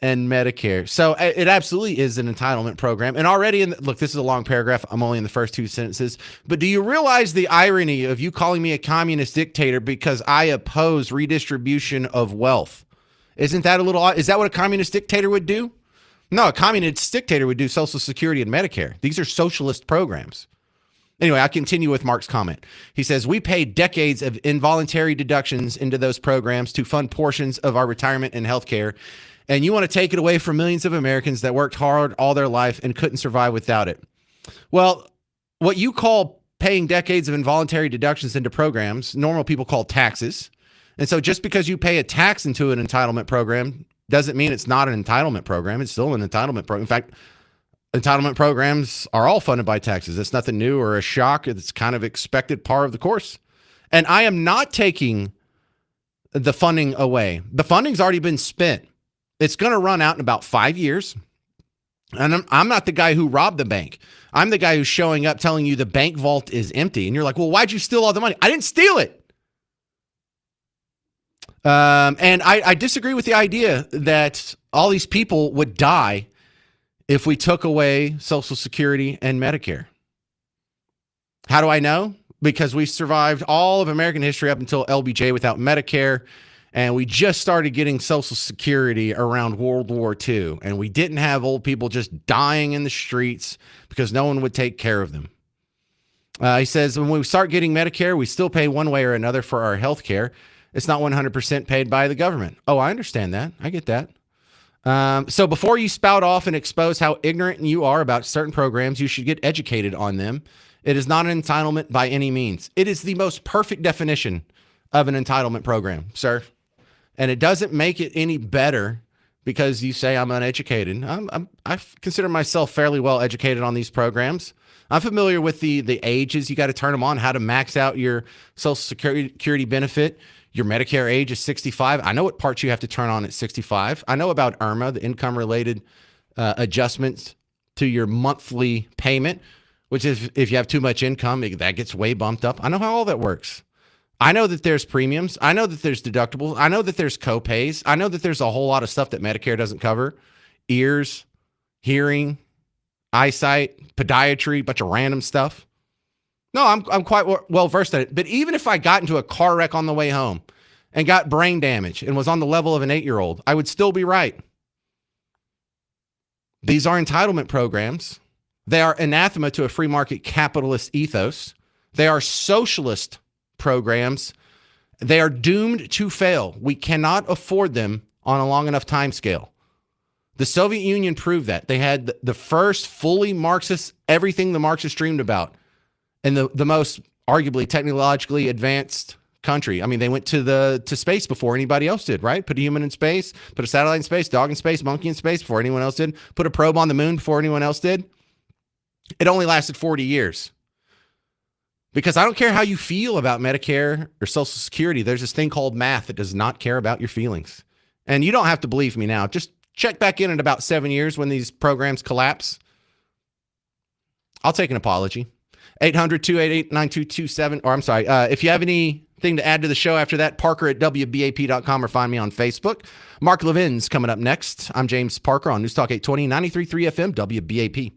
and Medicare. So it absolutely is an entitlement program. And already, look, this is a long paragraph. I'm only in the first two sentences. But do you realize the irony of you calling me a communist dictator because I oppose redistribution of wealth? Isn't that a little odd? Is that what a communist dictator would do? No, a communist dictator would do Social Security and Medicare. These are socialist programs. Anyway, I'll continue with Mark's comment. He says, we pay decades of involuntary deductions into those programs to fund portions of our retirement and health care. And you want to take it away from millions of Americans that worked hard all their life and couldn't survive without it. Well, what you call paying decades of involuntary deductions into programs normal people call taxes. And so just because you pay a tax into an entitlement program doesn't mean it's not an entitlement program. It's still an entitlement program. In fact, entitlement programs are all funded by taxes. It's nothing new or a shock. It's kind of expected part of the course. And I am not taking the funding away. The funding's already been spent. It's going to run out in about 5 years. And I'm not the guy who robbed the bank. I'm the guy who's showing up telling you the bank vault is empty. And you're like, well, why'd you steal all the money? I didn't steal it. And I disagree with the idea that all these people would die if we took away Social Security and Medicare. How do I know? Because we survived all of American history up until LBJ without Medicare. And we just started getting Social Security around World War II. And we didn't have old people just dying in the streets because no one would take care of them. He says, when we start getting Medicare, we still pay one way or another for our health care. It's not 100% paid by the government. Oh, I understand that. I get that. So before you spout off and expose how ignorant you are about certain programs, you should get educated on them. It is not an entitlement by any means. It is the most perfect definition of an entitlement program, sir. And it doesn't make it any better because you say I'm uneducated. I consider myself fairly well educated on these programs. I'm familiar with the ages you got to turn them on, how to max out your Social Security benefit. Your Medicare age is 65. I know what parts you have to turn on at 65. I know about IRMA, the income-related adjustments to your monthly payment, which is if you have too much income, that gets way bumped up. I know how all that works. I know that there's premiums. I know that there's deductibles. I know that there's co-pays. I know that there's a whole lot of stuff that Medicare doesn't cover. Ears, hearing, eyesight, podiatry, bunch of random stuff. No, I'm quite well versed at it. But even if I got into a car wreck on the way home and got brain damage and was on the level of an 8-year-old, I would still be right. These are entitlement programs. They are anathema to a free market capitalist ethos. They are socialist programs. They are doomed to fail. We cannot afford them on a long enough time scale. The Soviet Union proved that. They had the first fully Marxist, everything the Marxists dreamed about. And the most arguably technologically advanced country. I mean, they went to space before anybody else did, right? Put a human in space, put a satellite in space, dog in space, monkey in space before anyone else did. Put a probe on the moon before anyone else did. It only lasted 40 years. Because I don't care how you feel about Medicare or Social Security. There's this thing called math that does not care about your feelings. And you don't have to believe me now. Just check back in about 7 years when these programs collapse. I'll take an apology. 800-288-9227. Or I'm sorry, if you have anything to add to the show after that, Parker at WBAP.com or find me on Facebook. Mark Levin's coming up next. I'm James Parker on News Talk 820, 93.3 FM, WBAP.